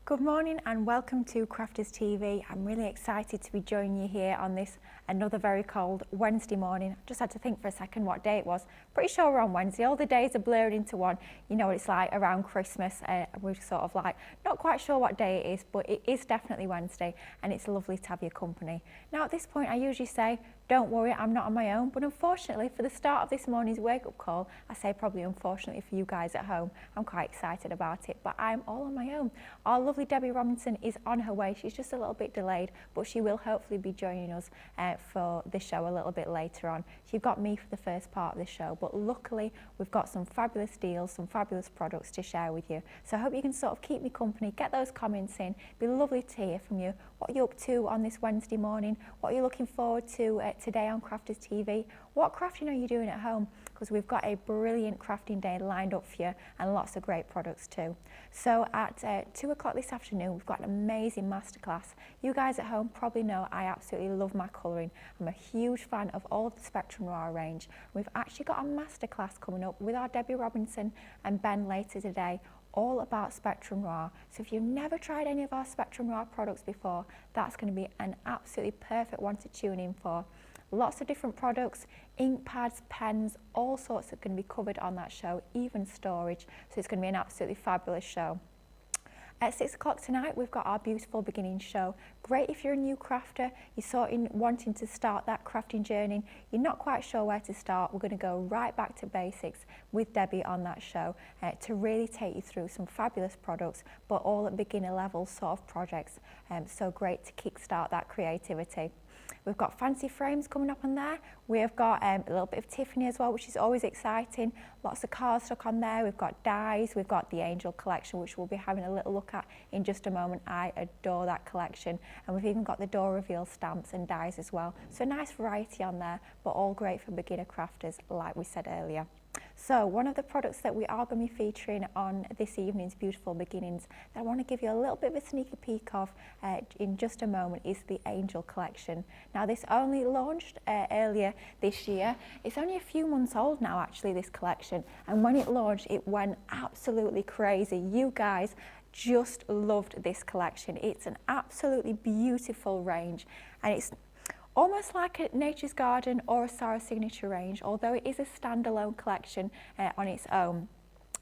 Good morning and welcome to Crafters TV. I'm really excited to be joining you here on this another very cold Wednesday morning. Just had to think for a second what day it was. Pretty sure we're on Wednesday. All the days are blurred into one. You know what it's like around Christmas. We're sort of like not quite sure what day it is, but it is definitely Wednesday and it's lovely to have your company. Now at this point I usually say, don't worry, I'm not on my own, but unfortunately for the start of this morning's wake-up call, I say probably unfortunately for you guys at home, I'm quite excited about it, but I'm all on my own. Our lovely Debbie Robinson is on her way. She's just a little bit delayed, but she will hopefully be joining us for the show a little bit later on. She's got me for the first part of the show, but luckily we've got some fabulous deals, some fabulous products to share with you. So I hope you can sort of keep me company, get those comments in. It'd be lovely to hear from you. What are you up to on this Wednesday morning? What are you looking forward to today on Crafters TV? What crafting are you doing at home? Because we've got a brilliant crafting day lined up for you and lots of great products too. So at 2 o'clock this afternoon, we've got an amazing masterclass. You guys at home probably know I absolutely love my colouring. I'm a huge fan of all of the Spectrum Raw range. We've actually got a masterclass coming up with our Debbie Robinson and Ben later today, all about Spectrum Raw. So if you've never tried any of our Spectrum Raw products before, that's going to be an absolutely perfect one to tune in for. Lots of different products, ink pads, pens, all sorts are going to be covered on that show, even storage. So it's going to be an absolutely fabulous show. At 6 o'clock tonight, we've got our Beautiful Beginnings show. Great if you're a new crafter, you're sort of wanting to start that crafting journey, you're not quite sure where to start. We're going to go right back to basics with Debbie on that show to really take you through some fabulous products, but all at beginner level sort of projects. So great to kickstart that creativity. We've got fancy frames coming up on there. We've got a little bit of Tiffany as well, which is always exciting. Lots of cardstock on there. We've got dies. We've got the Angel collection, which we'll be having a little look at in just a moment. I adore that collection. And we've even got the door reveal stamps and dies as well. So a nice variety on there, but all great for beginner crafters, like we said earlier. So one of the products that we are going to be featuring on this evening's Beautiful Beginnings that I want to give you a little bit of a sneaky peek of in just a moment is the Angel collection. Now this only launched earlier this year. It's only a few months old now actually, this collection, and when it launched it went absolutely crazy. You guys just loved this collection. It's an absolutely beautiful range and it's almost like a Nature's Garden or a Sarah Signature range, although it is a standalone collection on its own.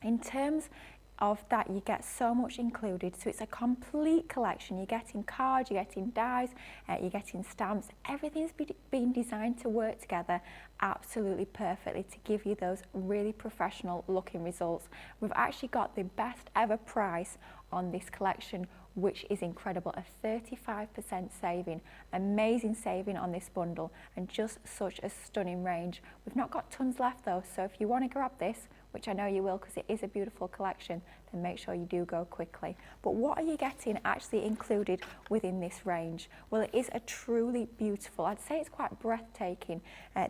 In terms of that, you get so much included, so it's a complete collection. You're getting cards, you're getting dies, you're getting stamps. Everything's been designed to work together absolutely perfectly to give you those really professional looking results. We've actually got the best ever price on this collection, which is incredible, a 35% saving, amazing saving on this bundle, and just such a stunning range. We've not got tons left though, so if you want to grab this, which I know you will because it is a beautiful collection, then make sure you do go quickly. But what are you getting actually included within this range? Well, it is a truly beautiful, I'd say it's quite breathtaking,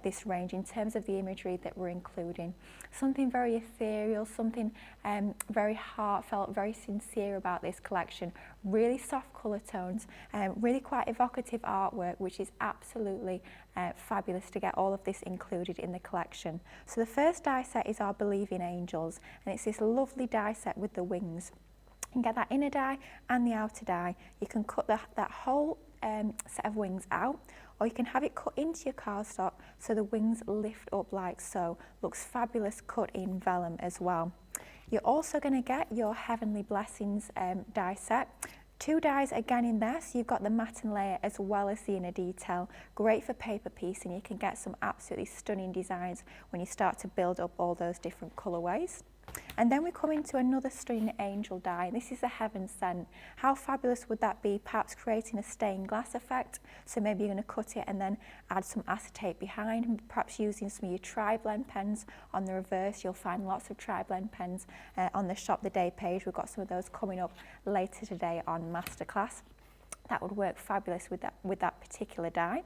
this range in terms of the imagery that we're including. Something very ethereal, something very heartfelt, very sincere about this collection. Really soft colour tones, really quite evocative artwork, which is absolutely fabulous to get all of this included in the collection. So the first die set is our Believing Angels, and it's this lovely die set with the wings. You can get that inner die and the outer die. You can cut that whole set of wings out, or you can have it cut into your cardstock so the wings lift up like so. Looks fabulous cut in vellum as well. You're also going to get your Heavenly Blessings die set. 2 dies again in there, so you've got the matte layer as well as the inner detail. Great for paper piecing. You can get some absolutely stunning designs when you start to build up all those different colourways. And then we come into another stunning angel die. This is a Heaven Sent. How fabulous would that be? Perhaps creating a stained glass effect. So maybe you're going to cut it and then add some acetate behind, and perhaps using some of your tri-blend pens on the reverse. You'll find lots of tri-blend pens on the Shop the Day page. We've got some of those coming up later today on Masterclass. That would work fabulous with that particular die.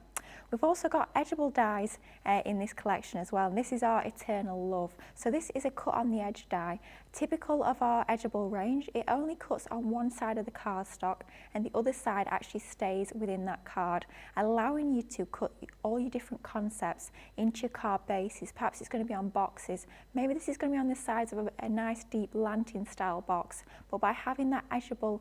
We've also got edgeable dies in this collection as well, and this is our Eternal Love. So this is a cut on the edge die. Typical of our edgeable range, it only cuts on one side of the cardstock and the other side actually stays within that card, allowing you to cut all your different concepts into your card bases. Perhaps it's going to be on boxes, maybe this is going to be on the sides of a nice deep lantern style box, but by having that edgeable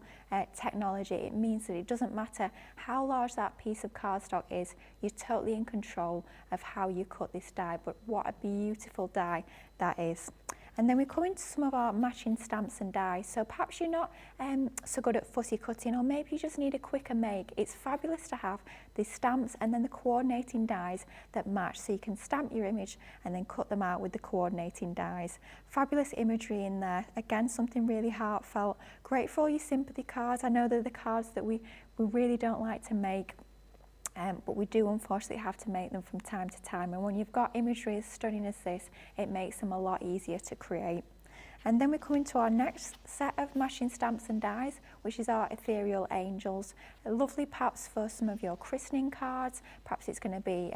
technology, it means that it doesn't matter how large that piece of cardstock is, you're totally in control of how you cut this die. But what a beautiful die that is. And then we come into some of our matching stamps and dies. So perhaps you're not so good at fussy cutting, or maybe you just need a quicker make. It's fabulous to have the stamps and then the coordinating dies that match, so you can stamp your image and then cut them out with the coordinating dies. Fabulous imagery in there. Again, something really heartfelt. Great for all your sympathy cards. I know they're the cards that we really don't like to make. But we do unfortunately have to make them from time to time, and when you've got imagery as stunning as this, it makes them a lot easier to create. And then we come into our next set of matching stamps and dies, which is our Ethereal Angels. Lovely perhaps for some of your christening cards, perhaps it's going to be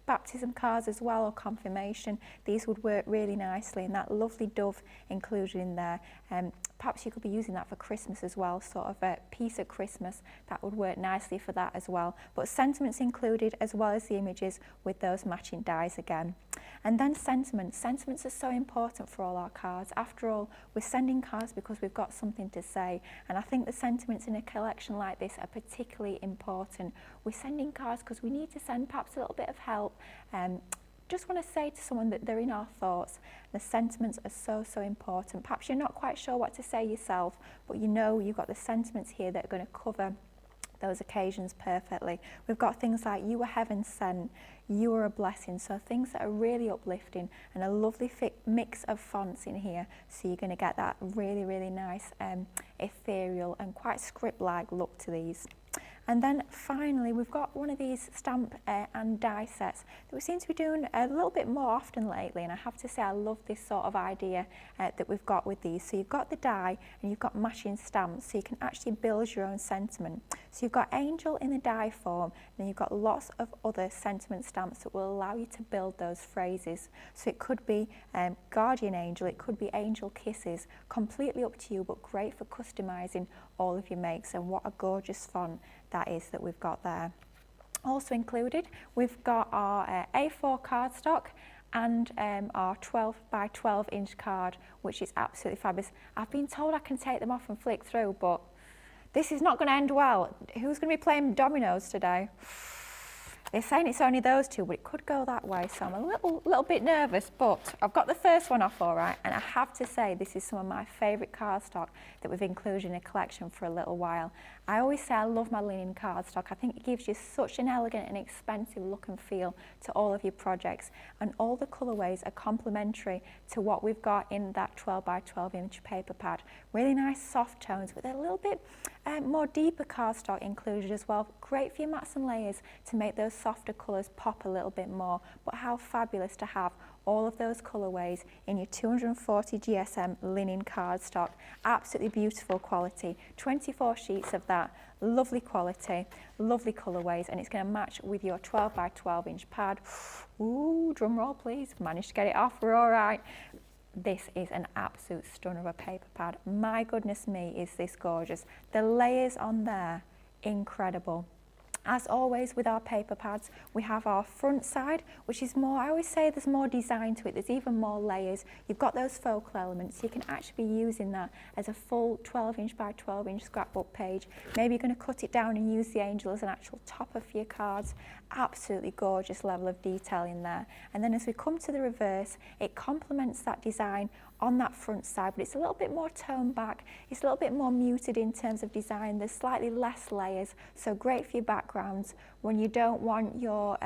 baptism cards as well, or confirmation. These would work really nicely, and that lovely dove included in there. Perhaps you could be using that for Christmas as well, sort of a piece of Christmas. That would work nicely for that as well. But sentiments included as well as the images with those matching dies again. And then sentiments. Sentiments are so important for all our cards. After all, we're sending cards because we've got something to say. And I think the sentiments in a collection like this are particularly important. We're sending cards because we need to send perhaps a little bit of help. Just want to say to someone that they're in our thoughts. The sentiments are so important. Perhaps you're not quite sure what to say yourself, but you know you've got the sentiments here that are going to cover those occasions perfectly. We've got things like you were heaven sent, you are a blessing, so things that are really uplifting, and a lovely mix of fonts in here, so you're going to get that really nice ethereal and quite script-like look to these. And then finally, we've got one of these stamp and die sets that we seem to be doing a little bit more often lately, and I have to say I love this sort of idea that we've got with these. So you've got the die and you've got matching stamps, so you can actually build your own sentiment. So you've got angel in the die form, and you've got lots of other sentiment stamps that will allow you to build those phrases. So it could be guardian angel, it could be angel kisses, completely up to you, but great for customizing all of your makes. And what a gorgeous font that is that we've got there. Also included, we've got our A4 cardstock and our 12 by 12 inch card, which is absolutely fabulous. I've been told I can take them off and flick through, but this is not going to end well. Who's going to be playing dominoes today? They're saying it's only those two, but it could go that way, so I'm a little bit nervous, but I've got the first one off all right, and I have to say this is some of my favourite cardstock that we've included in a collection for a little while. I always say I love my linen cardstock. I think it gives you such an elegant and expensive look and feel to all of your projects, and all the colourways are complementary to what we've got in that 12 by 12 inch paper pad. Really nice soft tones with a little bit more deeper cardstock included as well. Great for your mats and layers to make those softer colours pop a little bit more, but how fabulous to have all of those colourways in your 240 GSM linen cardstock. Absolutely beautiful quality, 24 sheets of that, lovely quality, lovely colourways, and it's going to match with your 12 by 12 inch pad. Ooh, drum roll please, managed to get it off, we're all right. This is an absolute stunner of a paper pad. My goodness me, is this gorgeous. The layers on there, incredible. As always with our paper pads, we have our front side, which is more, I always say there's more design to it, there's even more layers. You've got those focal elements, so you can actually be using that as a full 12 inch by 12 inch scrapbook page. Maybe you're going to cut it down and use the angel as an actual topper for your cards. Absolutely gorgeous level of detail in there. And then as we come to the reverse, it complements that design on that front side, but it's a little bit more toned back, it's a little bit more muted in terms of design, there's slightly less layers, so great for your backgrounds when you don't want your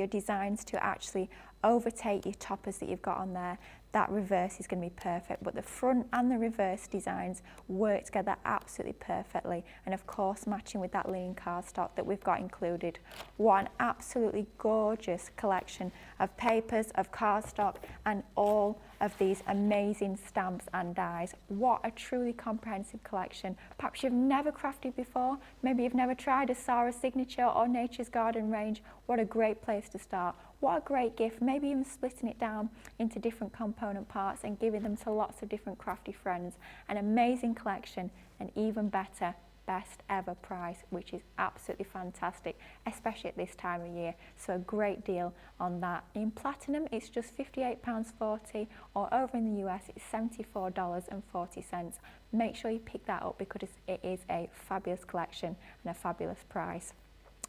designs to actually overtake your toppers that you've got on there. That reverse is going to be perfect, but the front and the reverse designs work together absolutely perfectly, and of course matching with that linen cardstock that we've got included. What an absolutely gorgeous collection of papers, of cardstock, and all of these amazing stamps and dies. What a truly comprehensive collection. Perhaps you've never crafted before, maybe you've never tried a Sarah Signature or Nature's Garden range. What a great place to start. What a great gift, maybe even splitting it down into different component parts and giving them to lots of different crafty friends. An amazing collection, and even better, best ever price, which is absolutely fantastic, especially at this time of year. So a great deal on that. In platinum, it's just £58.40, or over in the US, it's $74.40. Make sure you pick that up because it is a fabulous collection and a fabulous price.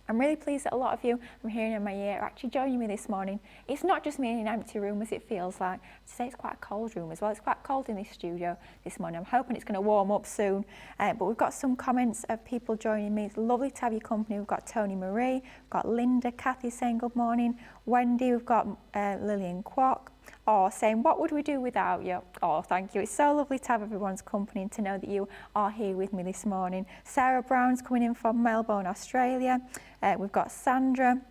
I'm really pleased that a lot of you, I'm hearing in my ear, are actually joining me this morning. It's not just me in an empty room as it feels like. Today it's quite a cold room as well. It's quite cold in this studio this morning. I'm hoping it's going to warm up soon. But we've got some comments of people joining me. It's lovely to have your company. We've got Tony Marie, we've got Linda, Kathy saying good morning, Wendy, we've got Lillian Kwok. Or saying, what would we do without you? Oh, thank you. It's so lovely to have everyone's company and to know that you are here with me this morning. Sarah Brown's coming in from Melbourne, Australia. We've got Sandra.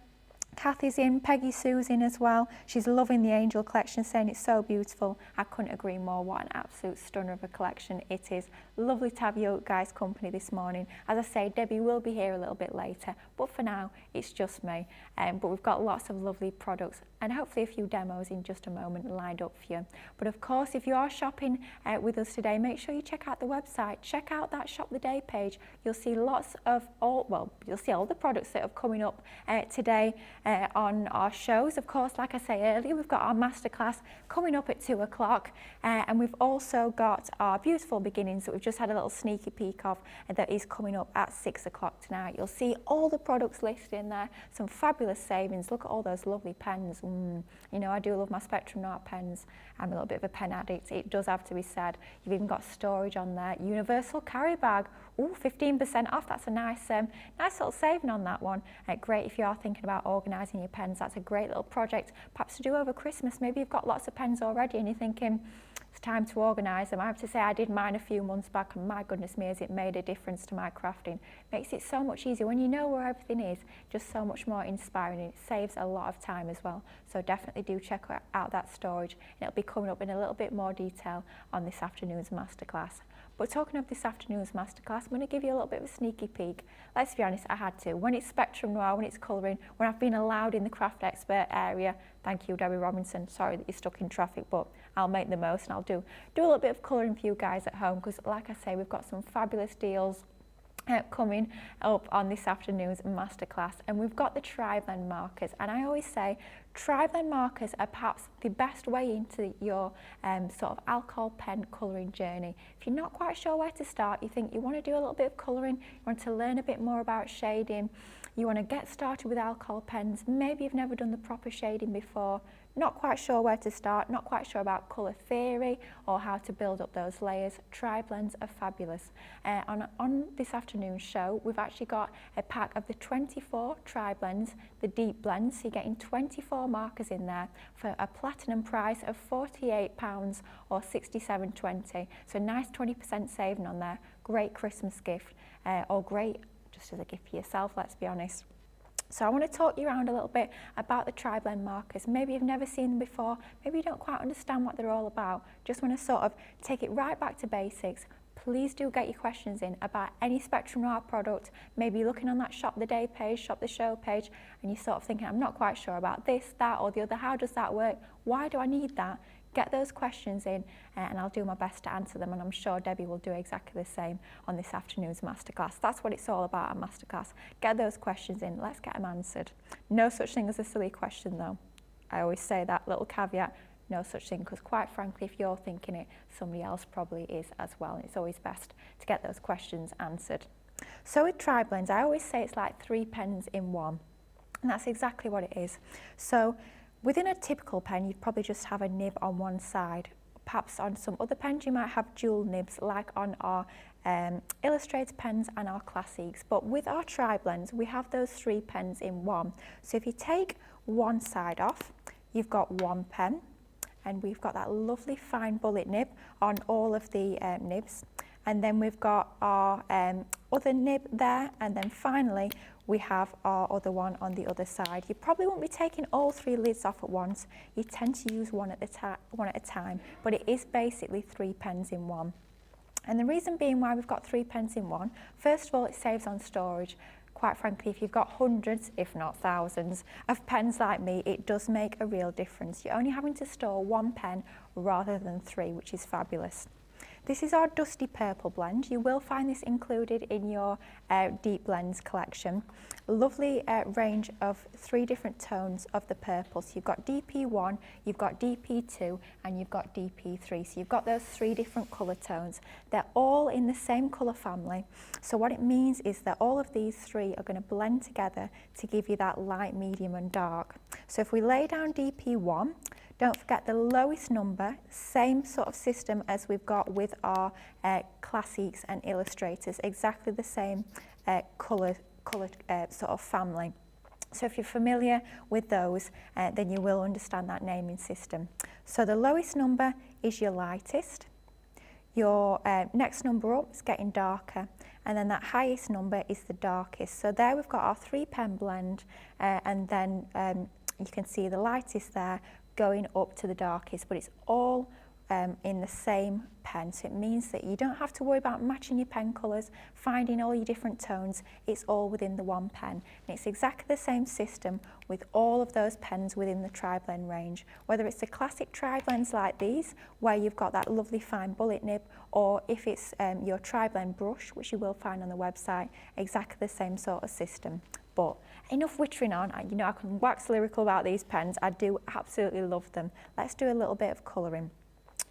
Kathy's in, Peggy Sue's in as well. She's loving the Angel collection, saying it's so beautiful. I couldn't agree more. What an absolute stunner of a collection it is. Lovely to have you guys' company this morning. As I say, Debbie will be here a little bit later, but for now, it's just me. But we've got lots of lovely products and hopefully a few demos in just a moment lined up for you. But of course, if you are shopping with us today, make sure you check out the website. Check out that Shop the Day page. You'll see lots of you'll see all the products that are coming up today on our shows. Of course, like I say earlier, we've got our masterclass coming up at 2 o'clock, and we've also got our beautiful beginnings that we've just had a little sneaky peek of that is coming up at 6 o'clock tonight. You'll see all the products listed in there, some fabulous savings. Look at all those lovely pens. You know, I do love my Spectrum Art pens. I'm a little bit of a pen addict, it does have to be said. You've even got storage on there. Universal carry bag, ooh, 15% off. That's a nice little saving on that one. Great if you are thinking about organising your pens. That's a great little project, perhaps to do over Christmas. Maybe you've got lots of pens already and you're thinking, it's time to organise them. I have to say I did mine a few months back, and my goodness me, has it made a difference to my crafting. Makes it so much easier when you know where everything is, just so much more inspiring, and it saves a lot of time as well. So definitely do check out that storage, and it'll be coming up in a little bit more detail on this afternoon's masterclass. But talking of this afternoon's masterclass, I'm going to give you a little bit of a sneaky peek. Let's be honest, I had to. When it's Spectrum Noir, when it's colouring, when I've been allowed in the craft expert area, thank you, Debbie Robinson. Sorry that you're stuck in traffic, but I'll make the most, and I'll do a little bit of colouring for you guys at home, because like I say, we've got some fabulous deals coming up on this afternoon's masterclass, and we've got the tri-blend markers. And I always say tri-blend markers are perhaps the best way into your sort of alcohol pen colouring journey. If you're not quite sure where to start, you think you want to do a little bit of colouring, you want to learn a bit more about shading, you want to get started with alcohol pens, maybe you've never done the proper shading before, not quite sure where to start, not quite sure about colour theory or how to build up those layers, tri-blends are fabulous. On this afternoon's show, we've actually got a pack of the 24 tri-blends, the deep blends, so you're getting 24 markers in there for a platinum price of £48 or $67.20. So a nice 20% saving on there. Great Christmas gift, or great just as a gift for yourself, let's be honest. So I want to talk you around a little bit about the tri-blend markers. Maybe you've never seen them before, maybe you don't quite understand what they're all about. Just want to sort of take it right back to basics. Please do get your questions in about any Spectrum Noir product. Maybe you're looking on that Shop the Day page, Shop the Show page, and you're sort of thinking, I'm not quite sure about this, that or the other. How does that work? Why do I need that? Get those questions in, and I'll do my best to answer them, and I'm sure Debbie will do exactly the same on this afternoon's masterclass. That's what it's all about at masterclass. Get those questions in, let's get them answered. No such thing as a silly question though. I always say that little caveat, no such thing, because quite frankly, if you're thinking it, somebody else probably is as well, and it's always best to get those questions answered. So with tri-blends, I always say it's like 3 pens in one, and that's exactly what it is. So within a typical pen, you'd probably just have a nib on one side. Perhaps on some other pens, you might have dual nibs, like on our illustrated pens and our classics. But with our tri-blends, we have those 3 pens in one. So if you take one side off, you've got one pen, and we've got that lovely fine bullet nib on all of the nibs. And then we've got our other nib there, and then finally we have our other one on the other side. You probably won't be taking all 3 lids off at once. You tend to use one at a time, but it is basically 3 pens in one. And the reason being why we've got 3 pens in one, first of all, it saves on storage. Quite frankly, if you've got hundreds, if not thousands, of pens like me, it does make a real difference. You're only having to store 1 pen rather than 3, which is fabulous. This is our Dusty Purple blend. You will find this included in your Deep Blends collection. Lovely range of 3 different tones of the purple. So you've got DP1, you've got DP2, and you've got DP3. So you've got those 3 different colour tones. They're all in the same colour family. So what it means is that all of these 3 are going to blend together to give you that light, medium and dark. So if we lay down DP1, don't forget the lowest number, same sort of system as we've got with our Classics and Illustrators, exactly the same colour sort of family. So if you're familiar with those, then you will understand that naming system. So the lowest number is your lightest, your next number up is getting darker, and then that highest number is the darkest. So there we've got our 3 pen blend, and then you can see the lightest there going up to the darkest, but it's all in the same pen. So it means that you don't have to worry about matching your pen colours, finding all your different tones. It's all within the 1 pen. And it's exactly the same system with all of those pens within the tri-blend range. Whether it's the classic tri-blends like these, where you've got that lovely fine bullet nib, or if it's your tri-blend brush, which you will find on the website, exactly the same sort of system. But enough wittering on. You know, I can wax lyrical about these pens. I do absolutely love them. Let's do a little bit of colouring.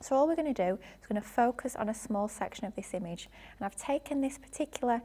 So all we're going to do is going to focus on a small section of this image. And I've taken this particular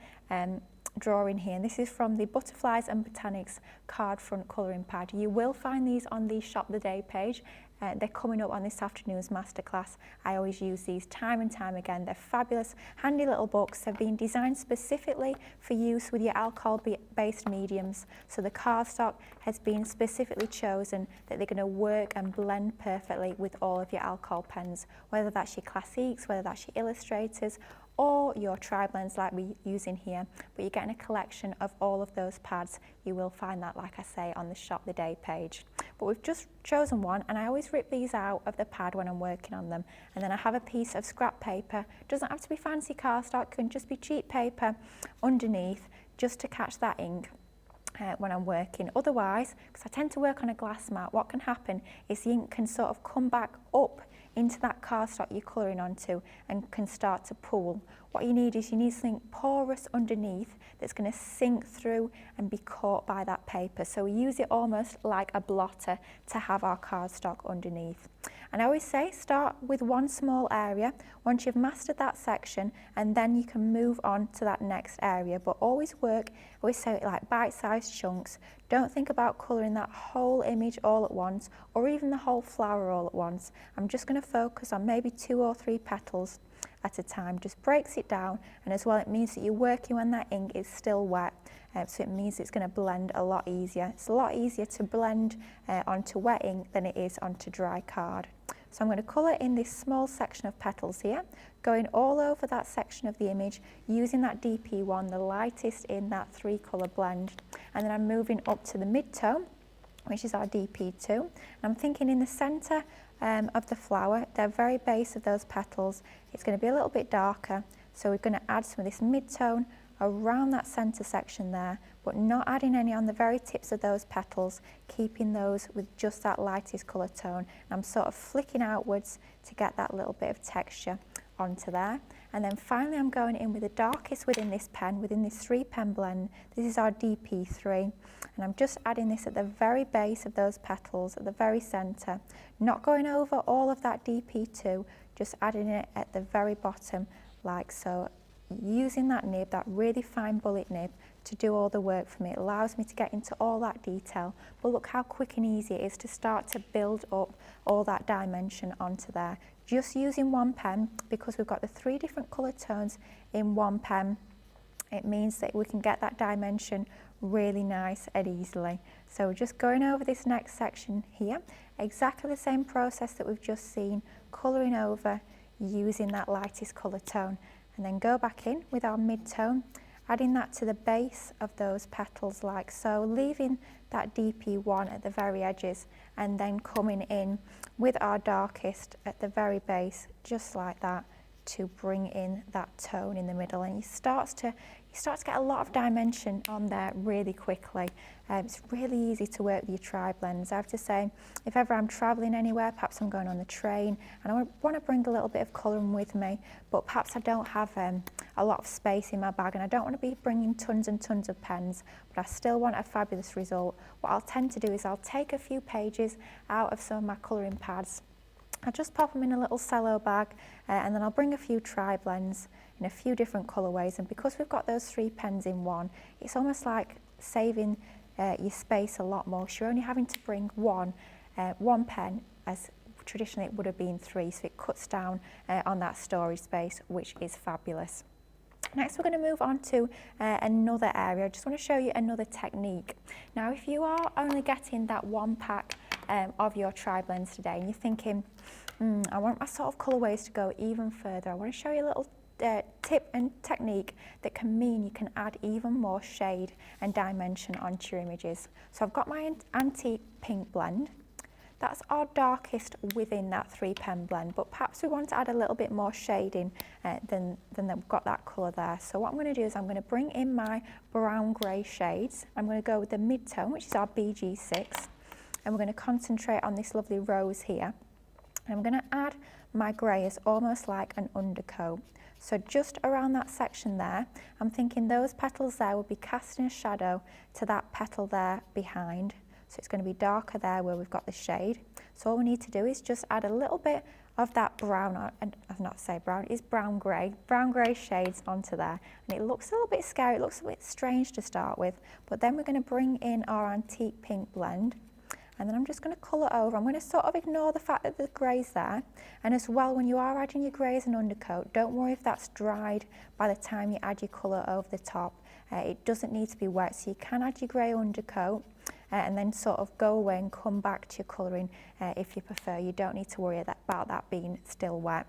drawing here, and this is from the Butterflies and Botanics card front colouring pad. You will find these on the Shop the Day page. They're coming up on this afternoon's masterclass. I always use these time and time again. They're fabulous, handy little books. They've been designed specifically for use with your alcohol-based mediums. So the cardstock has been specifically chosen that they're going to work and blend perfectly with all of your alcohol pens, whether that's your Classics, whether that's your Illustrators, or your tri-blends like we use in here, but you're getting a collection of all of those pads. You will find that, like I say, on the Shop the Day page. But we've just chosen one, and I always rip these out of the pad when I'm working on them. And then I have a piece of scrap paper. Doesn't have to be fancy cardstock, can just be cheap paper underneath, just to catch that ink when I'm working. Otherwise, because I tend to work on a glass mat, what can happen is the ink can sort of come back up into that cardstock you're colouring onto and can start to pool. What you need is something porous underneath that's going to sink through and be caught by that paper. So we use it almost like a blotter to have our cardstock underneath. And I always say start with one small area once you've mastered that section, and then you can move on to that next area. But always say it like bite-sized chunks. Don't think about colouring that whole image all at once, or even the whole flower all at once. I'm just going to focus on maybe 2 or 3 petals at a time. Just breaks it down, and as well it means that you're working when that ink is still wet. So it means it's going to blend a lot easier. It's a lot easier to blend onto wet ink than it is onto dry card. So I'm going to colour in this small section of petals here, going all over that section of the image, using that DP1, the lightest in that 3 colour blend. And then I'm moving up to the mid-tone, which is our DP2. And I'm thinking in the centre of the flower, the very base of those petals, it's going to be a little bit darker. So we're going to add some of this mid-tone around that centre section there, but not adding any on the very tips of those petals, keeping those with just that lightest colour tone. And I'm sort of flicking outwards to get that little bit of texture onto there. And then finally I'm going in with the darkest within this pen, within this 3 pen blend. This is our DP3, and I'm just adding this at the very base of those petals, at the very centre, not going over all of that DP2, just adding it at the very bottom like so, using that nib, that really fine bullet nib, to do all the work for me. It allows me to get into all that detail, but look how quick and easy it is to start to build up all that dimension onto there. Just using 1 pen, because we've got the 3 different colour tones in 1 pen, It means that we can get that dimension really nice and easily. So we're just going over this next section here, exactly the same process that we've just seen, colouring over using that lightest colour tone, and then go back in with our mid-tone, adding that to the base of those petals like so, leaving that DP1 at the very edges, and then coming in with our darkest at the very base, just like that, to bring in that tone in the middle. And you start to get a lot of dimension on there really quickly. It's really easy to work with your tri-blends. I have to say, if ever I'm travelling anywhere, perhaps I'm going on the train and I want to bring a little bit of colouring with me, but perhaps I don't have a lot of space in my bag and I don't want to be bringing tons and tons of pens, but I still want a fabulous result. What I'll tend to do is I'll take a few pages out of some of my colouring pads. I'll just pop them in a little cello bag and then I'll bring a few tri-blends in a few different colourways, and because we've got those 3 pens in one, it's almost like saving your space a lot more. So you're only having to bring one pen, as traditionally it would have been 3, so it cuts down on that storage space, which is fabulous. Next, we're going to move on to another area. I just want to show you another technique. Now, if you are only getting that 1 pack of your tri-blends today and you're thinking, I want my sort of colourways to go even further, I want to show you a little tip and technique that can mean you can add even more shade and dimension onto your images. So I've got my antique pink blend. That's our darkest within that 3 pen blend, but perhaps we want to add a little bit more shading than we've got that colour there. So what I'm going to do is I'm going to bring in my brown grey shades. I'm going to go with the mid-tone, which is our BG6, and we're going to concentrate on this lovely rose here. And I'm going to add my grey as almost like an undercoat. So just around that section there, I'm thinking those petals there will be casting a shadow to that petal there behind. So it's going to be darker there where we've got the shade. So all we need to do is just add a little bit of that brown, and I've not say brown, it is brown grey shades onto there. And it looks a little bit scary, it looks a bit strange to start with, but then we're going to bring in our antique pink blend. And then I'm just going to colour over. I'm going to sort of ignore the fact that the grey's there. And as well, when you are adding your grey as an undercoat, don't worry if that's dried by the time you add your colour over the top. It doesn't need to be wet, so you can add your grey undercoat and then sort of go away and come back to your colouring if you prefer. You don't need to worry about that being still wet.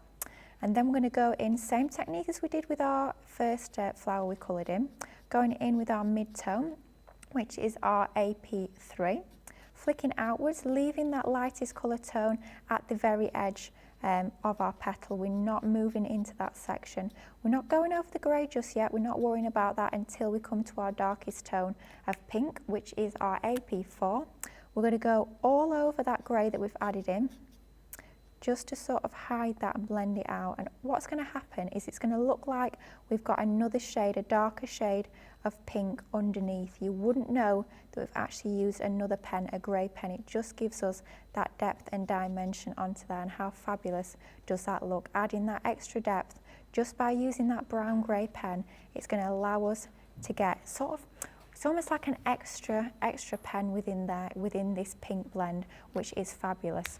And then we're going to go in, same technique as we did with our first flower we coloured in, going in with our mid-tone, which is our AP3. Flicking outwards, leaving that lightest colour tone at the very edge of our petal. We're not moving into that section. We're not going over the grey just yet. We're not worrying about that until we come to our darkest tone of pink, which is our AP4. We're going to go all over that grey that we've added in, just to sort of hide that and blend it out. And what's going to happen is it's going to look like we've got another shade, a darker shade of pink underneath. You wouldn't know that we've actually used another pen, a grey pen. It just gives us that depth and dimension onto there, and how fabulous does that look? Adding that extra depth just by using that brown grey pen, it's going to allow us to get sort of, it's almost like an extra pen within there, within this pink blend, which is fabulous.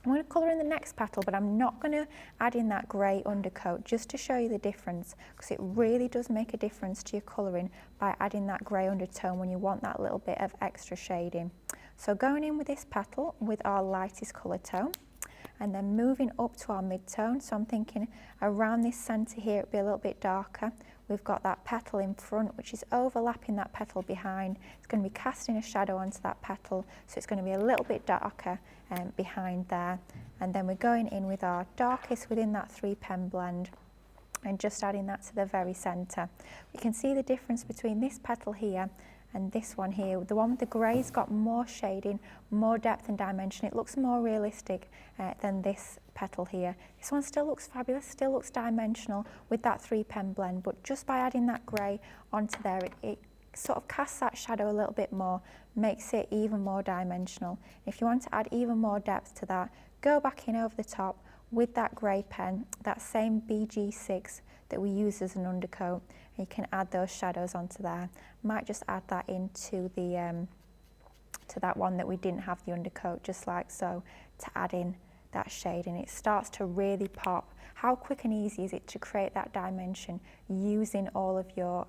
I'm going to colour in the next petal, but I'm not going to add in that grey undercoat, just to show you the difference, because it really does make a difference to your colouring by adding that grey undertone when you want that little bit of extra shading. So going in with this petal with our lightest colour tone, and then moving up to our mid-tone. So I'm thinking around this centre here it'll be a little bit darker. We've got that petal in front, which is overlapping that petal behind. It's going to be casting a shadow onto that petal, so it's going to be a little bit darker behind there. And then we're going in with our darkest within that 3 pen blend and just adding that to the very centre. We can see the difference between this petal here and this one here. The one with the grey's got more shading, more depth and dimension. It looks more realistic than this petal here. This one still looks fabulous, still looks dimensional with that 3 pen blend, but just by adding that grey onto there, it sort of casts that shadow a little bit more, makes it even more dimensional. If you want to add even more depth to that, go back in over the top with that grey pen, that same BG6 that we use as an undercoat, and you can add those shadows onto there. Might just add that into the to that one that we didn't have the undercoat, just like so, to add in that shade, and it starts to really pop. How quick and easy is it to create that dimension using all of your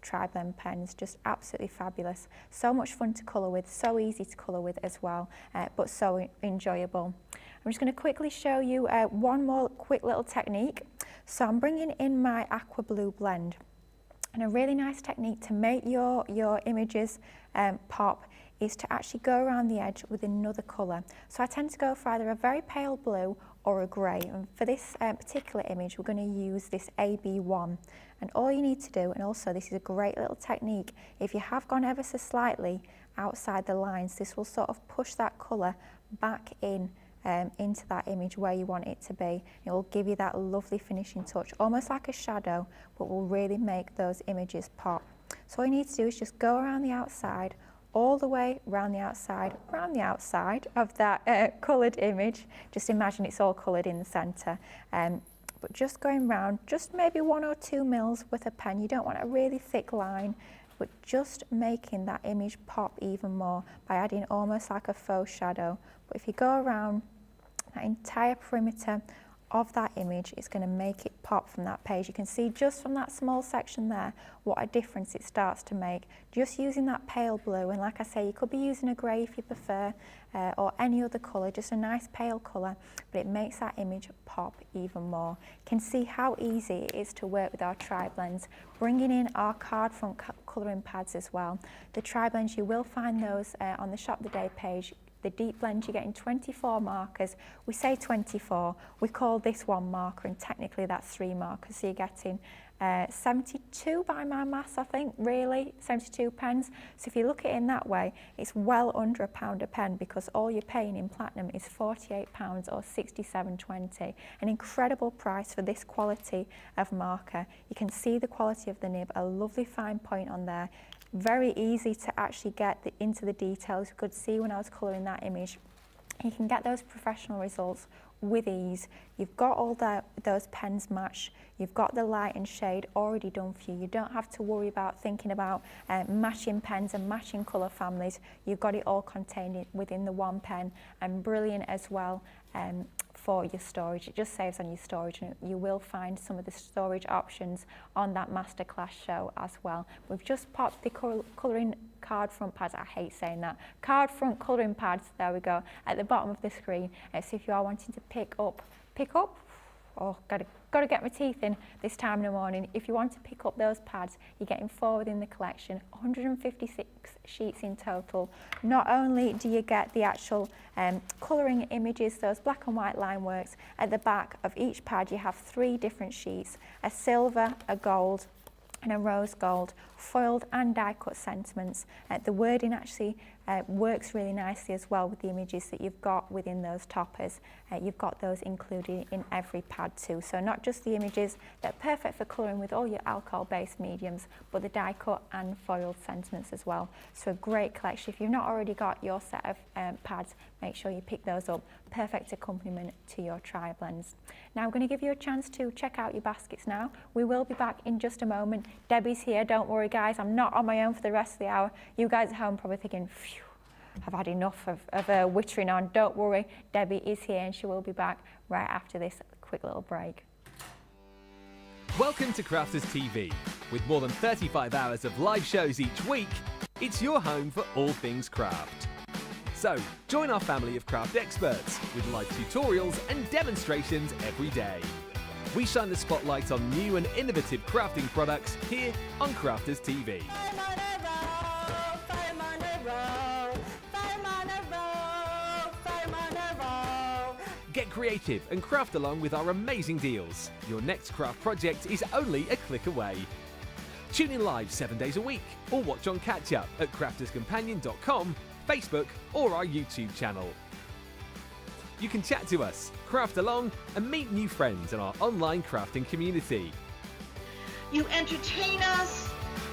tri-blend pens? Just absolutely fabulous. So much fun to colour with, so easy to colour with as well, but so enjoyable. I'm just going to quickly show you one more quick little technique. So I'm bringing in my aqua blue blend, and a really nice technique to make your images pop is to actually go around the edge with another colour. So I tend to go for either a very pale blue or a grey, and for this particular image we're going to use this AB1. And all you need to do, and also this is a great little technique, if you have gone ever so slightly outside the lines, this will sort of push that colour back in into that image where you want it to be. It will give you that lovely finishing touch, almost like a shadow, but will really make those images pop. So all you need to do is just go around the outside, all the way around the outside of that coloured image. Just imagine it's all coloured in the centre. But just going round, just maybe 1 or 2 mils with a pen. You don't want a really thick line, but just making that image pop even more by adding almost like a faux shadow. But if you go around that entire perimeter of that image, it's going to make it pop from that page. You can see just from that small section there what a difference it starts to make just using that pale blue. And like I say, you could be using a grey if you prefer, or any other colour, just a nice pale colour, but it makes that image pop even more. You can see how easy it is to work with our tri-blends, bringing in our card front colouring pads as well. The tri-blends, you will find those on the Shop the Day page. The deep blend, you're getting 24 markers. We say 24, we call this 1 marker, and technically that's 3 markers, so you're getting 72 by my maths, I think, really, 72 pens. So if you look at it in that way, it's well under £1 a pen, because all you're paying in platinum is £48 or £67.20. An incredible price for this quality of marker. You can see the quality of the nib, a lovely fine point on there. Very easy to actually get into the details. You could see when I was colouring that image, you can get those professional results with ease. You've got all those pens matched, you've got the light and shade already done for you. You don't have to worry about thinking about matching pens and matching colour families. You've got it all contained within the 1 pen, and brilliant as well for your storage. It just saves on your storage, and you will find some of the storage options on that masterclass show as well. We've just popped the colouring card front pads, I hate saying that, card front colouring pads, there we go, at the bottom of the screen. So if you are wanting to pick up, oh, gotta get my teeth in this time in the morning. If you want to pick up those pads, you're getting 4 within the collection, 156 sheets in total. Not only do you get the actual colouring images, those black and white line works, at the back of each pad you have 3 different sheets, a silver, a gold, and a rose gold, foiled and die cut sentiments. The wording actually works really nicely as well with the images that you've got within those toppers. You've got those included in every pad too. So not just the images that are perfect for colouring with all your alcohol-based mediums, but the die cut and foiled sentiments as well. So a great collection. If you've not already got your set of pads, make sure you pick those up. Perfect accompaniment to your tri-blends. Now I'm going to give you a chance to check out your baskets now. We will be back in just a moment. Debbie's here, don't worry guys, I'm not on my own for the rest of the hour. You guys at home probably thinking, phew, I've had enough of wittering on. Don't worry, Debbie is here and she will be back right after this quick little break. Welcome to Crafters TV. With more than 35 hours of live shows each week, it's your home for all things craft. So, join our family of craft experts with live tutorials and demonstrations every day. We shine the spotlight on new and innovative crafting products here on Crafters TV. Get creative and craft along with our amazing deals. Your next craft project is only a click away. Tune in live 7 days a week or watch on catch up at crafterscompanion.com, Facebook or our YouTube channel. You can chat to us, craft along and meet new friends in our online crafting community. You entertain us,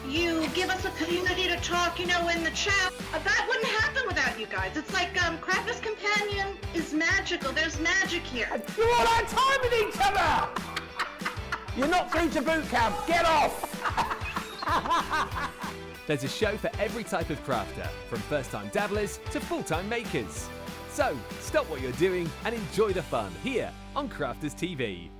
you give us a community to talk, in the chat. That wouldn't happen without you guys. It's like Crafters Companion is magical. There's magic here. You all had time with each other! You're not through to boot camp. Get off! There's a show for every type of crafter, from first-time dabblers to full-time makers. So, stop what you're doing and enjoy the fun here on Crafters TV.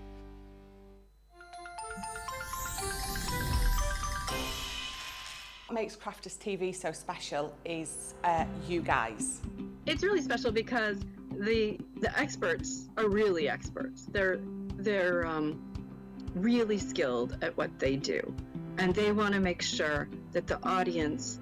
What makes Crafters TV so special is you guys. It's really special because the experts are really experts. They're really skilled at what they do, and they want to make sure that the audience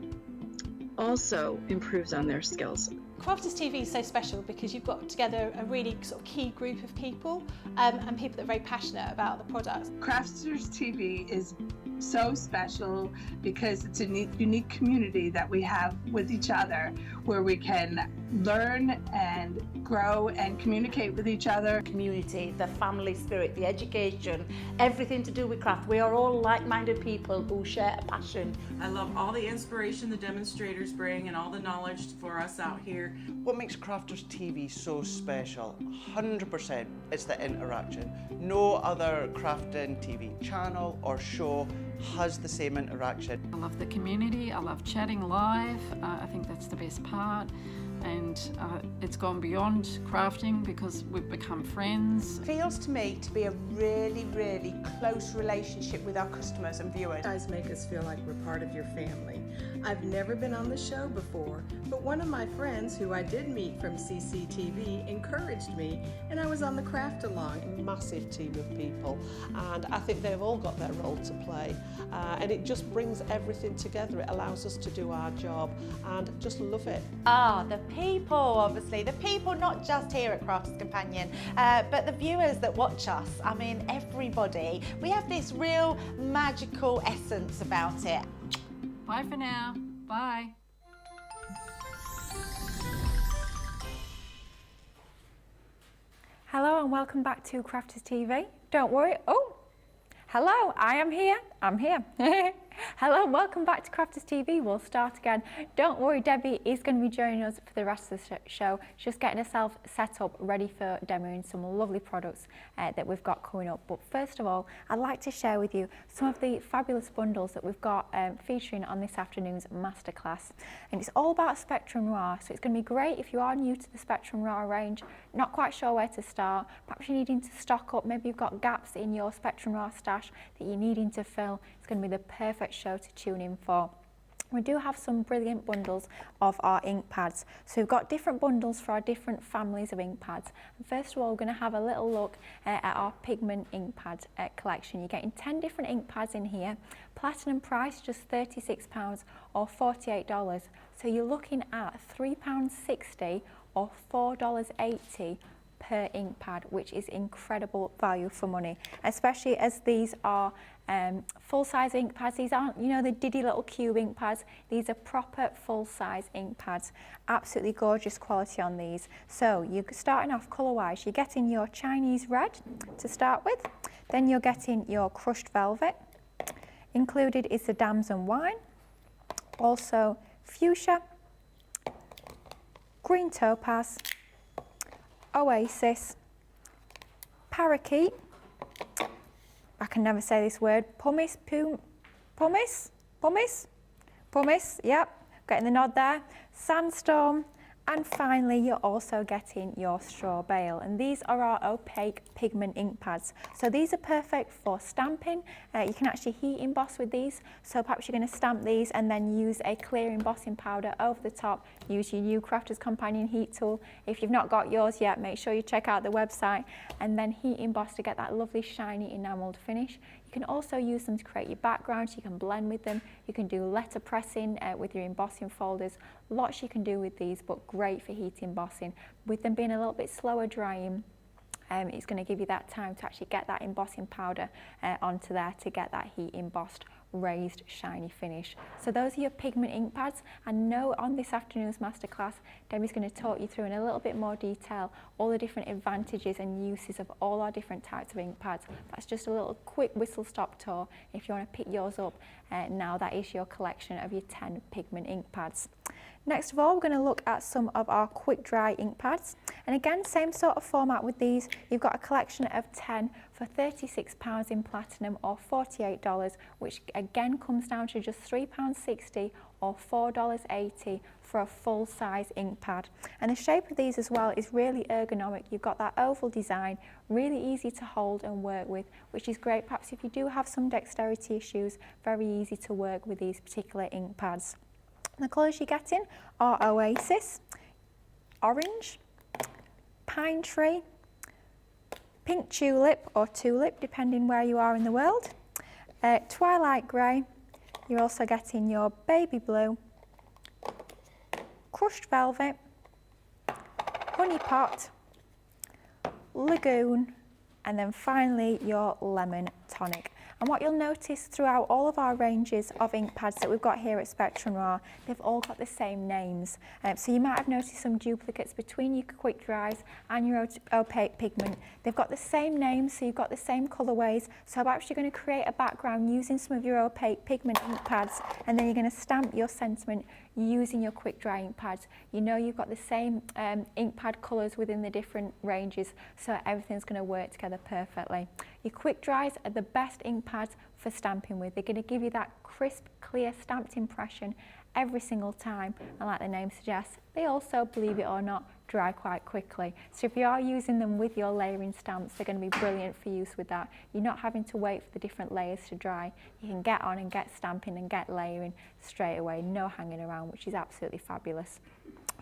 also improves on their skills. Crafters TV is so special because you've got together a really sort of key group of people and people that are very passionate about the products. Crafters TV is so special because it's a unique community that we have with each other, where we can learn and grow and communicate with each other. Community, the family spirit, the education, everything to do with craft. We are all like-minded people who share a passion. I love all the inspiration the demonstrators bring and all the knowledge for us out here. What makes Crafters TV so special, 100%, it's the interaction. No other crafting TV channel or show has the same interaction. I love the community, I love chatting live, I think that's the best part. And it's gone beyond crafting because we've become friends. It feels to me to be a really, really close relationship with our customers and viewers. You guys make us feel like we're part of your family. I've never been on the show before, but one of my friends who I did meet from CCTV encouraged me, and I was on the craft along. A massive team of people, and I think they've all got their role to play, and it just brings everything together. It allows us to do our job and just love it. The people, obviously, the people not just here at Crafters Companion, but the viewers that watch us. I mean, everybody. We have this real magical essence about it. Bye for now. Bye. Hello and welcome back to Crafters TV. Don't worry. Oh, hello, I am here. I'm here. Hello and welcome back to Crafters TV. We'll start again. Don't worry, Debbie is going to be joining us for the rest of the show. She's just getting herself set up, ready for demoing some lovely products that we've got coming up. But first of all, I'd like to share with you some of the fabulous bundles that we've got featuring on this afternoon's masterclass. And it's all about Spectrum Noir, so it's going to be great if you are new to the Spectrum Noir range, not quite sure where to start, perhaps you're needing to stock up, maybe you've got gaps in your Spectrum Noir stash that you're needing to fill. It's going to be the perfect show to tune in for. We do have some brilliant bundles of our ink pads. So we've got different bundles for our different families of ink pads. And first of all, we're going to have a little look at our pigment ink pad collection. You're getting 10 different ink pads in here. Platinum price just £36 or $48. So you're looking at £3.60 or $4.80 per ink pad, which is incredible value for money, especially as these are full-size ink pads. These aren't, you know, the diddy little cube ink pads. These are proper full-size ink pads. Absolutely gorgeous quality on these. So you're starting off colour-wise, you're getting your Chinese red to start with, then you're getting your crushed velvet. Included is the damson wine, also fuchsia, green topaz, oasis, parakeet, I can never say this word, pumice, yep, getting the nod there, sandstorm, and finally you're also getting your straw bale, and these are our opaque pigment ink pads. So these are perfect for stamping. You can actually heat emboss with these, so perhaps you're going to stamp these and then use a clear embossing powder over the top. Use your new Crafters Companion heat tool. If you've not got yours yet, make sure you check out the website, and then heat emboss to get that lovely shiny enamelled finish. You can also use them to create your backgrounds. You can blend with them. You can do letter pressing with your embossing folders. Lots you can do with these, but great for heat embossing. With them being a little bit slower drying, it's going to give you that time to actually get that embossing powder onto there to get that heat embossed raised shiny finish. So those are your pigment ink pads, and know on this afternoon's masterclass Debbie's going to talk you through in a little bit more detail all the different advantages and uses of all our different types of ink pads. That's just a little quick whistle stop tour. If you want to pick yours up now, that is your collection of your 10 pigment ink pads. Next of all, we're going to look at some of our quick dry ink pads, and again same sort of format with these. You've got a collection of 10 for £36 in platinum or $48, which again comes down to just £3.60 or $4.80 for a full-size ink pad. And the shape of these as well is really ergonomic. You've got that oval design, really easy to hold and work with, which is great perhaps if you do have some dexterity issues, very easy to work with these particular ink pads. The colours you're getting are Oasis, Orange, Pine Tree, Pink Tulip or Tulip, depending where you are in the world, Twilight Grey. You're also getting your Baby Blue, Crushed Velvet, Honey Pot, Lagoon, and then finally your Lemon Tonic. And what you'll notice throughout all of our ranges of ink pads that we've got here at Spectrum Raw, they've all got the same names. So you might have noticed some duplicates between your quick dries and your opaque pigment. They've got the same names, so you've got the same colourways. So I'm actually going to create a background using some of your opaque pigment ink pads, and then you're going to stamp your sentiment using your quick dry ink pads. You know you've got the same ink pad colours within the different ranges, so everything's going to work together perfectly. Your quick dries are the best ink pads for stamping with. They're going to give you that crisp, clear stamped impression every single time, and like the name suggests, they also, believe it or not, dry quite quickly. So if you are using them with your layering stamps, they're going to be brilliant for use with that. You're not having to wait for the different layers to dry. You can get on and get stamping and get layering straight away, no hanging around, which is absolutely fabulous.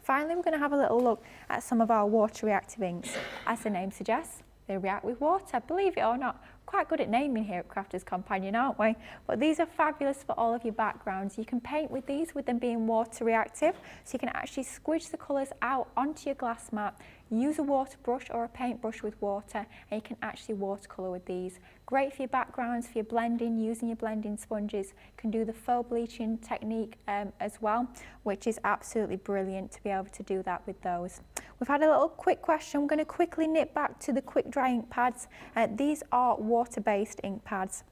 Finally, we're going to have a little look at some of our water reactive inks. As the name suggests, they react with water, believe it or not. Quite good at naming here at Crafters Companion, aren't we? But these are fabulous for all of your backgrounds. You can paint with these with them being water reactive, so you can actually squidge the colours out onto your glass mat, use a water brush or a paintbrush with water, and you can actually watercolour with these. Great for your backgrounds, for your blending, using your blending sponges. You can do the faux bleaching technique as well, which is absolutely brilliant to be able to do that with those. We've had a little quick question. I'm going to quickly nip back to the quick dry ink pads. These are water-based ink pads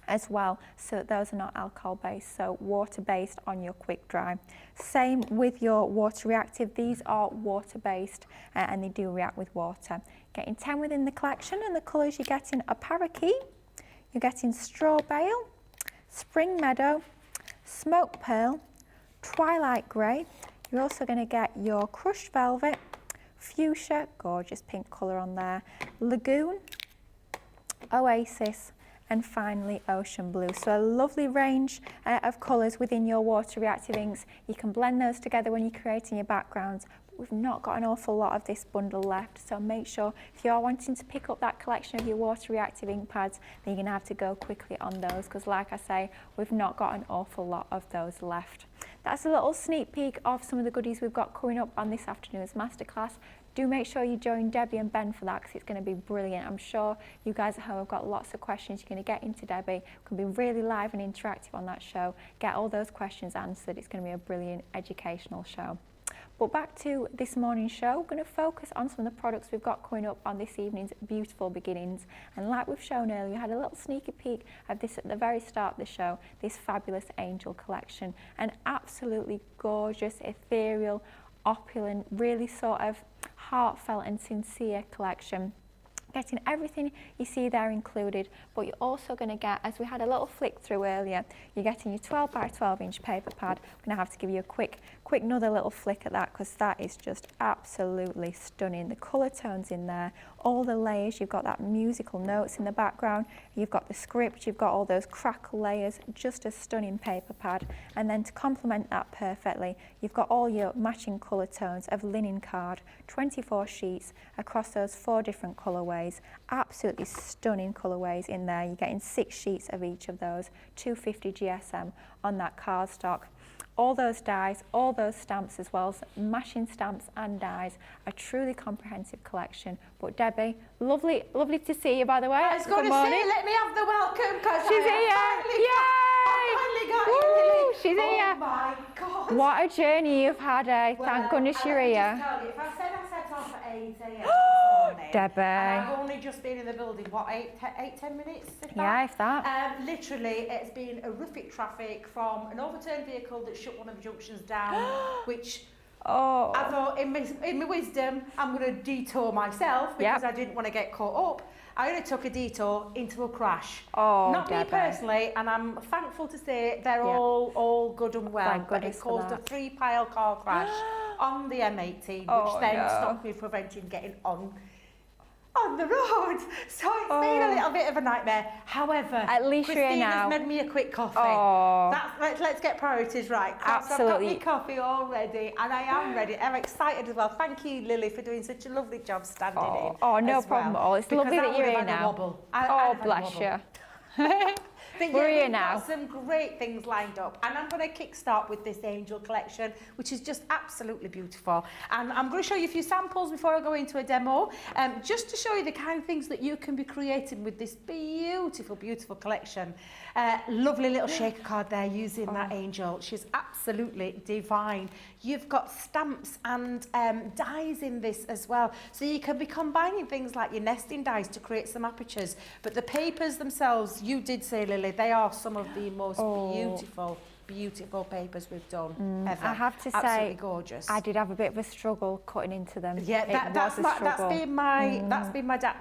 as well, so those are not alcohol-based, so water-based on your quick dry. Same with your water reactive. These are water-based and they do react with water. Getting 10 within the collection, and the colours you're getting are Parakeet, you're getting Straw Bale, Spring Meadow, Smoke Pearl, Twilight Grey. You're also going to get your Crushed Velvet, Fuchsia, gorgeous pink colour on there, Lagoon, Oasis, and finally Ocean Blue. So a lovely range of colours within your water reactive inks. You can blend those together when you're creating your backgrounds. We've not got an awful lot of this bundle left, so make sure if you are wanting to pick up that collection of your water reactive ink pads, then you're going to have to go quickly on those, because like I say, we've not got an awful lot of those left. That's a little sneak peek of some of the goodies we've got coming up on this afternoon's masterclass. Do make sure you join Debbie and Ben for that, because it's going to be brilliant. I'm sure you guys at home have got lots of questions you're going to get into Debbie. Can be really live and interactive on that show. Get all those questions answered. It's going to be a brilliant educational show. But back to this morning's show, we're going to focus on some of the products we've got coming up on this evening's Beautiful Beginnings. And like we've shown earlier, we had a little sneaky peek of this at the very start of the show, this fabulous Angel collection. An absolutely gorgeous, ethereal, opulent, really sort of heartfelt and sincere collection. Getting everything you see there included, but you're also going to get, as we had a little flick through earlier, you're getting your 12 by 12 inch paper pad. I'm going to have to give you a quick another little flick at that, because that is just absolutely stunning. The colour tones in there, all the layers, you've got that musical notes in the background, you've got the script, you've got all those crackle layers, just a stunning paper pad. And then to complement that perfectly, you've got all your matching colour tones of linen card, 24 sheets across those 4 different colourways. Absolutely stunning colourways in there. You're getting 6 sheets of each of those, 250 GSM on that cardstock. All those dies, all those stamps as well, so matching stamps and dies, a truly comprehensive collection. But Debbie, lovely to see you, by the way. I was going to say, let me have the welcome, because she's here. Yay! She's here. Oh my God. What a journey you've had, eh? Thank goodness you're here. If I said I set off at 8 a.m. this morning, Debbie. and I've only just been in the building, what, 10 minutes? Yeah, if that. Literally, it's been horrific traffic from an overturned vehicle that shut one of the junctions down, which I thought, in my wisdom, I'm going to detour myself because I didn't want to get caught up. I only took a detour into a crash. Not me personally, and I'm thankful to say they're all good and well. But it caused a 3-pile car crash on the M18, which then stopped me preventing getting on the road. So it's been a little bit of a nightmare. However, at least Christina's made me a quick coffee. Let's get priorities right. Absolutely. I've got my coffee all ready, and I am ready. I'm excited as well. Thank you, Lily, for doing such a lovely job standing in. Oh, no problem at all. It's lovely that you're here now. Bless you. But We're here we've now. got some great things lined up, and I'm going to kickstart with this angel collection, which is just absolutely beautiful. And I'm going to show you a few samples before I go into a demo, just to show you the kind of things that you can be creating with this beautiful, beautiful collection. Lovely little shaker card there using that angel. She's absolutely divine. You've got stamps and dies in this as well. So you can be combining things like your nesting dies to create some apertures. But the papers themselves, you did say, Lily, they are some of the most beautiful papers we've done ever. I have to absolutely say, gorgeous. I did have a bit of a struggle cutting into them. Yeah, that's been my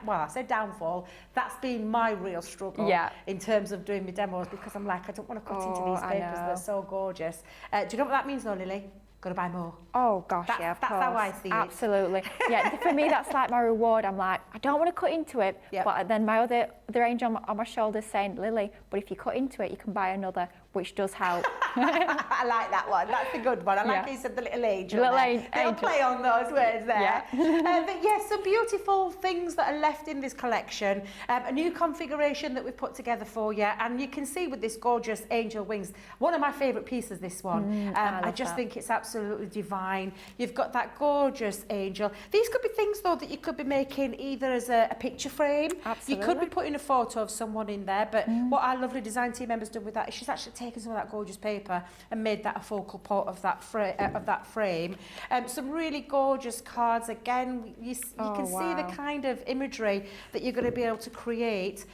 well, I said downfall. That's been my real struggle in terms of doing my demos, because I'm like, I don't want to cut into these papers. They're so gorgeous. Do you know what that means though, Lily? Got to buy more. Oh gosh, that's how I see it. Absolutely. Yeah, for me that's like my reward. I'm like, I don't want to cut into it, but then my other angel on my shoulder saying, Lily, but if you cut into it, you can buy another, which does help. I like that one. That's a good one. I like how you said the little angel. They'll play on those words there. But yes, some beautiful things that are left in this collection. A new configuration that we've put together for you, and you can see with this gorgeous angel wings. One of my favourite pieces, this one. I just think it's absolutely divine. You've got that gorgeous angel. These could be things though that you could be making either as a picture frame. Absolutely. You could be putting a photo of someone in there, but what our lovely design team members done with that is she's actually taken some of that gorgeous paper and made that a focal point of that frame. Some really gorgeous cards. Again, you can see the kind of imagery that you're going to be able to create.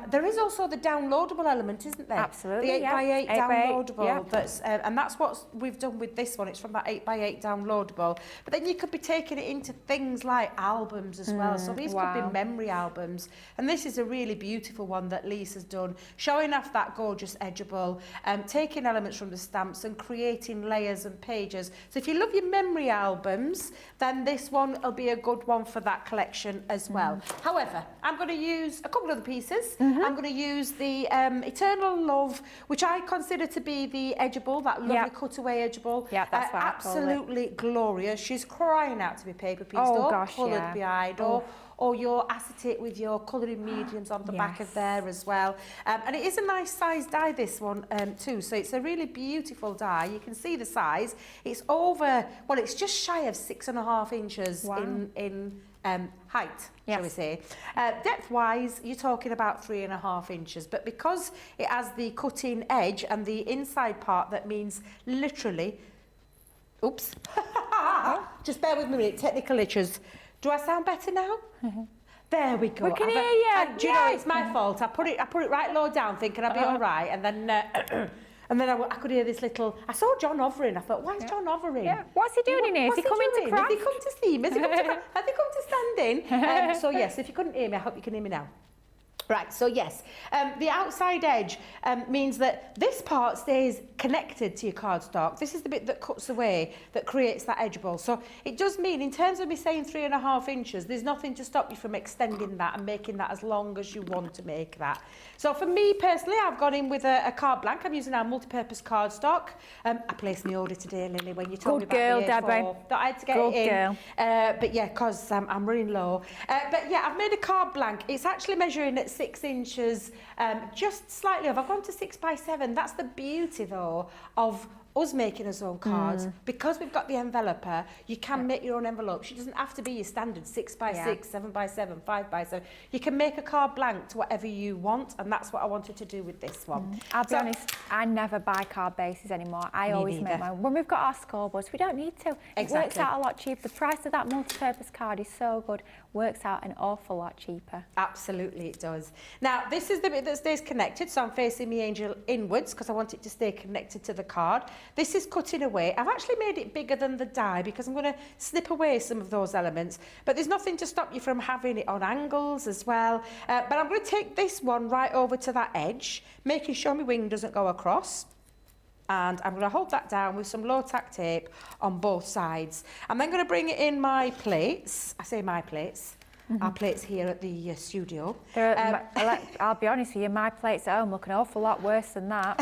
There is also the downloadable element, isn't there? Absolutely. The 8x8 downloadable. That's and that's what we've done with this one. It's from that 8x8 downloadable. But then you could be taking it into things like albums as well. So these could be memory albums. And this is a really beautiful one that Lisa's done, showing off that gorgeous edgeable, taking elements from the stamps and creating layers and pages. So if you love your memory albums, then this one will be a good one for that collection as well. However, I'm going to use a couple of the pieces. I'm going to use the Eternal Love, which I consider to be the edgeable, that lovely cutaway edgeable. Yeah, that's what absolutely glorious. She's crying out to be paper pieced or coloured behind, or your acetate with your colouring mediums on the back of there as well. And it is a nice size die, this one too. So it's a really beautiful die. You can see the size. It's over, well, it's just shy of 6.5 inches in height, shall we say. Depth-wise, you're talking about 3.5 inches. But because it has the cutting edge and the inside part, that means literally, oops, just bear with me a minute, technical glitches. Do I sound better now? There we go. We can hear you. Do you know, it's my fault. I put it right low down thinking I'd be all right, and then I could hear this little. I saw John hovering. I thought, why is John hovering? Yeah. What's he doing in here? Is he coming to craft? Has he come to see me? Has he come to stand in? So yes, if you couldn't hear me, I hope you can hear me now. Right, so yes, the outside edge means that this part stays connected to your cardstock. This is the bit that cuts away, that creates that edgeable. So it does mean, in terms of me saying 3.5 inches, there's nothing to stop you from extending that and making that as long as you want to make that. So for me personally, I've gone in with a card blank. I'm using our multi-purpose cardstock. I placed my order today, Lily, when you told me about the A4. That I had to get it in. But yeah, because I'm running low. But yeah, I've made a card blank. It's actually measuring at 6 inches, just slightly over. I've gone to 6x7. That's the beauty, though, of us making our own cards. Because we've got the enveloper, you can make your own envelopes. It doesn't have to be your standard 6x6, 7x7, 5x7. You can make a card blank to whatever you want, and that's what I wanted to do with this one. I'll be honest, I never buy card bases anymore. I always make my own. When we've got our scoreboards, we don't need to. It works out a lot cheaper. The price of that multi-purpose card is so good. Works out an awful lot cheaper. Absolutely, it does. Now, this is the bit that stays connected, so I'm facing the angel inwards because I want it to stay connected to the card. this is cutting away. I've actually made it bigger than the die because I'm going to snip away some of those elements. But there's nothing to stop you from having it on angles as well. But I'm going to take this one right over to that edge, making sure my wing doesn't go across. And I'm going to hold that down with some low tack tape on both sides. I'm then going to bring it in my plates. I say my plates. Our plates here at the studio. I'll be honest with you, my plates at home look an awful lot worse than that.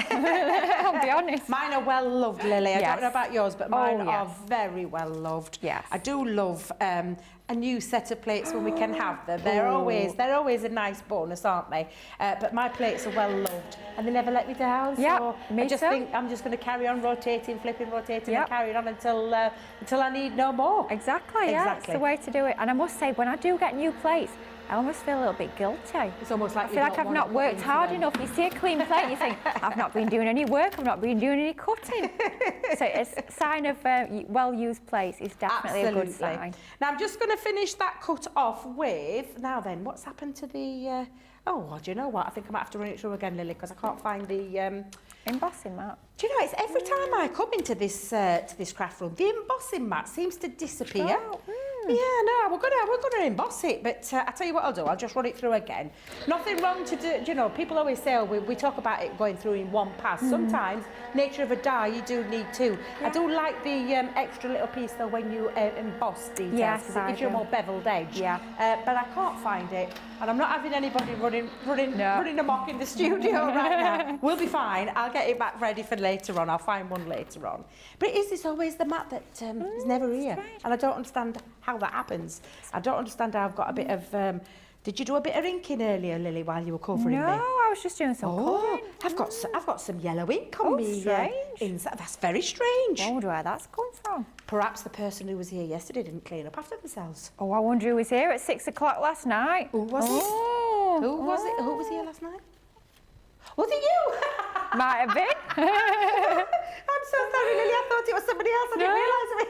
I'll be honest. Mine are well loved, Lily. Yes. I don't know about yours, but mine yes. are very well loved. Yes. I do love a new set of plates when we can have them. They're always a nice bonus, aren't they? But my plates are well loved, and they never let me down. Yeah, so me I just too. think I'm just going to carry on rotating, flipping, rotating, and carrying on until I need no more. Exactly. Yeah, it's the way to do it. And I must say, when I do get new plates, I almost feel a little bit guilty. It's almost like I feel like I've not worked hard enough. You see a clean plate, you think, I've not been doing any work, I've not been doing any cutting. So it's a sign of well-used plates is definitely a good sign. Now I'm just going to finish that cut off with, now then, what's happened to the, oh, do you know what? I think I might have to run it through again, Lily, because I can't find the... embossing mat. Do you know, it's every time I come into this craft room, the embossing mat seems to disappear. Oh, Yeah, no, we're gonna emboss it, but I tell you what I'll do. I'll just run it through again. Nothing wrong to do. You know, people always say, oh, we talk about it going through in one pass. Sometimes, nature of a die, you do need two. I do like the extra little piece though when you emboss details because it gives you a more beveled edge. Yeah. But I can't find it, and I'm not having anybody running amok in the studio right now. We'll be fine. I'll get it back ready for later on. I'll find one later on. But it is always the mat that is never here, and I don't understand how that happens. I don't understand how I've got a bit of... did you do a bit of inking earlier, Lily, while you were covering me? No, I was just doing some colouring. I've got some yellow ink on me. Strange. Inside. That's very strange. I wonder where that's come from. Perhaps the person who was here yesterday didn't clean up after themselves. Oh, I wonder who was here at 6 o'clock last night. Who was it? Who was it? Who was here last night? Was it you? Might have been. I'm so sorry, Lily. I thought it was somebody else. I didn't realise it.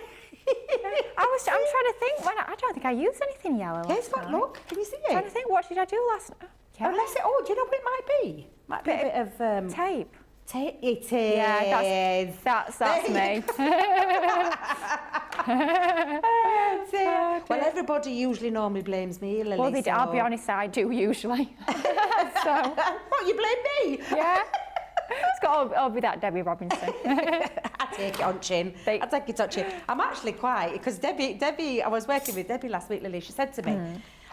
I'm trying to think. I don't think I used anything yellow Yes, last but night. look, can you see it? I'm trying to think, what did I do last night? Yeah. Unless it, do you know what it might be? Might be a bit of tape. It is. Yeah, that's me. Well, everybody usually normally blames me, Lily. Well, they do. I'll be honest, I do usually. So. What, you blame me? Yeah. It's got to all be that Debbie Robinson. I take it on chin. I take it on chin. I'm actually quite, because Debbie, I was working with Debbie last week, Lily, she said to me,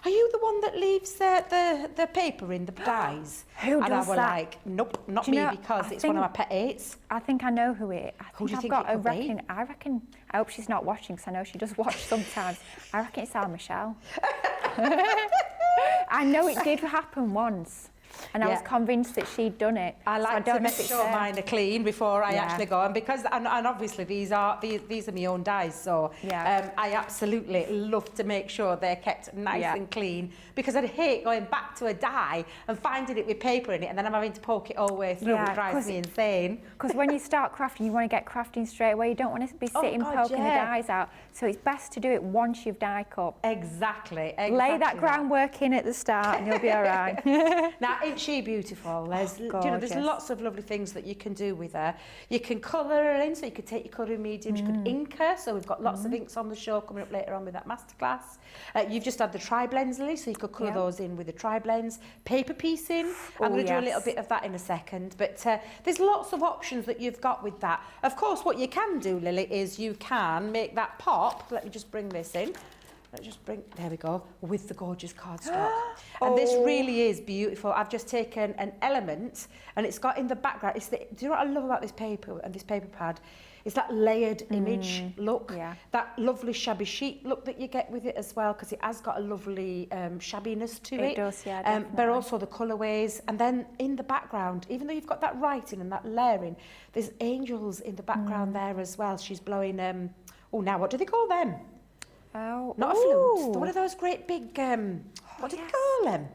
are you the one that leaves the paper in the dies? Who does and I was that? like, nope, not me, because it's one of my pet hates. I think I know who it is. Who do you think it could be? I reckon, I hope she's not watching, because I know she does watch sometimes. I reckon it's Al Michelle. I know it did happen once. And I was convinced that she'd done it. I like to make sure her. mine are clean before I actually go. And because and obviously these are my own dyes, so I absolutely love to make sure they're kept nice and clean, because I'd hate going back to a dye and finding it with paper in it and then I'm having to poke it all the way through. It drives me insane. Because when you start crafting, you want to get crafting straight away. You don't want to be sitting poking the dyes out. So it's best to do it once you've die cut. Exactly. Lay that groundwork in at the start and you'll be all right. Now, isn't she beautiful? There's, you know, there's lots of lovely things that you can do with her. You can colour her in, so you could take your colouring medium. You could ink her, so we've got lots of inks on the show coming up later on with that masterclass. You've just had the tri-blends, Lily, so you could colour those in with the tri-blends. Paper piecing, I'm going to do a little bit of that in a second. But there's lots of options that you've got with that. Of course, what you can do, Lily, is you can make that pop. Let me just bring this in. There we go, with the gorgeous cardstock. And this really is beautiful. I've just taken an element and it's got in the background, do you know what I love about this paper and this paper pad? It's that layered image look, that lovely shabby chic look that you get with it as well, because it has got a lovely shabbiness to it. It does, yeah, definitely. But also the colourways. And then in the background, even though you've got that writing and that layering, there's angels in the background there as well. She's blowing, now what do they call them? Oh, not a flute. One of those great big. What do you call them?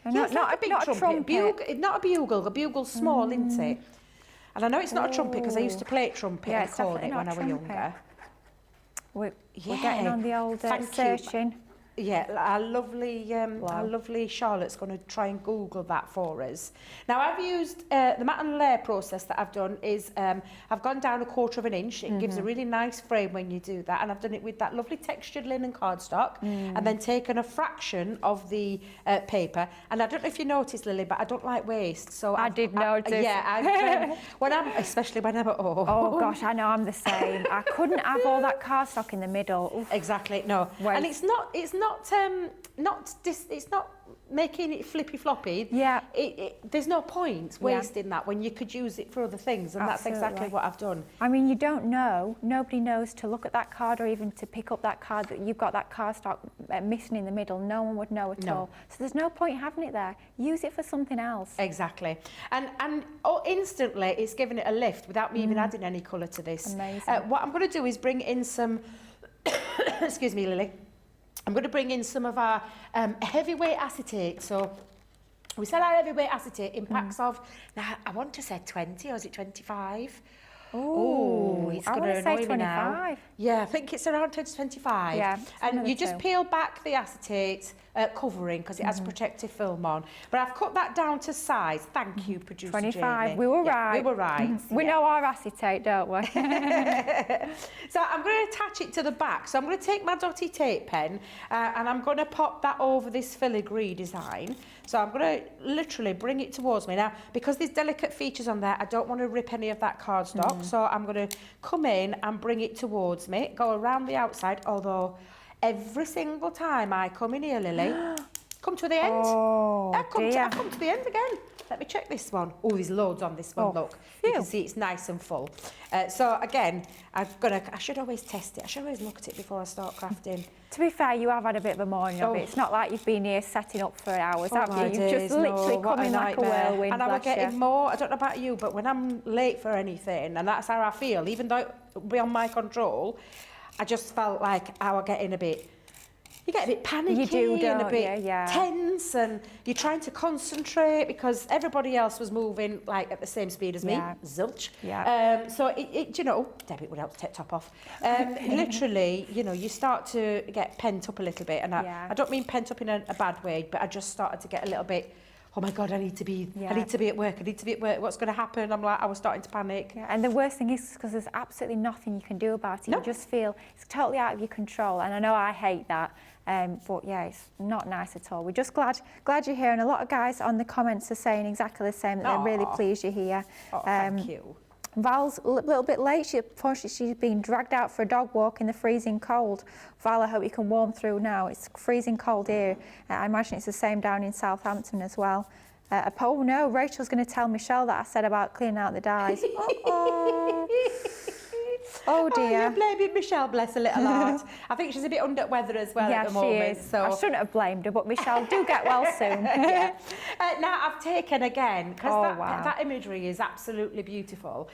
Not a big trumpet. Not a bugle. A bugle's small, isn't it? And I know it's not a trumpet because I used to play trumpet and cornet when I was younger. We're getting on the old searching. Yeah, our lovely Charlotte's going to try and Google that for us. Now, I've used the mat and layer process that I've done is I've gone down 1/4 inch. It gives a really nice frame when you do that, and I've done it with that lovely textured linen cardstock, and then taken a fraction of the paper. And I don't know if you noticed, Lily, but I don't like waste, so I did notice. Yeah, especially when I'm at home. Oh gosh, I know, I'm the same. I couldn't have all that cardstock in the middle. Oof. Exactly, no. Waste. And it's not making it flippy floppy. Yeah. There's no point wasting that when you could use it for other things, and Absolutely. that's exactly what I've done. I mean, you don't know, nobody knows to look at that card or even to pick up that card that you've got that cardstock missing in the middle. No one would know at all. So there's no point having it there. Use it for something else. Exactly. And instantly it's giving it a lift without me even adding any colour to this. Amazing. What I'm going to do is bring in some, excuse me, Lily. I'm going to bring in some of our heavyweight acetate. So we sell our heavyweight acetate in packs of, now I want to say 20, or is it 25? Oh, it's I going want to to say annoy me now. 25. Yeah, I think it's around 20 to 25. Yeah, and you just peel back the acetate covering because it has protective film on. But I've cut that down to size. Thank you, producer 25. Jamie. We were Yeah, right. We were right. We know our acetate, don't we? So I'm going to attach it to the back. So I'm going to take my dotty tape pen and I'm going to pop that over this filigree design. So I'm going to literally bring it towards me. Now, because there's delicate features on there, I don't want to rip any of that cardstock. So I'm going to come in and bring it towards me, go around the outside, although every single time I come in here, Lily, come to the end. Oh, I've come to the end again. Let me check this one. Oh, there's loads on this one, look. You can see it's nice and full. So again, I should always test it. I should always look at it before I start crafting. To be fair, you have had a bit of a morning of it. It's not like you've been here setting up for hours, have you? You've just literally come in like a whirlwind. And I was getting more, I don't know about you, but when I'm late for anything, and that's how I feel, even though it beyond my control, I just felt like I was getting a bit, you get a bit panicky, You do, and a don't bit you? Yeah. tense, and you're trying to concentrate because everybody else was moving like at the same speed as me. Yeah. Zilch. Yeah. So it you know, Debbie would help to take top off. Literally, you know, you start to get pent up a little bit, and I don't mean pent up in a bad way, but I just started to get a little bit, oh my God, I need to be at work, what's going to happen? I was starting to panic. Yeah, and the worst thing is because there's absolutely nothing you can do about it. You just feel it's totally out of your control, and I know I hate that, but yeah, it's not nice at all. We're just glad you're here, and a lot of guys on the comments are saying exactly the same, that they're really pleased you're here. Thank you. Val's a little bit late. She's been dragged out for a dog walk in the freezing cold. Val, I hope you can warm through now. It's freezing cold here. I imagine it's the same down in Southampton as well. Oh no, Rachel's going to tell Michelle that I said about cleaning out the dyes. Oh dear. Oh, you're blaming Michelle, bless her little heart. I think she's a bit under weather as well at the moment. Yeah, she is. So I shouldn't have blamed her, but Michelle, do get well soon. Yeah. Now I've taken again, because wow. that imagery is absolutely beautiful.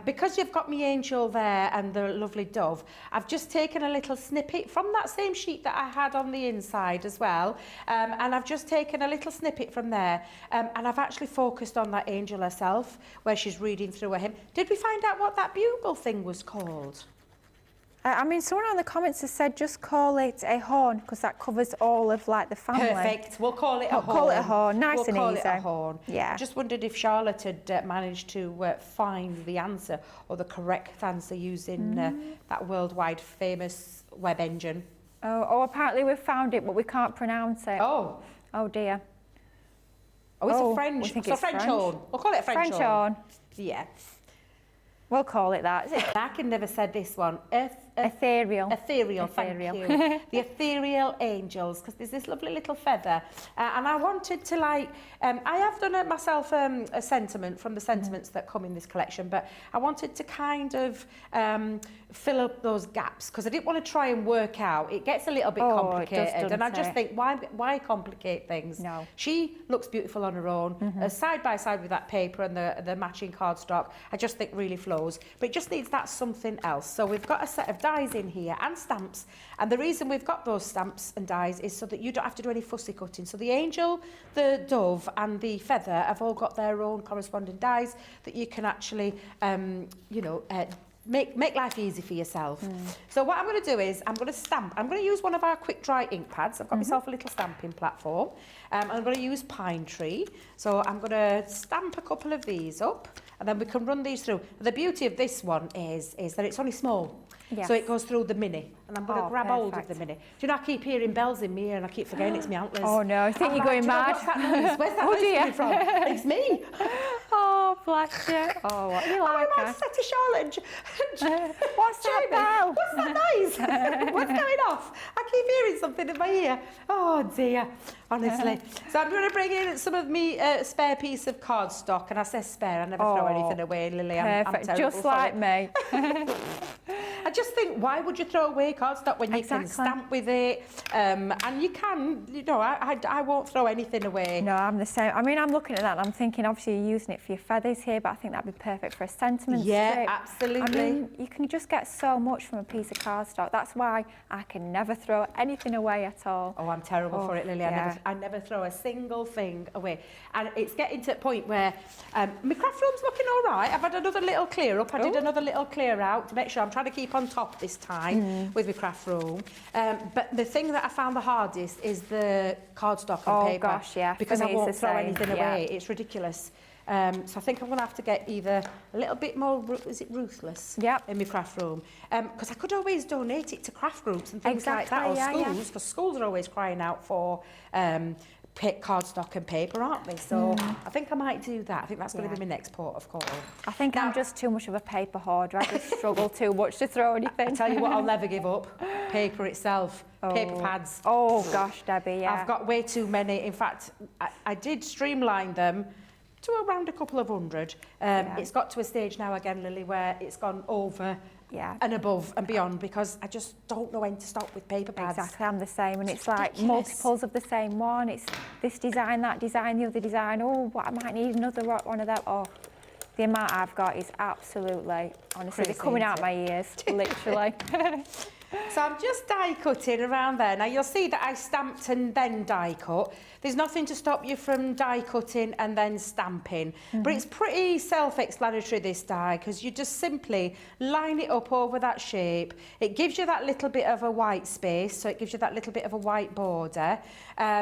Because you've got me angel there and the lovely dove, I've just taken a little snippet from that same sheet that I had on the inside as well. And I've just taken a little snippet from there. And I've actually focused on that angel herself, where she's reading through a hymn. Did we find out what that bugle thing was called? I mean, someone on the comments has said just call it a horn, because that covers all of like the family. Perfect. We'll call it a horn. Call it a horn. Nice we'll and call easy. It a horn. Yeah. Just wondered if Charlotte had managed to find the answer, or the correct answer, using that worldwide famous web engine. Oh, apparently we've found it, but we can't pronounce it. Oh dear. Oh, it's a French. We think it's it's a French French. horn. We'll call it a French horn. Yeah. We'll call it that. I can never said this one. Ethereal. Ethereal, thank you. The ethereal angels, because there's this lovely little feather. And I wanted to I have done myself a sentiment from the sentiments that come in this collection, but I wanted to kind of fill up those gaps, because I didn't want to try and work out. It gets a little bit complicated, and I just think, why complicate things? No. She looks beautiful on her own, side by side with that paper and the matching cardstock. I just think really flows, but it just needs that something else. So we've got a set of dies in here and stamps, and the reason we've got those stamps and dies is so that you don't have to do any fussy cutting. So the angel, the dove and the feather have all got their own corresponding dies that you can actually make life easy for yourself. So what I'm going to do is I'm going to stamp. I'm going to use one of our quick dry ink pads. I've got myself a little stamping platform. I'm going to use Pine Tree. So I'm going to stamp a couple of these up, and then we can run these through. The beauty of this one is that it's only small. Yes. So it goes through the mini, and I'm going to grab hold of perfect. the mini. Do you know, I keep hearing bells in my ear, and I keep forgetting it's my antlers. Oh no, I think you're going mad. What's that noise? Where's that noise coming from? It's me. Oh, bless you. Oh, what do you like? I might set to Charlotte. What's that bell? What's that noise? What's going off? I keep hearing something in my ear. Oh dear, honestly. So I'm going to bring in some of me spare piece of cardstock, and I say spare, I never throw anything away, Lily. I'm Perfect, terrible just for like it. me. I just think, why would you throw away cardstock when you can stamp with it? And you can, you know, I won't throw anything away. No, I'm the same. I mean, I'm looking at that and I'm thinking, obviously you're using it for your feathers here, but I think that'd be perfect for a sentiment strip. Absolutely. I mean, you can just get so much from a piece of cardstock. That's why I can never throw anything away at all. Oh, I'm terrible for it, Lily. Yeah. I never throw a single thing away. And it's getting to the point where my craft room's looking all right. I've had another little clear up. I did another little clear out to make sure I'm trying to keep on top this time with my craft room. But the thing that I found the hardest is the cardstock and paper. Oh gosh, yeah. Because For me I won't it's the throw same. anything away. It's ridiculous. So I think I'm going to have to get either a little bit more, is it ruthless? In my craft room. Because I could always donate it to craft groups and things like that, or schools, because schools are always crying out for cardstock and paper, aren't they? So I think I might do that. I think that's going to be my next port of call. I think I'm just too much of a paper hoarder. I just struggle too much to throw anything. I tell you what, I'll never give up. Paper itself. Paper pads. Oh gosh, Debbie, yeah. I've got way too many. In fact, I did streamline them to around a couple of hundred. It's got to a stage now again, Lily, where it's gone over and above and beyond, because I just don't know when to stop with paper pads. Exactly, I'm the same, and it's like multiples of the same one. It's this design, that design, the other design. Oh, what I might need another one of them. Oh, the amount I've got is absolutely, honestly, Crazy, they're coming out isn't my ears, literally. So I'm just die cutting around there. Now you'll see that I stamped and then die cut. There's nothing to stop you from die cutting and then stamping. But it's pretty self-explanatory, this die, because you just simply line it up over that shape. It gives you that little bit of a white space, so it gives you that little bit of a white border.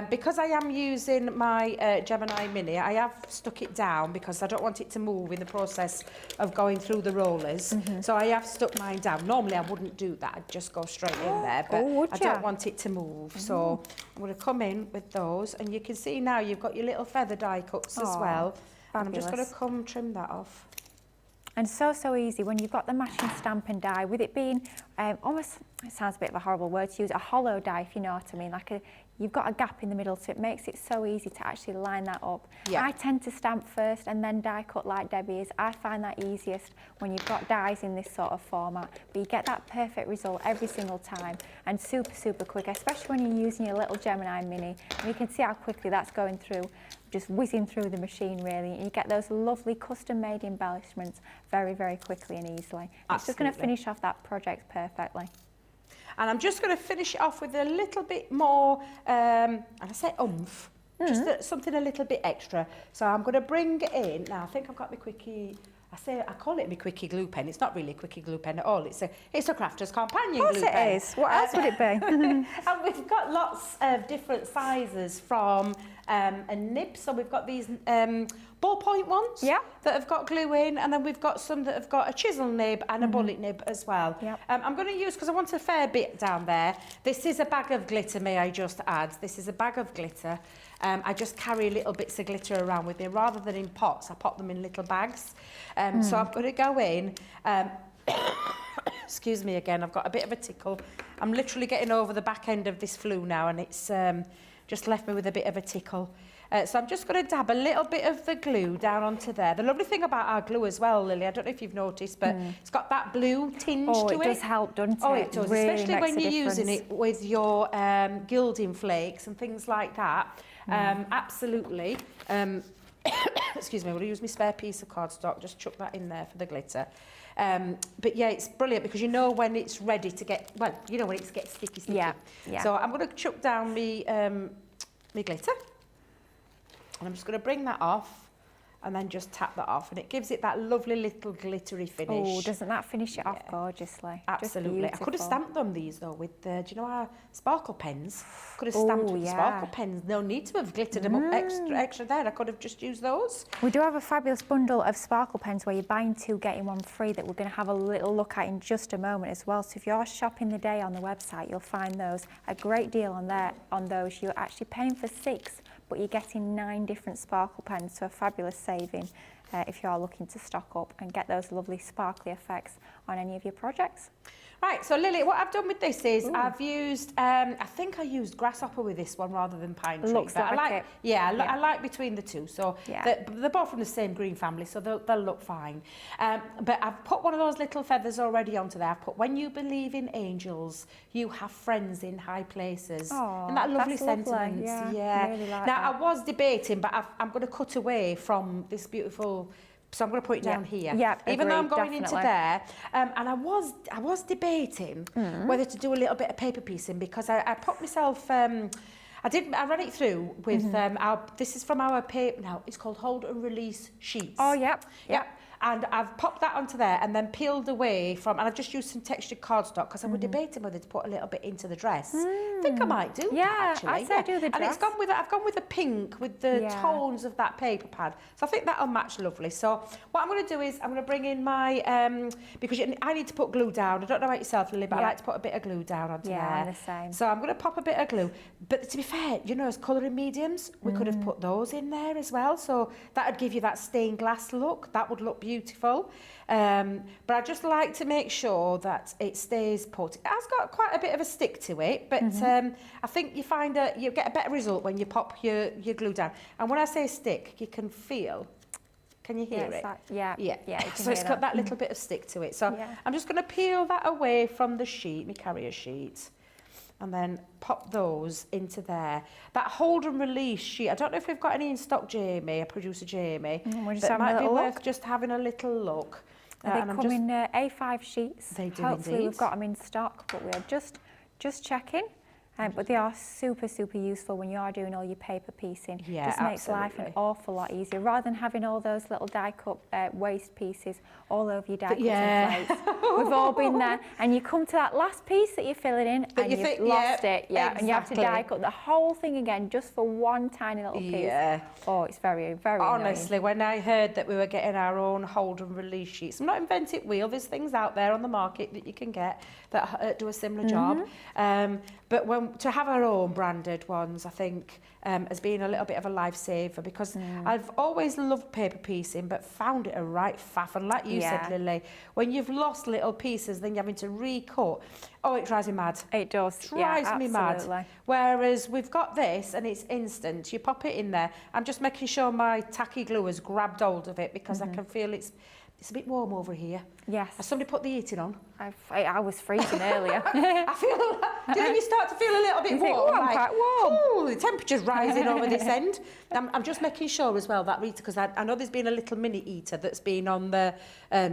Because I am using my Gemini Mini, I have stuck it down because I don't want it to move in the process of going through the rollers. So I have stuck mine down. Normally I wouldn't do that, I'd just go straight in there, but I don't want it to move. So I'm going to come in with those, and you can see now you've got your little feather die cuts as well. And I'm just going to come trim that off. And so easy when you've got the matching stamp and die, with it being almost, it sounds a bit of a horrible word to use, a hollow die, if you know what I mean, like you've got a gap in the middle, so it makes it so easy to actually line that up. I tend to stamp first and then die cut like Debbie is. I find that easiest when you've got dies in this sort of format, but you get that perfect result every single time, and super quick, especially when you're using your little Gemini Mini. And you can see how quickly that's going through, just whizzing through the machine really, and you get those lovely custom made embellishments very quickly and easily. It's just going to finish off that project perfectly. And I'm just going to finish it off with a little bit more, and I say oomph, just something a little bit extra. So I'm going to bring it in. Now I think I've got my quickie. I call it my quickie glue pen. It's not really a quickie glue pen at all. It's a Crafter's Companion glue pen. Of course it is. What else would it be? And we've got lots of different sizes from a nib. So we've got these ballpoint ones that have got glue in, and then we've got some that have got a chisel nib and a bullet nib as well. I'm going to use, because I want a fair bit down there, this is a bag of glitter, may I just add. This is a bag of glitter. I just carry little bits of glitter around with me. Rather than in pots, I pop them in little bags. So I'm going to go in. Excuse me again, I've got a bit of a tickle. I'm literally getting over the back end of this flu now, and it's just left me with a bit of a tickle. So I'm just going to dab a little bit of the glue down onto there. The lovely thing about our glue as well, Lily, I don't know if you've noticed, but it's got that blue tinge to it. Oh, it does help, doesn't it? Oh, it does, really, especially when you're using it with your gilding flakes and things like that. Absolutely. Excuse me, I'm going to use my spare piece of cardstock, just chuck that in there for the glitter. But yeah, it's brilliant because you know when it's ready to get, well, you know when it gets sticky. So I'm going to chuck down my glitter. And I'm just going to bring that off. and then just tap that off, and it gives it that lovely little glittery finish. Oh, doesn't that finish it off gorgeously? Absolutely. I could have stamped stamped on these though with the, do you know our sparkle pens? Could have stamped with the sparkle pens. No need to have glittered them up extra there. I could have just used those. We do have a fabulous bundle of sparkle pens where you're buying 2, getting 1 free that we're going to have a little look at in just a moment as well. So if you're shopping the day on the website, you'll find those a great deal on there. On those, you're actually paying for 6, but you're getting 9 different sparkle pens, so a fabulous saving if you are looking to stock up and get those lovely sparkly effects on any of your projects. Right, so Lily, what I've done with this is I've used, I think I used grasshopper with this one rather than pine tree. Looks like it. Yeah, I like between the two. So they're both from the same green family, so they'll look fine. But I've put one of those little feathers already onto there. I've put, when you believe in angels, you have friends in high places. Oh, and that lovely that's lovely. sentiment. Yeah, I really like now, that. I was debating, but I'm going to cut away from this beautiful... So I'm going to put it down here. Yeah, even though I'm agreed, going into there, and I was debating whether to do a little bit of paper piecing, because I put myself. I ran it through with this is from our paper now. It's called hold and release sheets. Oh, yep. And I've popped that onto there and then peeled away from, and I've just used some textured cardstock because I was debating whether to put a little bit into the dress. I think I might do. Actually. I'd say do the dress. And it's gone with, I've gone with a pink with the tones of that paper pad. So I think that'll match lovely. So what I'm going to do is I'm going to bring in my, because I need to put glue down. I don't know about yourself, Lily, but I like to put a bit of glue down onto there. I'm the same. So I'm going to pop a bit of glue. But to be fair, you know, as colouring mediums, we could have put those in there as well. So that would give you that stained glass look. That would look beautiful. But I just like to make sure that it stays put. It has got quite a bit of a stick to it, but I think you find you get a better result when you pop your glue down. And when I say stick, you can feel. Can you hear it? So it's got that little bit of stick to it. So I'm just going to peel that away from the sheet, my carrier sheet, and then pop those into there. That hold and release sheet, I don't know if we've got any in stock, Jamie, producer Jamie, but it might be worth just having a little look. They come in A5 sheets. They do Hopefully indeed. we've got them in stock, but we're just checking. But they are super, super useful when you are doing all your paper piecing. Yeah, just makes life an awful lot easier, rather than having all those little die-cut waste pieces all over your die-cuts and plates. We've all been there, and you come to that last piece that you're filling in, and you've lost it, and you have to die-cut the whole thing again just for one tiny little piece. Yeah. Oh, it's very, very Honestly, annoying. when I heard that we were getting our own hold and release sheets, I'm not inventing wheel, there's things out there on the market that you can get that do a similar job. But to have our own branded ones, I think, has been a little bit of a lifesaver, because I've always loved paper piecing, but found it a right faff. And like you said, Lily, when you've lost little pieces, then you're having to recut. Oh, it drives me mad. It does. Drives me mad. Whereas we've got this, and it's instant. You pop it in there. I'm just making sure my tacky glue has grabbed hold of it, because I can feel it's a bit warm over here. Yes. Has somebody put the heating on? I was freezing earlier. I feel, do you start to feel a little bit warm? I'm quite warm. Oh, the temperature's rising over this end. I'm just making sure as well that because I know there's been a little mini heater that's been on the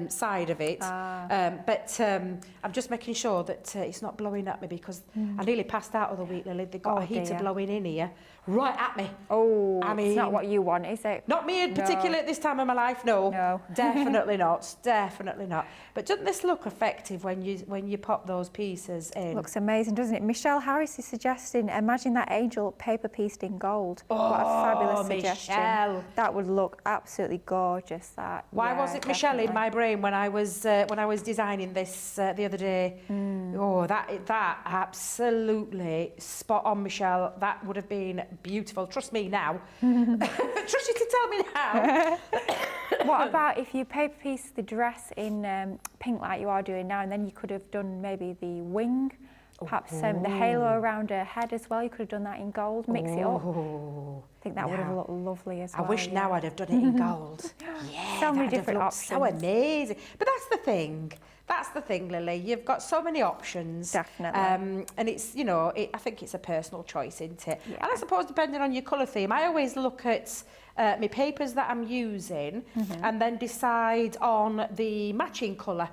side of it. But I'm just making sure that it's not blowing at me, because I nearly passed out of the week, Lily. They've got a heater blowing in here, right at me. Oh, I mean, it's not what you want, is it? Not me in particular at this time of my life, no. Definitely not, definitely not. But doesn't this look effective when you pop those pieces in? Looks amazing, doesn't it? Michelle Harris is suggesting, imagine that angel paper pieced in gold. What a fabulous suggestion. Michelle. That would look absolutely gorgeous, that. Why was it Michelle in my brain when I was designing this the other day? Oh, that absolutely spot on, Michelle. That would have been beautiful. Trust me now. Trust you to tell me now. What about if you paper piece the dress in pink like you are doing now, and then you could have done maybe the wing, perhaps the halo around her head as well. You could have done that in gold, mix it up. I think that would have looked lovely as well. I wish now I'd have done it in gold. So many different options. So amazing. But that's the thing. That's the thing, Lily. You've got so many options. Definitely. And it's, I think it's a personal choice, isn't it? Yeah. And I suppose depending on your colour theme, I always look at my papers that I'm using and then decide on the matching colour.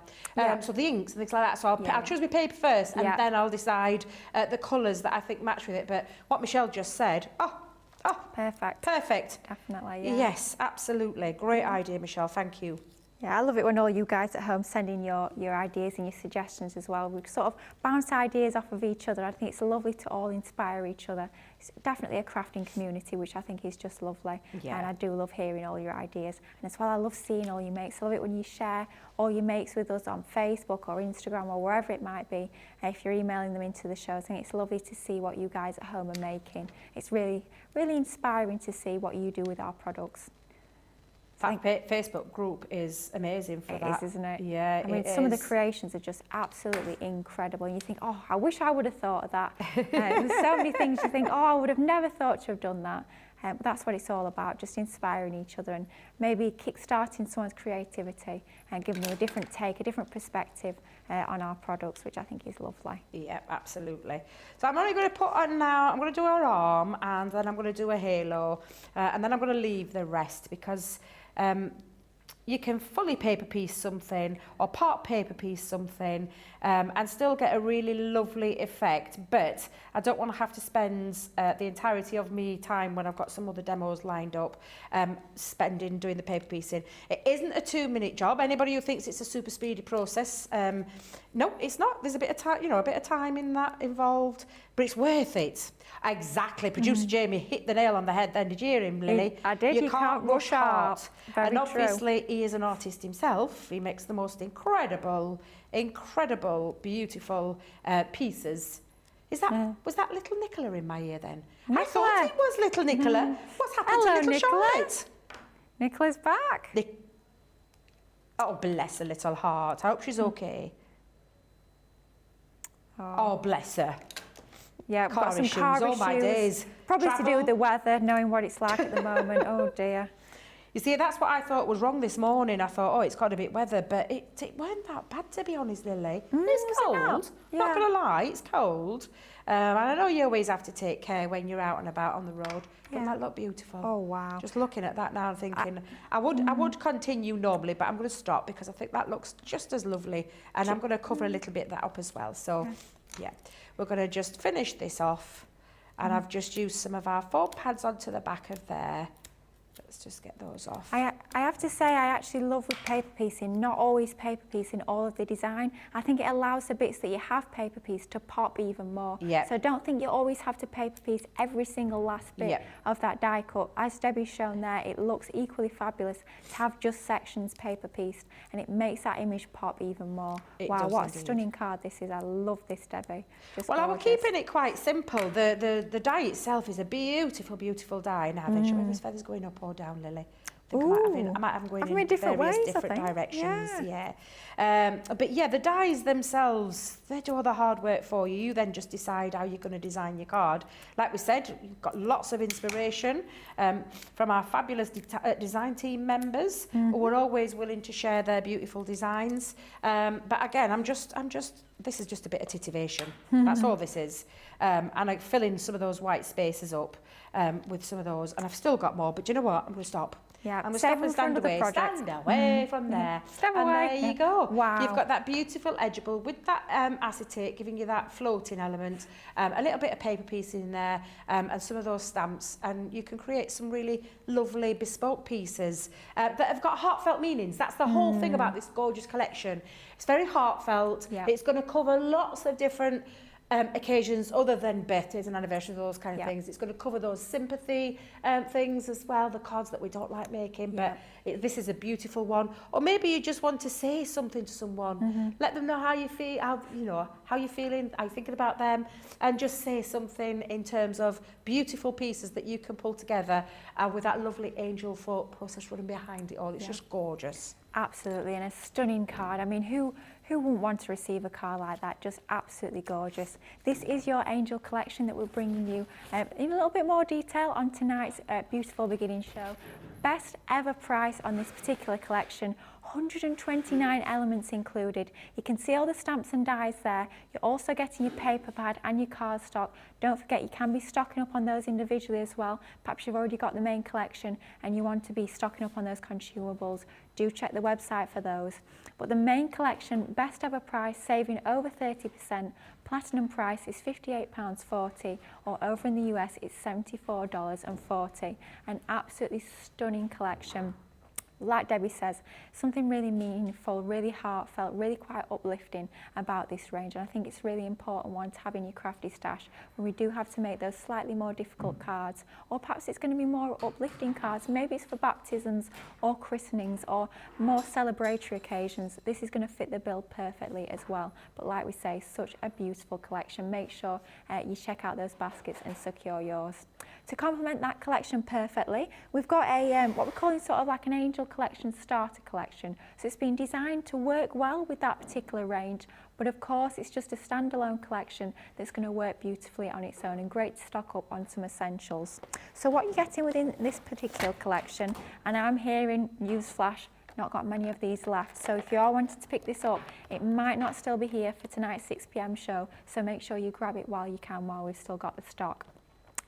So the inks and things like that. So I'll choose my paper first, and then I'll decide the colours that I think match with it. But what Michelle just said, Oh, perfect. Perfect. Definitely, yeah. Yes, absolutely. Great idea, Michelle. Thank you. Yeah, I love it when all you guys at home send in your ideas and your suggestions as well. We sort of bounce ideas off of each other. I think it's lovely to all inspire each other. It's definitely a crafting community, which I think is just lovely. Yeah. And I do love hearing all your ideas. And as well, I love seeing all your makes. I love it when you share all your makes with us on Facebook or Instagram or wherever it might be. If you're emailing them into the show, I think it's lovely to see what you guys at home are making. It's really, really inspiring to see what you do with our products. That Facebook group is amazing for that. It is, isn't it? Yeah, I mean, some of the creations are just absolutely incredible. And you think, oh, I wish I would have thought of that. There's so many things you think, oh, I would have never thought to have done that. But that's what it's all about, just inspiring each other and maybe kick-starting someone's creativity and giving them a different take, a different perspective on our products, which I think is lovely. Yeah, absolutely. So I'm only going to put on now, I'm going to do her arm, and then I'm going to do a halo, and then I'm going to leave the rest, because you can fully paper piece something or part paper piece something and still get a really lovely effect, but I don't want to have to spend the entirety of me time when I've got some other demos lined up spending doing the paper piecing. It isn't a 2-minute job. Anybody who thinks it's a super speedy process, no, it's not. There's a bit of time, you know, a bit of time in that involved, but it's worth it. Exactly. Producer Jamie hit the nail on the head then. Did you hear him, Lily? I did. You can't rush hard. Very and obviously true. he is an artist himself. He makes the most incredible, beautiful pieces. Is that was that little Nicola in my ear then? Nicola. I thought it was little Nicola. What's happened Hello, to little Nicola. Charlotte? Nicola's back. Oh, bless her little heart. I hope she's okay. Oh, bless her. Yeah, we've got some car all my issues. days. Probably to do Travel. with the weather, knowing what it's like at the moment. Oh dear. You see, that's what I thought was wrong this morning. I thought, oh, it's got a bit weather, but it weren't that bad, to be honest, Lily. It's cold. Not going to lie, it's cold. And I know you always have to take care when you're out and about on the road. Doesn't that look beautiful? Oh, wow. Just looking at that now and thinking, I would continue normally, but I'm going to stop because I think that looks just as lovely. And I'm going to cover a little bit of that up as well. So, yeah, we're going to just finish this off. And I've just used some of our foam pads onto the back of there. Let's just get those off. I have to say I actually love with paper piecing, not always paper piecing all of the design. I think it allows the bits that you have paper pieced to pop even more. Yep. So I don't think you always have to paper piece every single last bit of that die cut. As Debbie's shown there, it looks equally fabulous to have just sections paper pieced, and it makes that image pop even more. Wow, what a stunning card this is. I love this, Debbie. Just well, gorgeous. I'm keeping it quite simple. The die itself is a beautiful, beautiful die. Now, then, show me this feather's going up or down, Lily. I think I might have them going in different various ways, different directions. But yeah, the dies themselves, they do all the hard work for you. You then just decide how you're going to design your card. Like we said, you've got lots of inspiration from our fabulous design team members who are always willing to share their beautiful designs. But again, this is just a bit of titivation. That's all this is. And I fill in some of those white spaces up with some of those, and I've still got more, but do you know what? I'm going to stop. Yeah, I'm going to stop and stand away from there. Step and away. there you go. Wow. You've got that beautiful edgeable with that acetate, giving you that floating element, a little bit of paper piece in there, and some of those stamps, and you can create some really lovely bespoke pieces that have got heartfelt meanings. That's the whole thing about this gorgeous collection. It's very heartfelt. Yeah. It's going to cover lots of different occasions other than birthdays and anniversaries, those kind of things. It's going to cover those sympathy things as well, the cards that we don't like making, but this is a beautiful one. Or maybe you just want to say something to someone. Let them know how you feel, how you're feeling, how you're thinking about them, and just say something in terms of beautiful pieces that you can pull together with that lovely angel thought process running behind it all. It's just gorgeous. Absolutely, and a stunning card. I mean, who wouldn't want to receive a card like that? Just absolutely gorgeous. This is your Angel collection that we're bringing you in a little bit more detail on tonight's Beautiful Beginning show. Best ever price on this particular collection, 129 elements included. You can see all the stamps and dies there. You're also getting your paper pad and your cardstock. Don't forget, you can be stocking up on those individually as well. Perhaps you've already got the main collection and you want to be stocking up on those consumables. Do check the website for those. But the main collection, best ever price, saving over 30%. Platinum price is £58.40, or over in the US it's $74.40. An absolutely stunning collection. Like Debbie says, something really meaningful, really heartfelt, really quite uplifting about this range. And I think it's really important one to have in your crafty stash when we do have to make those slightly more difficult cards, or perhaps it's going to be more uplifting cards. Maybe it's for baptisms or christenings or more celebratory occasions. This is going to fit the bill perfectly as well. But like we say, such a beautiful collection. Make sure you check out those baskets and secure yours. To complement that collection perfectly, we've got a what we're calling sort of like an angel collection starter collection. So it's been designed to work well with that particular range, but of course it's just a standalone collection that's going to work beautifully on its own and great to stock up on some essentials. So what you're getting within this particular collection, and I'm hearing newsflash, not got many of these left, so if you are wanting to pick this up, it might not still be here for tonight's 6 p.m. show, so make sure you grab it while you can, while we've still got the stock.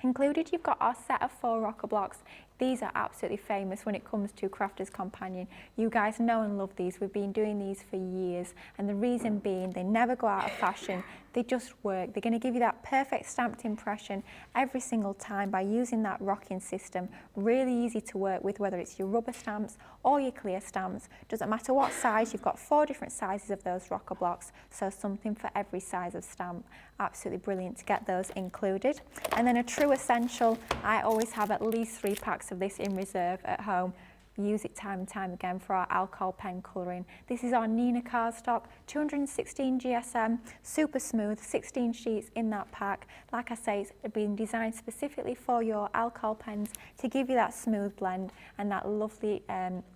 Included, you've got our set of 4 rocker blocks. These are absolutely famous when it comes to Crafter's Companion. You guys know and love these. We've been doing these for years, and the reason being they never go out of fashion. They just work. They're going to give you that perfect stamped impression every single time by using that rocking system. Really easy to work with, whether it's your rubber stamps or your clear stamps. Doesn't matter what size. You've got 4 different sizes of those rocker blocks, so something for every size of stamp. Absolutely brilliant to get those included. And then a true essential, I always have at least 3 packs of this in reserve at home. Use it time and time again for our alcohol pen colouring. This is our Nina cardstock, 216 GSM, super smooth, 16 sheets in that pack. Like I say, it's been designed specifically for your alcohol pens to give you that smooth blend and that lovely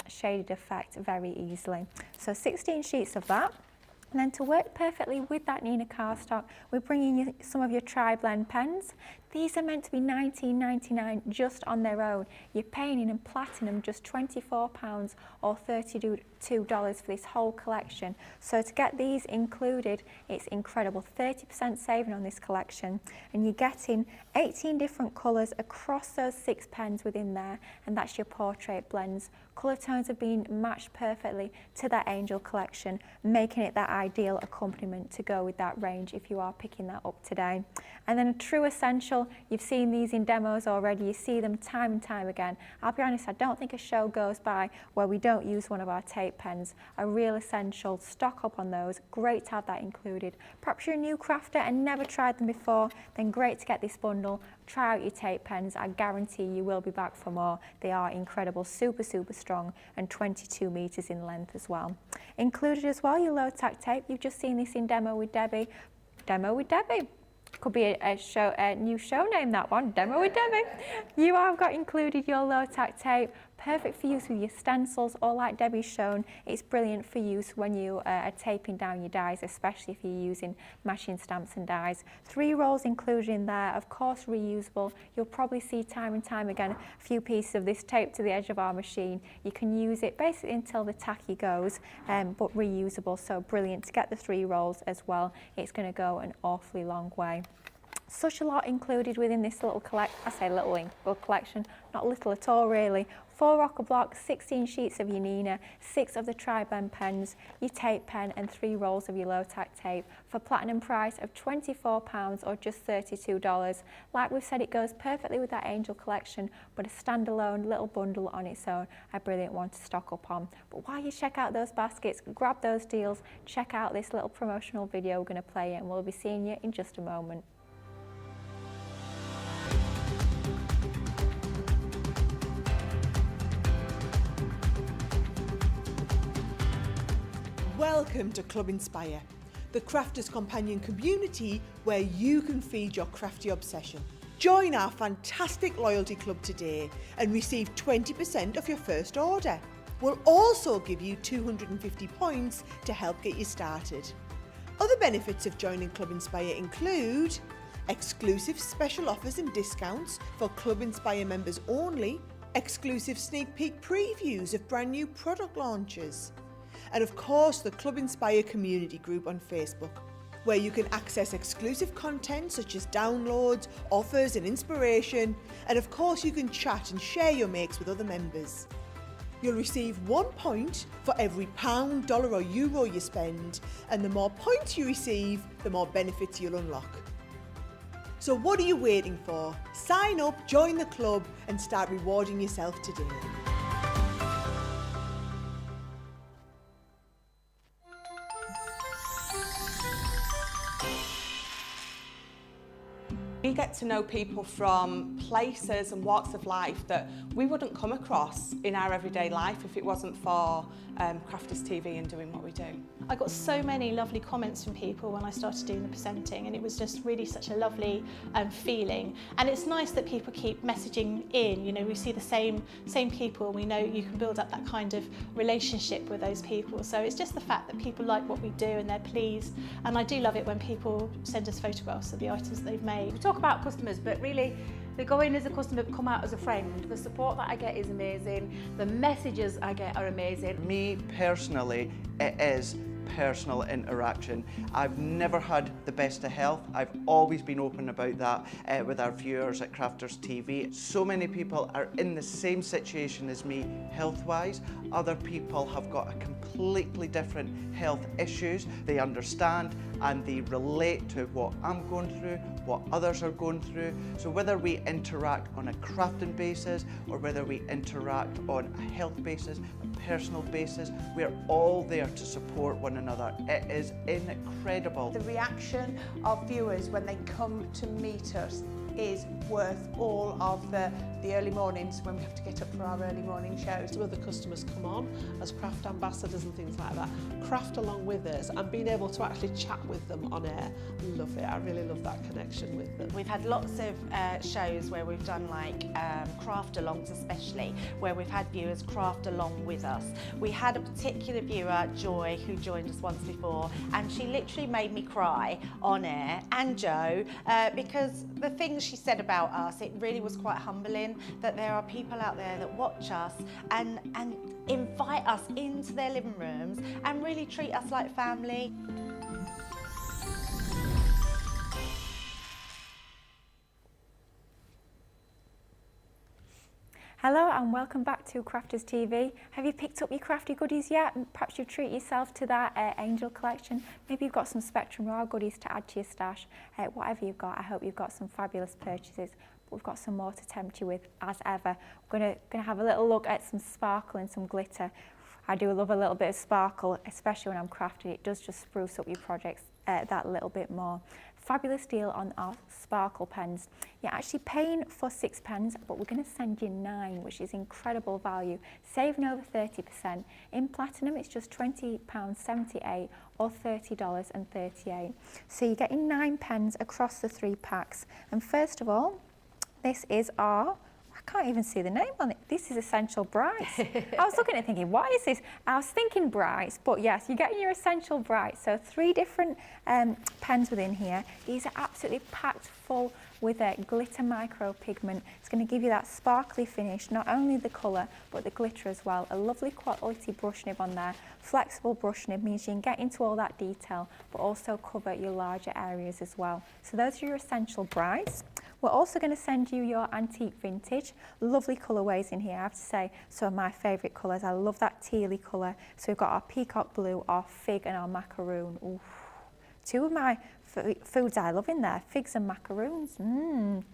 shaded effect very easily. So 16 sheets of that. And then to work perfectly with that Nina cardstock, we're bringing you some of your tri-blend pens. These are meant to be $19.99 just on their own. You're paying in platinum just £24 or $32 for this whole collection. So to get these included, it's incredible. 30% saving on this collection. And you're getting 18 different colours across those 6 pens within there. And that's your portrait blends. Colour tones have been matched perfectly to that Angel collection, making it that ideal accompaniment to go with that range if you are picking that up today. And then a true essential, you've seen these in demos already, you see them time and time again. I'll be honest, I don't think a show goes by where we don't use one of our tape pens. A real essential, stock up on those, great to have that included. Perhaps you're a new crafter and never tried them before, then great to get this bundle. Try out your tape pens, I guarantee you will be back for more. They are incredible, super, super strong, and 22 metres in length as well. Included as well, your low tack tape. You've just seen this in Demo with Debbie. Demo with Debbie. Could be a new show name, that one, Demo with Debbie. You have got included your low tack tape, perfect for use with your stencils, or like Debbie's shown, it's brilliant for use when you are taping down your dies, especially if you're using matching stamps and dies. 3 rolls included in there, of course reusable. You'll probably see time and time again a few pieces of this taped to the edge of our machine. You can use it basically until the tacky goes, but reusable, so brilliant to get the 3 rolls as well. It's going to go an awfully long way. Such a lot included within this little collection, not little at all really. 4 rocker blocks, 16 sheets of your Nina, 6 of the tri-blend pens, your tape pen and 3 rolls of your low tack tape for platinum price of £24 or just $32. Like we've said, it goes perfectly with that Angel collection, but a standalone little bundle on its own, a brilliant one to stock up on. But while you check out those baskets, grab those deals, check out this little promotional video we're going to play and we'll be seeing you in just a moment. Welcome to Club Inspire, the Crafters Companion community where you can feed your crafty obsession. Join our fantastic loyalty club today and receive 20% off your first order. We'll also give you 250 points to help get you started. Other benefits of joining Club Inspire include exclusive special offers and discounts for Club Inspire members only, exclusive sneak peek previews of brand new product launches, and of course the Club Inspire community group on Facebook, where you can access exclusive content such as downloads, offers and inspiration, and of course you can chat and share your makes with other members. You'll receive 1 point for every pound, dollar or euro you spend, and the more points you receive, the more benefits you'll unlock. So what are you waiting for? Sign up, join the club and start rewarding yourself today. We get to know people from places and walks of life that we wouldn't come across in our everyday life if it wasn't for Crafters TV and doing what we do. I got so many lovely comments from people when I started doing the presenting, and it was just really such a lovely feeling. And it's nice that people keep messaging in. You know, we see the same people. We know you can build up that kind of relationship with those people. So it's just the fact that people like what we do and they're pleased. And I do love it when people send us photographs of the items that they've made. We talk about customers, but really they go in as a customer, come out as a friend. The support that I get is amazing. The messages I get are amazing. Me personally, it is personal interaction. I've never had the best of health. I've always been open about that with our viewers at Crafters TV. So many people are in the same situation as me health-wise. Other people have got a completely different health issues. They understand and they relate to what I'm going through, what others are going through. So whether we interact on a crafting basis or whether we interact on a health basis, a personal basis, we're all there to support one another. It is incredible. The reaction of viewers when they come to meet us is worth all of the early mornings when we have to get up for our early morning shows. Some other customers come on as craft ambassadors and things like that, craft along with us, and being able to actually chat with them on air. Love it. I really love that connection with them. We've had lots of shows where we've done like craft alongs, especially where we've had viewers craft along with us. We had a particular viewer, Joy, who joined us once before, and she literally made me cry on air, and Joe, because the things she said about us, it really was quite humbling that there are people out there that watch us and invite us into their living rooms and really treat us like family. Hello and welcome back to Crafters TV. Have you picked up your crafty goodies yet? Perhaps you treat yourself to that Angel collection. Maybe you've got some Spectrum Raw goodies to add to your stash. Whatever you've got, I hope you've got some fabulous purchases. But we've got some more to tempt you with, as ever. We're gonna have a little look at some sparkle and some glitter. I do love a little bit of sparkle, especially when I'm crafting. It does just spruce up your projects that little bit more. Fabulous deal on our sparkle pens. You're actually paying for 6 pens, but we're going to send you 9, which is incredible value, saving over 30%. In platinum, it's just £20.78 or $30.38. So you're getting 9 pens across the 3 packs. And first of all, this is our, I can't even see the name on it. This is Essential Brights. I was looking at it thinking, what is this? I was thinking Brights, but yes, you're getting your Essential Brights. So 3 different pens within here. These are absolutely packed full with a glitter micro pigment. It's going to give you that sparkly finish, not only the colour, but the glitter as well. A lovely quality brush nib on there. Flexible brush nib means you can get into all that detail, but also cover your larger areas as well. So those are your Essential Brights. We're also going to send you your Antique Vintage. Lovely colourways in here, I have to say. Some of my favourite colours. I love that tealy colour. So we've got our Peacock Blue, our Fig and our Macaroon. Ooh. 2 of my foods I love in there, figs and macaroons.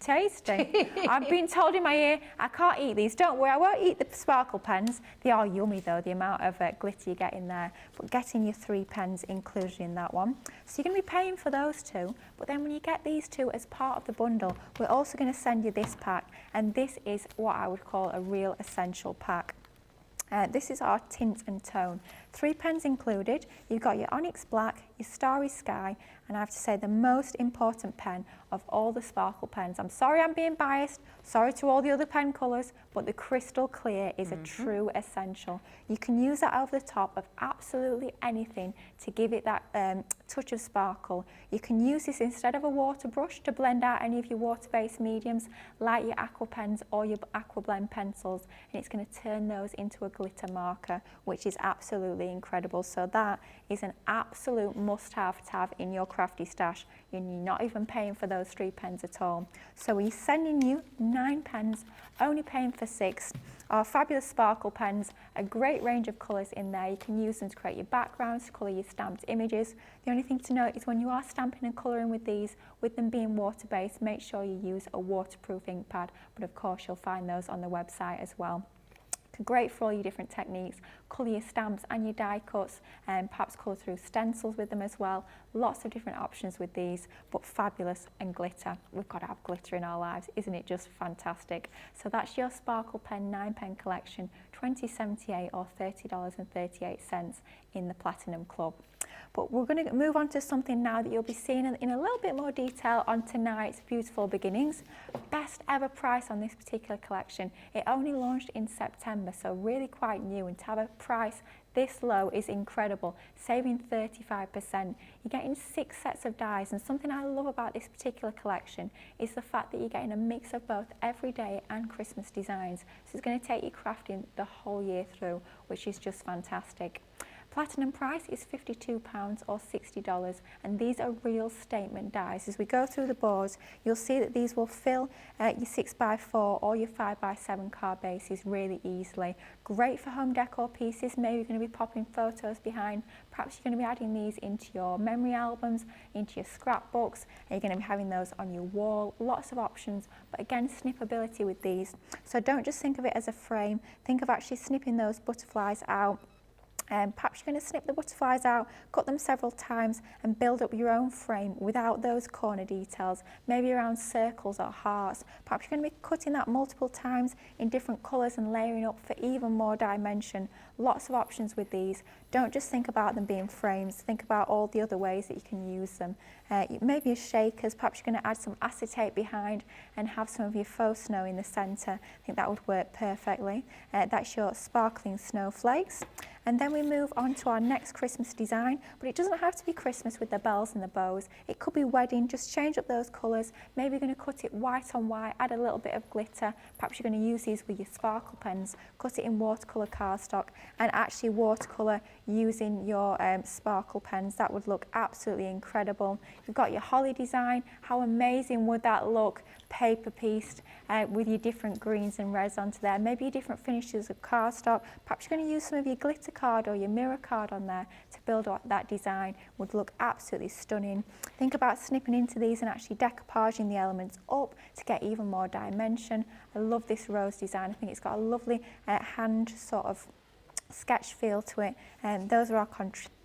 Tasty. I've been told in my ear, I can't eat these. Don't worry, I won't eat the sparkle pens. They are yummy though, the amount of glitter you get in there. But getting your 3 pens included in that one. So you're going to be paying for those 2. But then when you get these 2 as part of the bundle, we're also going to send you this pack. And this is what I would call a real essential pack. This is our tint and tone. 3 pens included. You've got your Onyx Black, your Starry Sky, and I have to say the most important pen of all the sparkle pens. I'm sorry I'm being biased, sorry to all the other pen colours, but the Crystal Clear is a true essential. You can use that over the top of absolutely anything to give it that touch of sparkle. You can use this instead of a water brush to blend out any of your water-based mediums, like your aqua pens or your aqua blend pencils, and it's going to turn those into a glitter marker, which is absolutely incredible. So that is an absolute must-have to have in your crafty stash. You're not even paying for those 3 pens at all. So we're sending you 9 pens, only paying for 6. Our fabulous sparkle pens, a great range of colours in there. You can use them to create your backgrounds, to colour your stamped images. The only thing to note is when you are stamping and colouring with these, with them being water-based, make sure you use a waterproof ink pad, but of course you'll find those on the website as well. Great for all your different techniques, colour your stamps and your die cuts, and perhaps colour through stencils with them as well. Lots of different options with these, but fabulous. And glitter. We've got to have glitter in our lives, isn't it just fantastic? So that's your Sparkle Pen 9-pen collection, $20.78 or $30.38 in the Platinum Club. But we're going to move on to something now that you'll be seeing in a little bit more detail on tonight's Beautiful Beginnings. Best ever price on this particular collection. It only launched in September, so really quite new, and to have a price this low is incredible, saving 35%. You're getting 6 sets of dies, and something I love about this particular collection is the fact that you're getting a mix of both everyday and Christmas designs. So it's going to take you crafting the whole year through, which is just fantastic. Platinum price is £52 or $60, and these are real statement dies. As we go through the boards, you'll see that these will fill your 6x4 or your 5x7 card bases really easily. Great for home decor pieces. Maybe you're going to be popping photos behind. Perhaps you're going to be adding these into your memory albums, into your scrapbooks, and you're going to be having those on your wall. Lots of options, but again, snippability with these. So don't just think of it as a frame. Think of actually snipping those butterflies out. Perhaps you're going to snip the butterflies out, cut them several times and build up your own frame without those corner details, maybe around circles or hearts. Perhaps you're going to be cutting that multiple times in different colours and layering up for even more dimension. Lots of options with these. Don't just think about them being frames, think about all the other ways that you can use them. Maybe as shakers, perhaps you're going to add some acetate behind and have some of your faux snow in the centre. I think that would work perfectly. That's your sparkling snowflakes. And then we move on to our next Christmas design, but it doesn't have to be Christmas with the bells and the bows. It could be wedding, just change up those colours. Maybe you're going to cut it white on white, add a little bit of glitter. Perhaps you're going to use these with your sparkle pens, cut it in watercolour cardstock and actually watercolour using your sparkle pens. That would look absolutely incredible. You've got your holly design. How amazing would that look? Paper pieced with your different greens and reds onto there. Maybe your different finishes of cardstock. Perhaps you're going to use some of your glitter card or your mirror card on there to build up that design. Would look absolutely stunning. Think about snipping into these and actually decoupaging the elements up to get even more dimension. I love this rose design. I think it's got a lovely hand sort of sketch feel to it, and those are our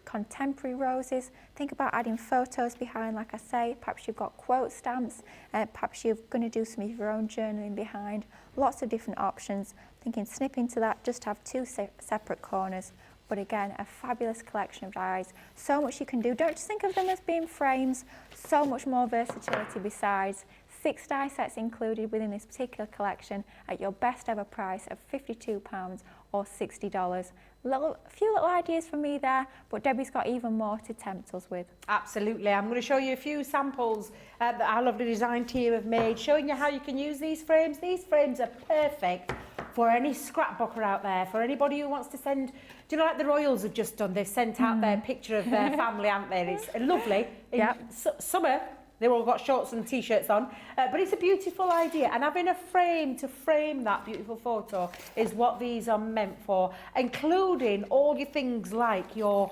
contemporary roses. Think about adding photos behind, like I say. Perhaps you've got quote stamps, perhaps you're going to do some of your own journaling behind. Lots of different options. Thinking snip into that, just have 2 separate corners. But again, a fabulous collection of dies. So much you can do. Don't just think of them as being frames. So much more versatility besides. 6 die sets included within this particular collection at your best ever price of £52 or $60. A few little ideas from me there, but Debbie's got even more to tempt us with. Absolutely. I'm going to show you a few samples that our lovely design team have made, showing you how you can use these frames. These frames are perfect for any scrapbooker out there, for anybody who wants to send. Do you know, like the Royals have just done? They've sent out their picture of their family, haven't they? It's lovely. In summer, they've all got shorts and t-shirts on, but it's a beautiful idea, and having a frame to frame that beautiful photo is what these are meant for, including all your things like your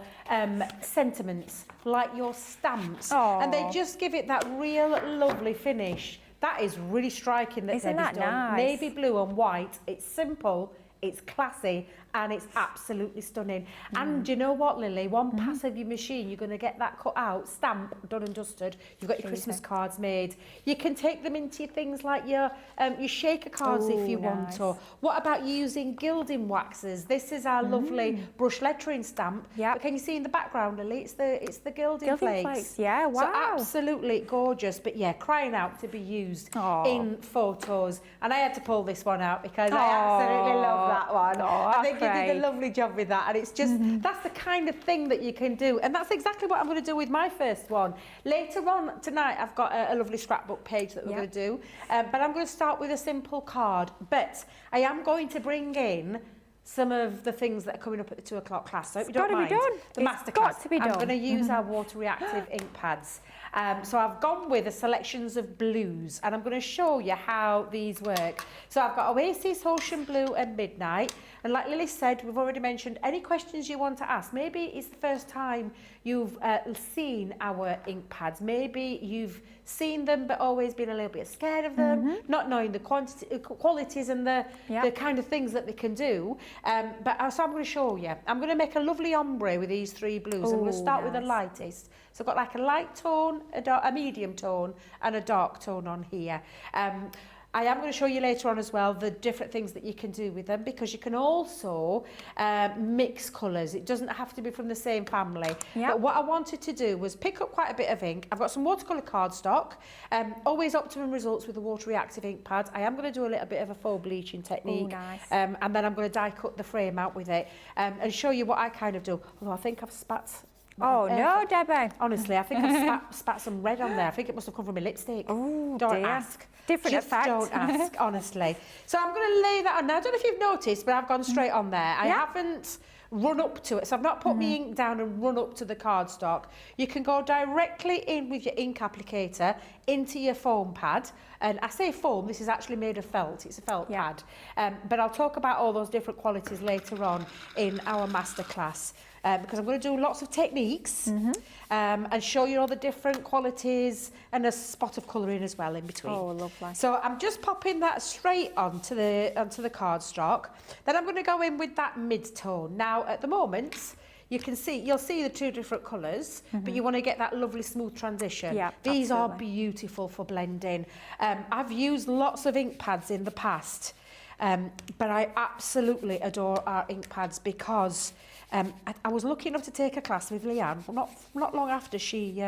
sentiments, like your stamps. Aww. And they just give it that real lovely finish. That is really striking that Isn't Debbie's that done. nice? Navy blue and white. It's simple, it's classy, and it's absolutely stunning. And you know what, Lily? One pass of your machine, you're going to get that cut out, stamp, done and dusted. You've got your Christmas cards made. You can take them into your things like your shaker cards if you want. Or what about using gilding waxes? This is our lovely brush lettering stamp. But can you see in the background, Lily? It's the gilding flakes. Yeah, wow. So absolutely gorgeous. But yeah, crying out to be used in photos. And I had to pull this one out because I absolutely love that one. I think you did a lovely job with that, and it's just that's the kind of thing that you can do, and that's exactly what I'm going to do with my first one. Later on tonight I've got a lovely scrapbook page that we're going to do, but I'm going to start with a simple card, but I am going to bring in some of the things that are coming up at the 2 o'clock class. So I hope you don't mind. The masterclass. Got to be done. I'm going to use our water reactive ink pads. So I've gone with the selections of blues, and I'm going to show you how these work. So I've got Oasis, Ocean Blue and Midnight. And like Lily said, we've already mentioned any questions you want to ask. Maybe it's the first time you've seen our ink pads. Maybe you've seen them but always been a little bit scared of them, not knowing the qualities and the kind of things that they can do. So I'm going to show you. I'm going to make a lovely ombre with these three blues. I'm going to start with the lightest. So I've got like a light tone, a medium tone and a dark tone on here. I am going to show you later on as well the different things that you can do with them, because you can also mix colours. It doesn't have to be from the same family. But what I wanted to do was pick up quite a bit of ink. I've got some watercolour cardstock, always optimum results with the water reactive ink pads. I am going to do a little bit of a faux bleaching technique. And then I'm going to die cut the frame out with it and show you what I kind of do. Although I think I've spat... Oh, no, Debbie. Honestly, I think I've spat some red on there. I think it must have come from my lipstick. Oh, don't ask. Different Just effect. don't ask, honestly. So I'm going to lay that on now. I don't know if you've noticed, but I've gone straight on there. I haven't run up to it. So I've not put my ink down and run up to the cardstock. You can go directly in with your ink applicator into your foam pad. And I say foam, this is actually made of felt. It's a felt pad. But I'll talk about all those different qualities later on in our masterclass. Because I'm going to do lots of techniques and show you all the different qualities and a spot of colouring as well in between. Oh, lovely. So I'm just popping that straight onto the cardstock. Then I'm going to go in with that mid-tone. Now, at the moment, you'll see the two different colours, but you want to get that lovely smooth transition. Yeah, These are beautiful for blending. I've used lots of ink pads in the past, but I absolutely adore our ink pads because I was lucky enough to take a class with Leanne, not long after she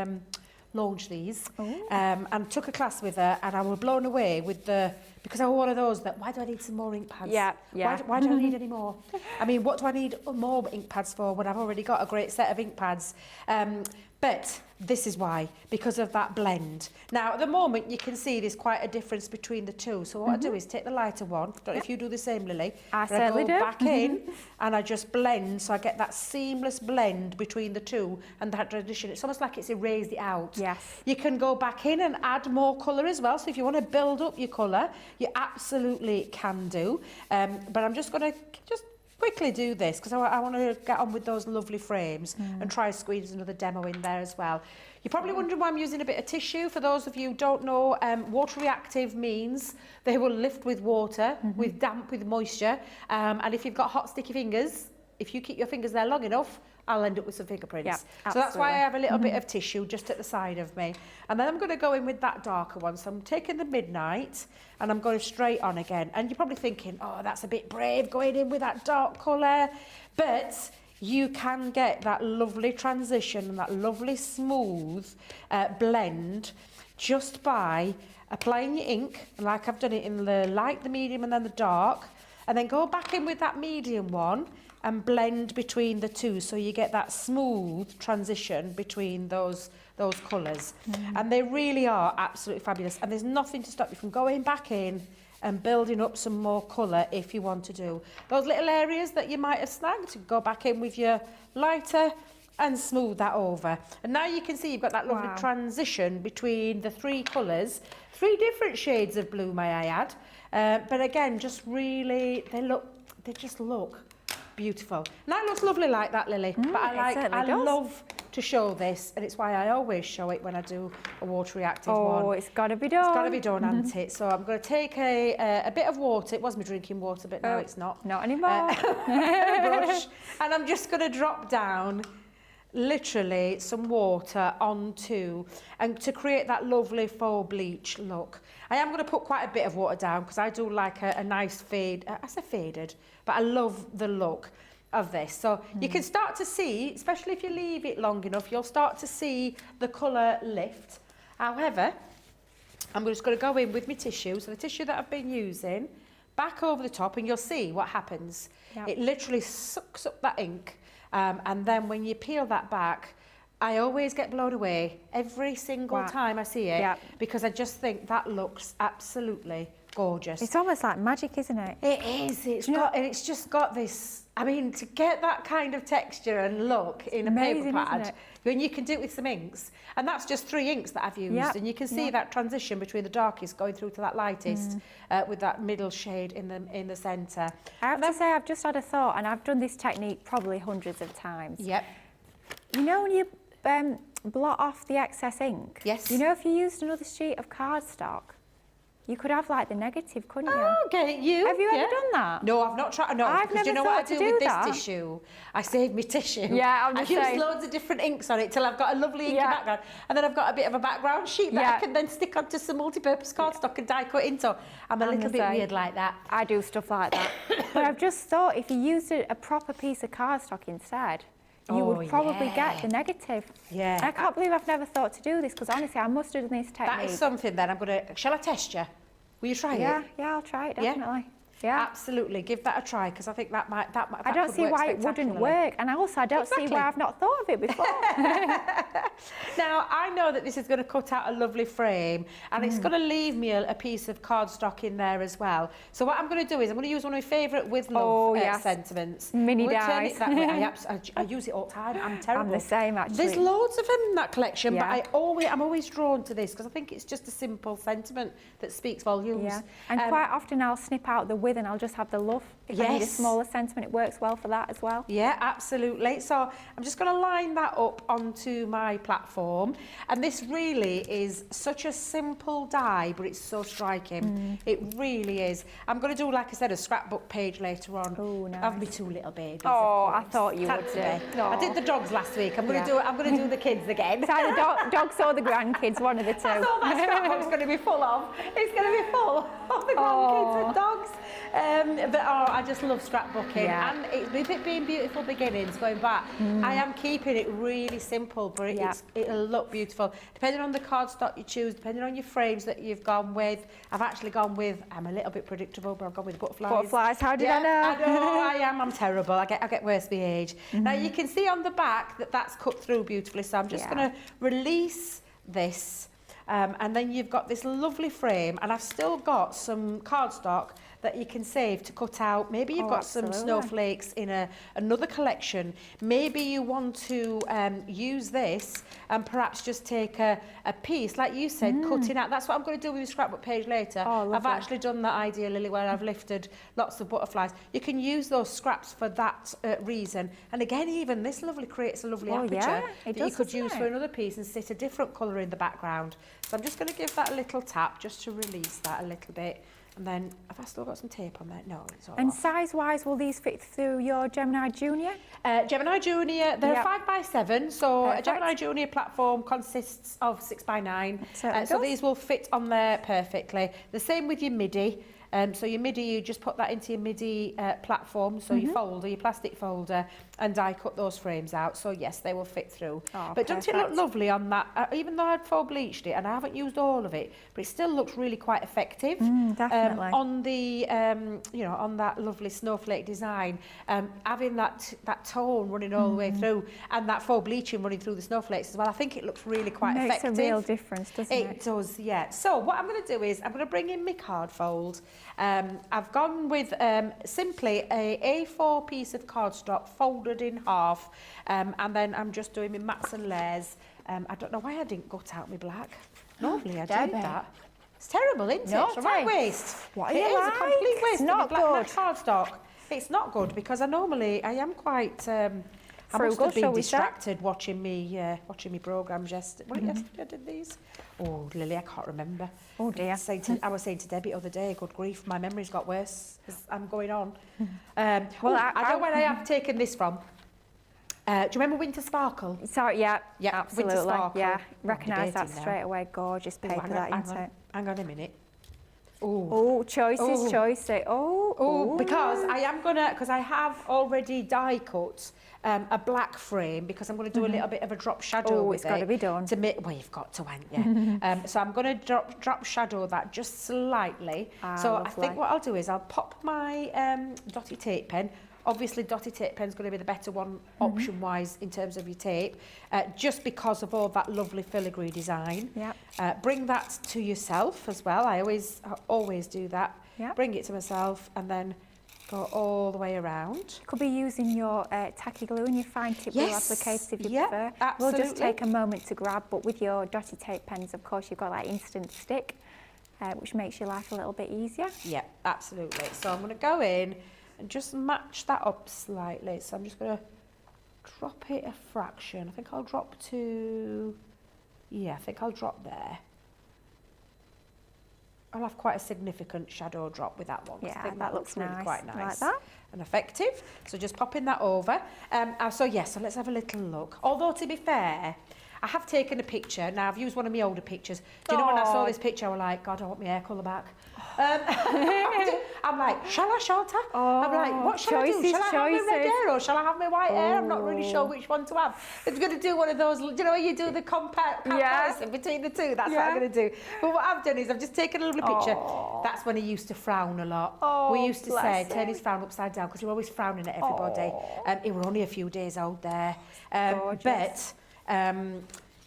launched these, and took a class with her, and I was blown away with because I was one of those that, why do I need some more ink pads? Why do I need any more? I mean, what do I need more ink pads for when I've already got a great set of ink pads? But this is why, because of that blend. Now, at the moment, you can see there's quite a difference between the two. So what I do is take the lighter one. Don't know if you do the same, Lily. I certainly do. I go back in and I just blend, so I get that seamless blend between the two and that transition. It's almost like it's erased it out. Yes. You can go back in and add more colour as well. So if you want to build up your colour, you absolutely can do. But I'm just going to quickly do this because I want to get on with those lovely frames and try to squeeze another demo in there as well. You're probably wondering why I'm using a bit of tissue. For those of you who don't know, water reactive means they will lift with water, with damp, with moisture. And if you've got hot, sticky fingers, if you keep your fingers there long enough, I'll end up with some fingerprints. Yeah, so that's why I have a little bit of tissue just at the side of me. And then I'm going to go in with that darker one. So I'm taking the Midnight and I'm going straight on again. And you're probably thinking, oh, that's a bit brave going in with that dark colour. But you can get that lovely transition and that lovely smooth blend just by applying your ink, like I've done it in the light, the medium and then the dark. And then go back in with that medium one and blend between the two, so you get that smooth transition between those colours. And they really are absolutely fabulous, and there's nothing to stop you from going back in and building up some more colour if you want to do. Those little areas that you might have snagged, go back in with your lighter and smooth that over. And now you can see you've got that lovely transition between the three colours, 3 different shades of blue, may I add. But again, just really, they just look beautiful. And that looks lovely like that, Lily. But I love to show this, and it's why I always show it when I do a water reactive one. Oh, it's got to be done. It's got to be done, hasn't it? So I'm going to take a bit of water. It was my drinking water, but now it's not. Not anymore. Brush. And I'm just going to drop down literally some water onto, and to create that lovely faux bleach look. I am going to put quite a bit of water down because I do like a nice fade. I say faded, but I love the look of this. So you can start to see, especially if you leave it long enough, you'll start to see the colour lift. However, I'm just going to go in with my tissue. So the tissue that I've been using, back over the top, and you'll see what happens. It literally sucks up that ink. And then when you peel that back, I always get blown away every single time I see it because I just think that looks absolutely gorgeous. It's almost like magic, isn't it? It is. It's just got this I mean, to get that kind of texture and look in a paper Amazing, pad, isn't it? when you can do it with some inks, and that's just 3 inks that I've used, Yep, and you can see yep. that transition between the darkest going through to that lightest with that middle shade in the centre. I have to say, I've just had a thought, and I've done this technique probably hundreds of times. Yep. You know when you blot off the excess ink? Yes. You know if you used another sheet of cardstock, you could have like the negative, couldn't you? Oh, get you. Have you yeah. ever done that? No, I've not tried. No, I've because never you know what thought I to do do with that. this tissue? I save my tissue. Yeah, I'm I just use saying. loads of different inks on it till I've got a lovely inky Yeah. background, and then I've got a bit of a background sheet that I can then stick onto some multi-purpose cardstock and die cut into. I'm a little bit weird like that. I do stuff like that. But I've just thought if you used a proper piece of cardstock instead, you would probably get the negative. Yeah. And I can't believe I've never thought to do this, because honestly, I must have done this technique. That is something then. Shall I test you? Will you try it? Yeah, I'll try it, definitely. Yeah. Absolutely. Give that a try, because I think that might. I don't see why it wouldn't work, and also I don't see why I've not thought of it before. Now, I know that this is going to cut out a lovely frame, and it's going to leave me a piece of cardstock in there as well. So what I'm going to do is I'm going to use one of my favourite with love sentiments. Mini I'm gonna turn dies. it that way. I use it all the time. I'm terrible. I'm the same, actually. There's loads of them in that collection, Yeah. but I'm always drawn to this because I think it's just a simple sentiment that speaks volumes. Yeah. And quite often I'll snip out the width and I'll just have the love. If I need a Yes. smaller sentiment, it works well for that as well. Yeah, absolutely. So I'm just going to line that up onto my platform. And this really is such a simple die, but it's so striking. It really is. I'm going to do, like I said, a scrapbook page later on. Oh, nice. Of my 2 little babies. Oh, of I course. thought you Had would to do. be. I did the dogs last week. I'm going to do the kids again. It's either dogs or the grandkids, one of the two. That's all that scrapbook's going to be full of. It's going to be full of the grandkids and dogs. I just love scrapbooking, and it's with it being beautiful beginnings going back. I am keeping it really simple, but it'll look beautiful depending on the cardstock you choose, depending on your frames that you've gone with. I've actually gone with. I'm a little bit predictable, but I've gone with butterflies. Butterflies, how did I know? I know I am. I'm terrible. I get worse with age. Now you can see on the back that that's cut through beautifully. So I'm just going to release this, and then you've got this lovely frame, and I've still got some cardstock that you can save to cut out. Maybe you've got some snowflakes in another collection. Maybe you want to use this and perhaps just take a piece, like you said, cutting out. That's what I'm going to do with the scrapbook page later. I've actually done that idea, Lily, where I've lifted lots of butterflies. You can use those scraps for that reason. And again, even this creates a lovely aperture that you could use for another piece and sit a different colour in the background. So I'm just going to give that a little tap just to release that a little bit. And then, have I still got some tape on there? No, it's all And off. size-wise, will these fit through your Gemini Junior? Gemini Junior, they're 5x7, so Perfect. a Gemini Junior platform consists of 6x9. So does. these will fit on there perfectly. The same with your MIDI. So your MIDI, you just put that into your MIDI platform, so your folder, your plastic folder, and die cut those frames out. So yes, they will fit through. But doesn't it look lovely on that? Even though I'd faux bleached it, and I haven't used all of it, but it still looks really quite effective. Definitely. On the, on that lovely snowflake design, having that tone running all the way through, and that faux bleaching running through the snowflakes as well, I think it looks really quite effective. Makes a real difference, doesn't it? It does, yeah. So what I'm going to do is I'm going to bring in my card fold. I've gone with simply a A4 piece of cardstock folded in half, and then I'm just doing my mats and layers. I don't know why I didn't gut out my black. Normally I do that. It's terrible, isn't it? It's a right waste. What It is a complete waste Not of my black good. cardstock. It's not good because I am quite. I must Frugal, have been shall we say? distracted watching me programmes yesterday. Was it yesterday I did these? Oh, Lily, I can't remember. Oh dear. I was saying to Debbie the other day, good grief, my memory's got worse as I'm going on. Well, I know where I have taken this from. Do you remember Winter Sparkle? Sorry, yeah, Yeah, absolutely. Winter Sparkle. Yeah, Oh, recognise that debating now. straight away. Gorgeous paper, that, isn't it? Hang on a minute. Oh, choices. Because I am gonna, because I have already die cut a black frame because I'm going to do a little bit of a drop shadow with it's got to be done. to make. Well, you've got to, haven't you? So I'm going to drop shadow that just slightly. So I think what I'll do is I'll pop my dotty tape pen. Obviously, dotty tape pen's going to be the better one option-wise in terms of your tape, just because of all that lovely filigree design. Yep. Bring that to yourself as well. I always do that. Yep. Bring it to myself and then go all the way around. Could be using your tacky glue and your fine tip glue applicator if you prefer. Absolutely. We'll just take a moment to grab, but with your dotty tape pens, of course, you've got like instant stick, which makes your life a little bit easier. Yeah, absolutely. So I'm going to go in and just match that up slightly. So I'm just going to drop it a fraction. I think I'll drop to, yeah, I think I'll drop there. I'll have quite a significant shadow drop with that one. Yeah, I think that looks really nice. quite nice. Like that. And effective. So just popping that over. So let's have a little look. Although to be fair, I have taken a picture. Now I've used one of my older pictures. Do you know when I saw this picture, I was like, God, I want my hair colour back. I'm like, shall I short her? I'm like, what shall I do? Shall I have my red hair or shall I have my white hair? I'm not really sure which one to have. I'm going to do one of those, do you know when you do the comparison between the two? That's what I'm going to do. But what I've done is I've just taken a lovely picture. That's when he used to frown a lot. We used to say, turn his frown upside down, because he was always frowning at everybody. He were only a few days old there. But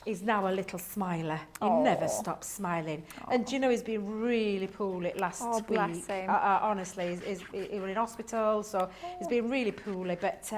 he's now a little smiler. He never stops smiling. And do you know, he's been really poorly last week. Bless him. Honestly, he was in hospital, so he's been really poorly, but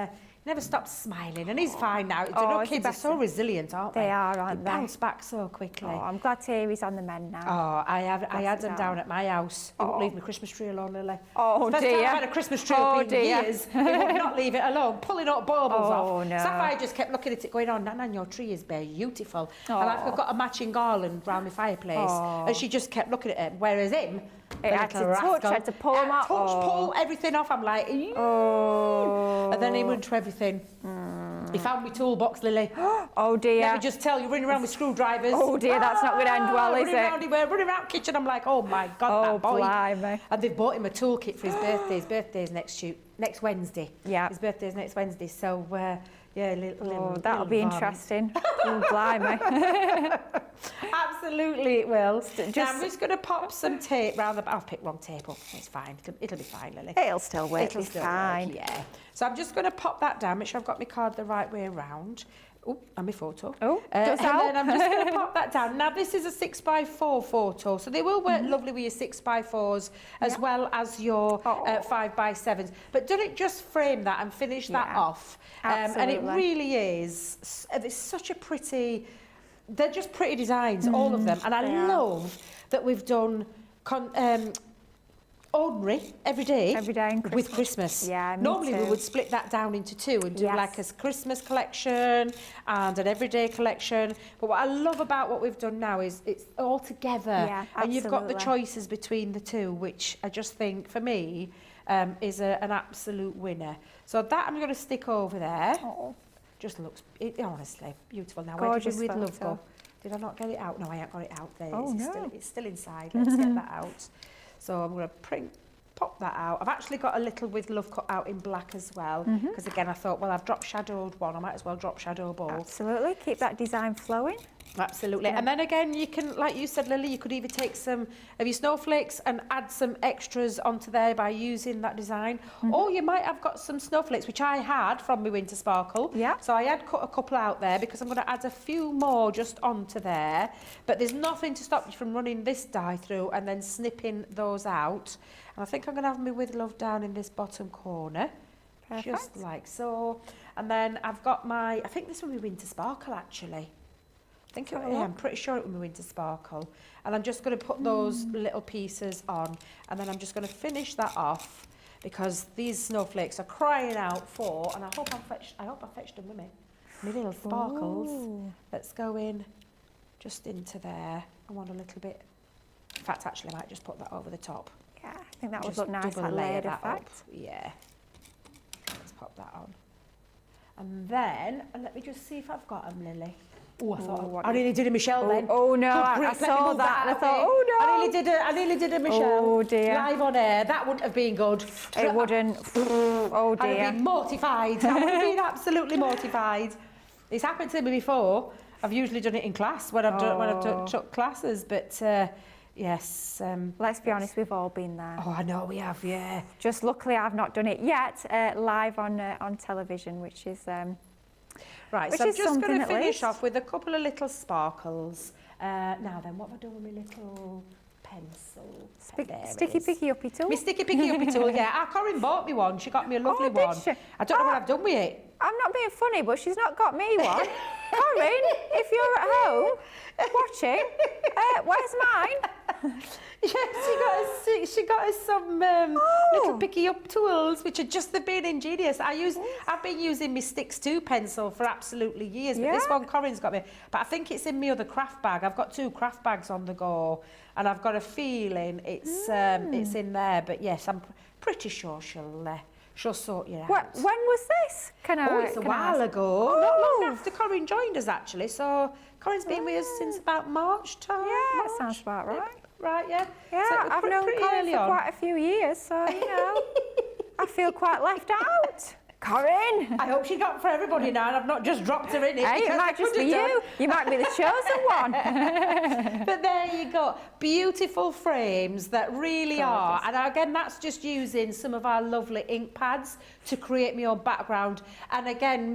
never stops smiling, and he's fine now. You know, kids are so resilient, aren't they? They are, aren't they? Bounce back so quickly. Oh, I'm glad to hear he's on the mend now. Oh, I had them down at my house. He won't leave my Christmas tree alone, Lily. Oh, First dear. time I've had a Christmas tree up in years. He would not leave it alone, pulling up baubles off. No. Sapphire just kept looking at it going, oh, Nana, your tree is beautiful. And I've got a matching garland round my fireplace. And she just kept looking at it, whereas him, it had to touch, had to pull them off. Pull everything off. I'm like, and then he went to everything. He found my toolbox, Lily. Oh dear. Let me just tell you, running around with screwdrivers. Oh dear, that's not going to end well, is it? Running around the kitchen, I'm like, oh my God, that boy. Blimey. And they've bought him a toolkit for his birthday. His birthday's next Wednesday. Yeah. His birthday's next Wednesday, so that'll be interesting. Oh, blimey. Absolutely it will. Now I'm just going to pop some tape round the... I'll pick wrong tape up. It's fine. It'll be fine, Lily. It'll still work. It'll still fine. Work, yeah. So I'm just going to pop that down. Make sure I've got my card the right way around. Oh, and my photo. Oh, and then I'm just going to pop that down. Now, this is a 6x4 photo, so they will work lovely with your 6x4s as well as your 5x7s. But don't just frame that and finish that off. And it really is. It's such a pretty... They're just pretty designs, all of them. And I love that we've done... ordinary, every day with Christmas. Yeah, normally we would split that down into two and do like a Christmas collection and an everyday collection. But what I love about what we've done now is it's all together. Yeah, and you've got the choices between the two, which I just think, for me, is an absolute winner. So that I'm going to stick over there. Just looks, honestly, beautiful. Now, gorgeous where did we with love go? Did I not get it out? No, I haven't got it out there. It's still inside. Let's get that out. So I'm going to pop that out. I've actually got a little with love cut out in black as well, because again I thought, well, I've drop shadowed one, I might as well drop shadow both. Absolutely, keep that design flowing. Absolutely. And then again, you can, like you said, Lily, you could either take some of your snowflakes and add some extras onto there by using that design, or you might have got some snowflakes, which I had from my winter sparkle. Yeah. So I had cut a couple out there because I'm going to add a few more just onto there. But there's nothing to stop you from running this die through and then snipping those out. And I think I'm going to have my with love down in this bottom corner. Perfect. Just like so. And then I've got my, I think this will be winter sparkle actually. I'm pretty sure it will be winter sparkle. And I'm just going to put those little pieces on, and then I'm just going to finish that off because these snowflakes are crying out for, and I hope I fetched them with me. My little sparkles. Ooh. Let's go in just into there. I want a little bit. In fact, actually, I might just put that over the top. Yeah, I think that would look nice, that layered effect. Yeah. Let's pop that on. And then, let me just see if I've got them, Lily. Oh, I thought I nearly did a Michelle then. Oh no, I saw that and I thought, oh no. I nearly did a Michelle. Oh dear. Live on air. That wouldn't have been good. It wouldn't. Oh dear. I'd have been mortified. I would have been absolutely mortified. It's happened to me before. I've usually done it in class when I've took classes, but yes. Let's be honest, we've all been there. Oh, I know we have, yeah. Just luckily I've not done it yet live on television, which is... Right, so I'm just going to finish off with a couple of little sparkles. Now then, what have I done with my little pencil. Sticky picky uppy tool. My sticky picky uppy tool, yeah. Corinne bought me one. She got me a lovely did one. she? I don't know what I've done with it. I'm not being funny, but she's not got me one. Corinne, if you're at home watching, where's mine? Yeah, she got us some little picky up tools, which are just they've been ingenious. I've been using my Sticks 2 pencil for absolutely years, but this one Corinne's got me. But I think it's in my other craft bag. I've got 2 craft bags on the go, and I've got a feeling it's in there. But yes, I'm pretty sure she'll sort you out. When was this? It's a while ago. Not long after Corinne joined us, actually. So Corinne's been with us since about March time. Yeah, that sounds about right. Right, yeah. Yeah, So I've known Corinne for quite a few years, so, you know, I feel quite left out. Corinne! I hope she got for everybody now and I've not just dropped her in it. Hey, it might just be you. You might be the chosen one. But there you go. Beautiful frames that really are. And again, that's just using some of our lovely ink pads to create my own background. And again,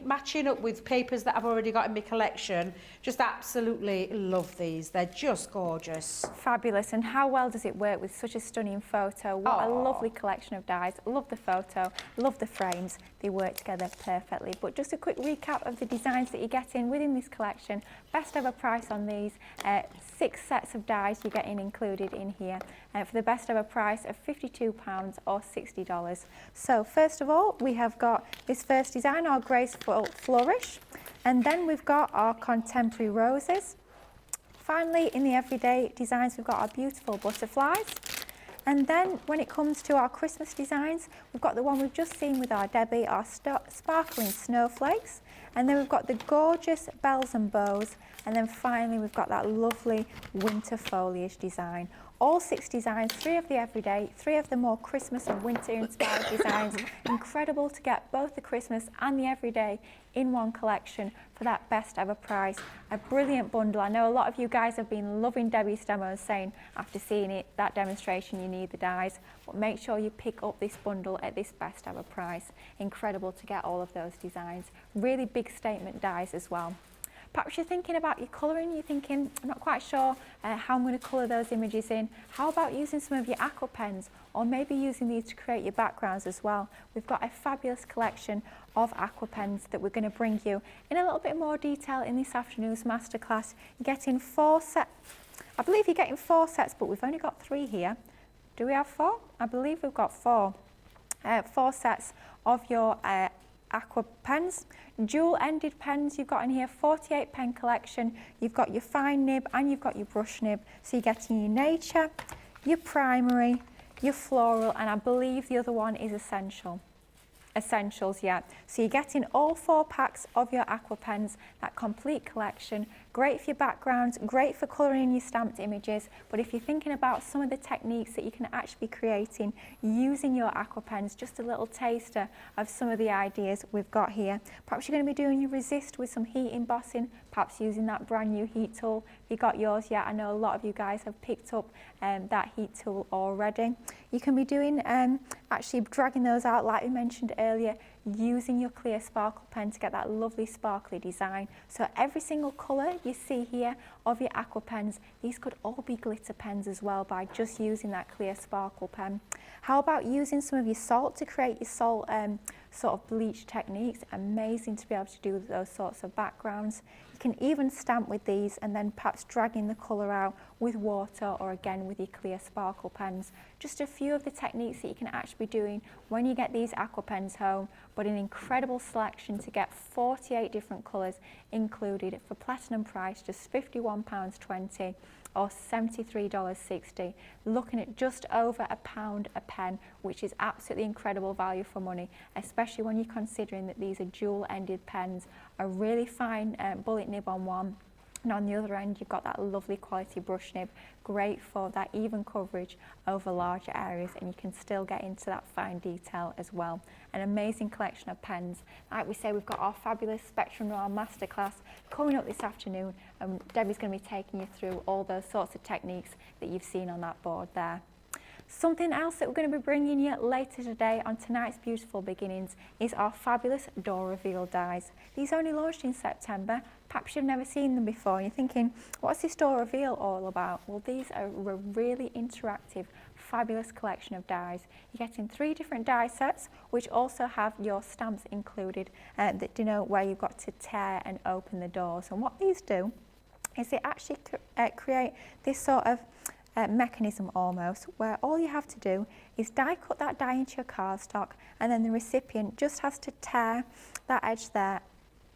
matching up with papers that I've already got in my collection. Just absolutely love these. They're just gorgeous. Fabulous. And how well does it work with such a stunning photo? What a lovely collection of dies. Love the photo, love the frames. They work together perfectly. But just a quick recap of the designs that you're getting within this collection. Best ever price on these. 6 sets of dies you're getting included in here for the best ever price of £52 or $60. So first of all, we have got this first design, our graceful flourish, and then we've got our contemporary roses. Finally, in the everyday designs, we've got our beautiful butterflies. And then when it comes to our Christmas designs, we've got the one we've just seen with our Debbie, our sparkling snowflakes. And then we've got the gorgeous bells and bows. And then finally, we've got that lovely winter foliage design. All 6 designs, 3 of the everyday, 3 of the more Christmas and winter inspired designs. Incredible to get both the Christmas and the everyday in one collection for that best ever price. A brilliant bundle. I know a lot of you guys have been loving Debbie's demos, saying after seeing it, that demonstration, you need the dies. But make sure you pick up this bundle at this best ever price. Incredible to get all of those designs. Really big statement dies as well. Perhaps you're thinking about your colouring, you're thinking, I'm not quite sure how I'm going to colour those images in. How about using some of your aqua pens, or maybe using these to create your backgrounds as well? We've got a fabulous collection of aqua pens that we're going to bring you in a little bit more detail in this afternoon's masterclass. You're getting 4 sets. I believe you're getting 4 sets, but we've only got 3 here. Do we have 4? I believe we've got 4. 4 sets of your aqua pens. Dual-ended pens you've got in here, 48 pen collection. You've got your fine nib and you've got your brush nib. So you're getting your nature, your primary, your floral, and I believe the other one is essential. Essentials, yeah. So you're getting all 4 packs of your aqua pens, that complete collection. Great for your backgrounds, great for colouring your stamped images. But if you're thinking about some of the techniques that you can actually be creating using your aqua pens, just a little taster of some of the ideas we've got here. Perhaps you're going to be doing your resist with some heat embossing, perhaps using that brand new heat tool. If you got yours yet, I know a lot of you guys have picked up that heat tool already. You can be doing actually dragging those out like we mentioned earlier, using your clear sparkle pen to get that lovely sparkly design. So every single colour you see here of your aqua pens, these could all be glitter pens as well by just using that clear sparkle pen. How about using some of your salt to create your salt sort of bleach techniques? Amazing to be able to do those sorts of backgrounds. You can even stamp with these and then perhaps dragging the colour out with water or again with your clear sparkle pens. Just a few of the techniques that you can actually be doing when you get these aqua pens home, but an incredible selection to get 48 different colours included for platinum price, just £51.20 or $73.60, looking at just over £1 a pen, which is absolutely incredible value for money, especially when you're considering that these are dual-ended pens, a really fine bullet nib on one, and on the other end you've got that lovely quality brush nib, great for that even coverage over larger areas, and you can still get into that fine detail as well. An amazing collection of pens. Like we say, we've got our fabulous Spectrum Noir Masterclass coming up this afternoon, and Debbie's going to be taking you through all those sorts of techniques that you've seen on that board there. Something else that we're going to be bringing you later today on tonight's Beautiful Beginnings is our fabulous door reveal dies. These only launched in September. Perhaps you've never seen them before and you're thinking, what's this door reveal all about? Well, these are a really interactive, fabulous collection of dies. You're getting 3 different die sets, which also have your stamps included that denote where you've got to tear and open the doors. And what these do is they actually create this sort of mechanism almost, where all you have to do is die cut that die into your cardstock, and then the recipient just has to tear that edge there,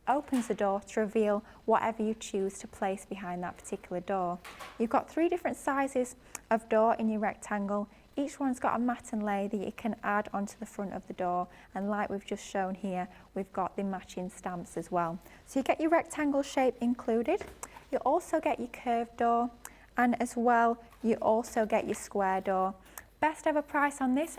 opens the door to reveal whatever you choose to place behind that particular door. You've got 3 different sizes of door in your rectangle. Each one's got a mat and lay that you can add onto the front of the door, and like we've just shown here, we've got the matching stamps as well. So you get your rectangle shape included. You also get your curved door, and as well you also get your square door. Best ever price on this,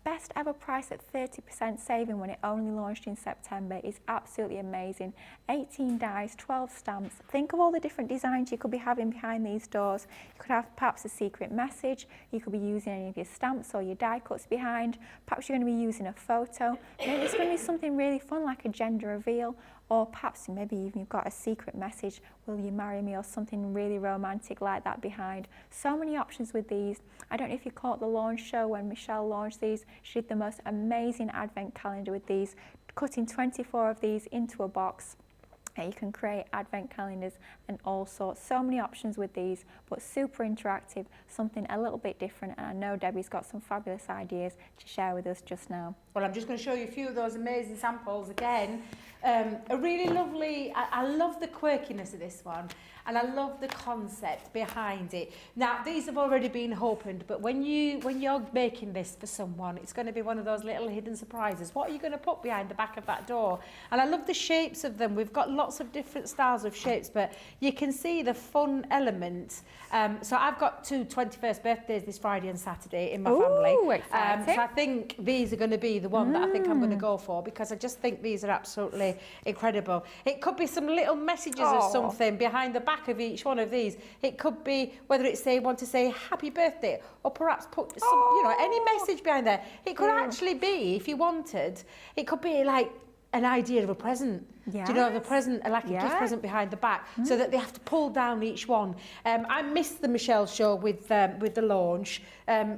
best ever price at 30% saving when it only launched in September is absolutely amazing. 18 dies, 12 stamps. Think of all the different designs you could be having behind these doors. You could have perhaps a secret message, you could be using any of your stamps or your die cuts behind, perhaps you're going to be using a photo, maybe it's going to be something really fun like a gender reveal, or perhaps maybe even you've got a secret message, will you marry me, or something really romantic like that behind. So many options with these. I don't know if you caught the launch show when Michelle launched these. She did the most amazing advent calendar with these, cutting 24 of these into a box. You can create advent calendars and all sorts. So many options with these, but super interactive, something a little bit different. And I know Debbie's got some fabulous ideas to share with us just now. Well, I'm just going to show you a few of those amazing samples again. A really lovely, I love the quirkiness of this one, and I love the concept behind it. Now, these have already been opened, but when you're making this for someone, it's going to be one of those little hidden surprises. What are you going to put behind the back of that door? And I love the shapes of them. We've got lots of different styles of shapes, but you can see the fun element. So I've got 2 21st birthdays this Friday and Saturday in my family. Exciting. So I think these are going to be the one that I think I'm going to go for, because I just think these are absolutely incredible. It could be some little messages or something behind the back of each one of these. It could be whether it's they want to say happy birthday, or perhaps put some, you know, any message behind there. It could actually be, if you wanted, it could be like an idea of a present. Yes. Do you know, of a present, like a gift present behind the back, so that they have to pull down each one. I missed the Michelle show with the launch,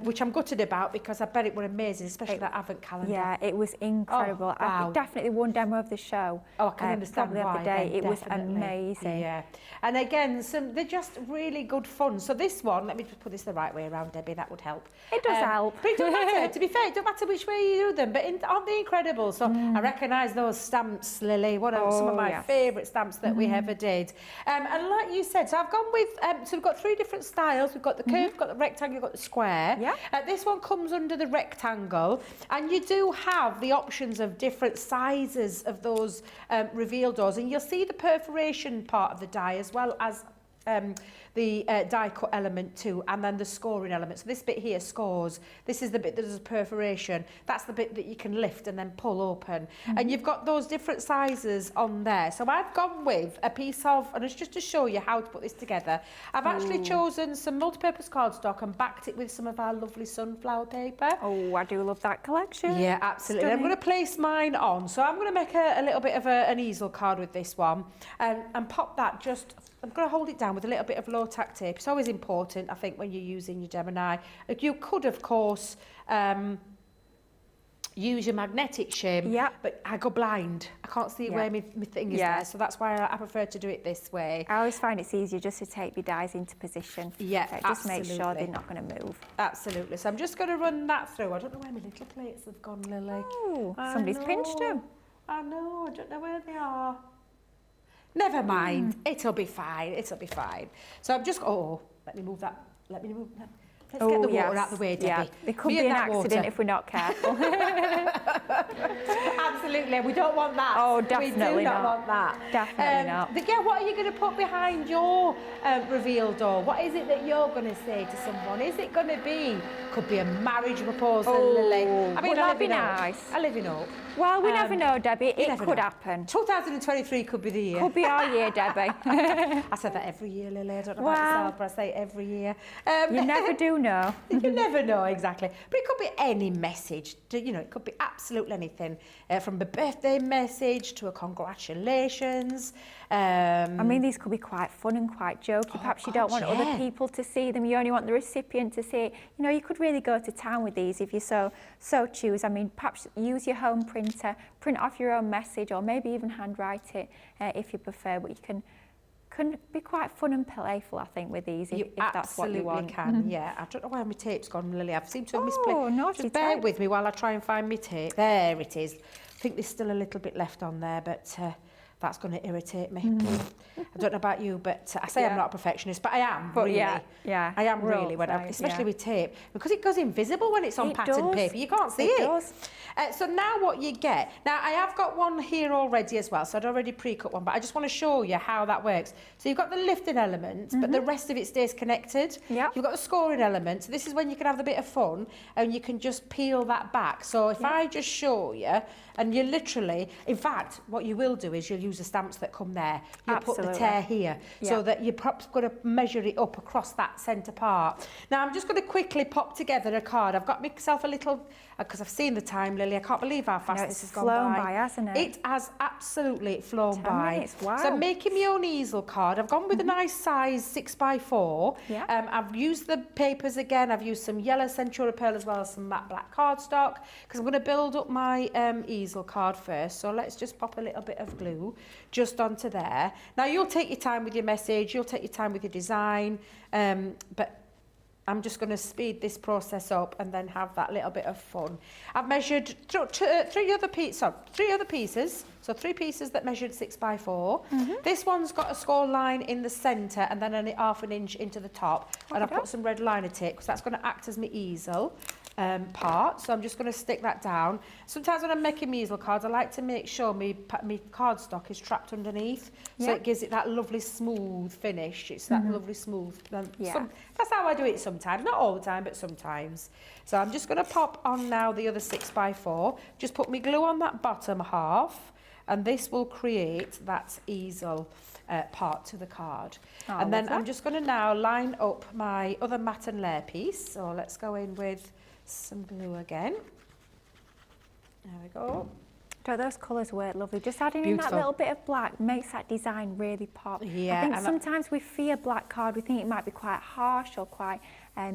which I'm gutted about, because I bet it was amazing, especially that advent calendar. Yeah, it was incredible. Oh, wow. I definitely won demo of the show. Oh, I can understand probably why. of the day. Then, it was definitely. amazing. Yeah, and again, they're just really good fun. So this one, let me just put this the right way around, Debbie. That would help. It does help. But it doesn't matter. To be fair, it doesn't matter which way you do them. But aren't they incredible? So I recognise those stamps, Lily. Some of my favourite stamps that we ever did. And like you said, so I've gone with, so we've got 3 different styles. We've got the curve, we've got the rectangle, we've got the square. Yeah. This one comes under the rectangle, and you do have the options of different sizes of those reveal doors, and you'll see the perforation part of the die as well as the die cut element too, and then the scoring element. So this bit here scores. This is the bit that does perforation. That's the bit that you can lift and then pull open. And you've got those different sizes on there. So I've gone with a piece of, and it's just to show you how to put this together, I've actually chosen some multi-purpose cardstock and backed it with some of our lovely sunflower paper. Oh, I do love that collection. Yeah, absolutely. Stunning. I'm going to place mine on. So I'm going to make a little bit of an easel card with this one, and pop that just, I'm going to hold it down with a little bit of low tack tape. It's always important, I think, when you're using your Gemini. You could, of course, use your magnetic shim, but I go blind. I can't see where my thing is there, so that's why I prefer to do it this way. I always find it's easier just to take your dies into position. Yeah, just make sure they're not going to move. Absolutely. So I'm just going to run that through. I don't know where my little plates have gone, Lily. Oh, somebody's pinched them. I know, I don't know where they are. Never mind, it'll be fine, it'll be fine. So I'm just, let me move that, Let's get the water out of the way, Debbie. Yeah, it could be an accident if we're not careful. Absolutely, we don't want that. Oh, definitely we do not want that. Definitely not. But yeah, what are you going to put behind your reveal door? What is it that you're going to say to someone? Is it going to be Could be a marriage proposal, Lily. I mean, would that be nice? I live in hope. Well, we never know, Debbie. It never could know. happen. 2023 could be the year. Could be our year, Debbie. I said that every year, Lily. I don't know about yourself, but I say it every year. You never do know. You never know, exactly. But it could be any message. You know, it could be absolutely anything. From a birthday message to a congratulations. I mean, these could be quite fun and quite jokey. Perhaps you don't want other people to see them. You only want the recipient to see it. You know, you could really go to town with these if you so choose. I mean, perhaps use your home printer, print off your own message, or maybe even handwrite it if you prefer. But you can be quite fun and playful, I think, with these if that's what you want. You absolutely can, yeah. I don't know where my tape's gone, Lily. I've seemed to have misplaced. Oh, naughty Just bear tape. with me while I try and find my tape. There it is. I think there's still a little bit left on there, but that's going to irritate me. I don't know about you, but I say I'm not a perfectionist, but I am, But really. yeah, I am really, especially with tape, because it goes invisible when it's on pattern paper. You can't see it. Does. So now what you get, now I have got one here already as well, so I'd already pre-cut one, but I just want to show you how that works. So you've got the lifting element, but the rest of it stays connected. Yep. You've got the scoring element, so this is when you can have a bit of fun, and you can just peel that back. So if I just show you, and you literally, in fact, what you will do is you'll use the stamps that come there. You'll put the tear here, so that you're perhaps going to measure it up across that centre part. Now, I'm just going to quickly pop together a card. I've got myself a little, because I've seen the time, Lily. I can't believe how fast this has gone by. It's flown by, hasn't it? It has absolutely flown 10 by. minutes, wow. So I'm making my own easel card. I've gone with a nice size 6x4. Yeah. I've used the papers again. I've used some yellow Centura Pearl as well as some matte black cardstock, because I'm going to build up my easel card first. So let's just pop a little bit of glue just onto there. Now, you'll take your time with your message. You'll take your time with your design. But I'm just going to speed this process up and then have that little bit of fun. I've measured three other pieces, so 3 pieces that measured 6x4. This one's got a score line in the centre and then a ½ an inch into the top. And I've put some red liner tape because that's going to act as my easel part. So I'm just going to stick that down. Sometimes when I'm making easel cards, I like to make sure my cardstock is trapped underneath, so it gives it that lovely smooth finish. It's that lovely smooth. That's how I do it sometimes, not all the time, but sometimes. So I'm just going to pop on now the other 6x4. Just put my glue on that bottom half, and this will create that easel part to the card. And then I'm just going to now line up my other matte and layer piece. So let's go in with some glue again. There we go. Don't those colours work lovely? Just adding in that little bit of black makes that design really pop. Yeah, I think sometimes we fear black card. We think it might be quite harsh or quite a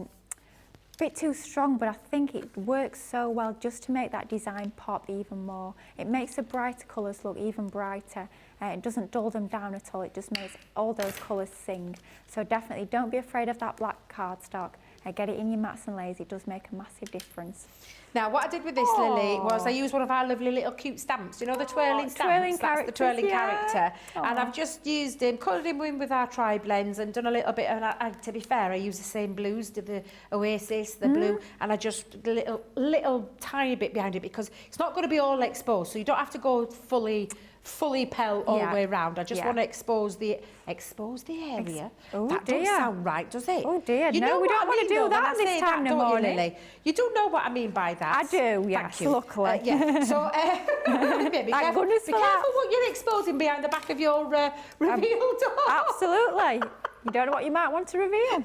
bit too strong, but I think it works so well just to make that design pop even more. It makes the brighter colours look even brighter. It doesn't dull them down at all. It just makes all those colours sing. So definitely don't be afraid of that black cardstock. Get it in your mats and layers. It does make a massive difference. Now, what I did with this, Lily, was I used one of our lovely little cute stamps. You know, the twirling stamps? That's the twirling character. And I've just used him, coloured him in with our tri-blends and done a little bit of, to be fair, I used the same blues, did the Oasis, the blue, and I just little tiny bit behind it because it's not going to be all exposed, so you don't have to go fully pelt all the way around. I just want to expose the area. That doesn't sound right, does it? Oh dear, you no, we don't want to do that this time in the morning. Lily? You do know what I mean by that. I do, yes, luckily. So, be careful what you're exposing behind the back of your reveal door. Absolutely. You don't know what you might want to reveal.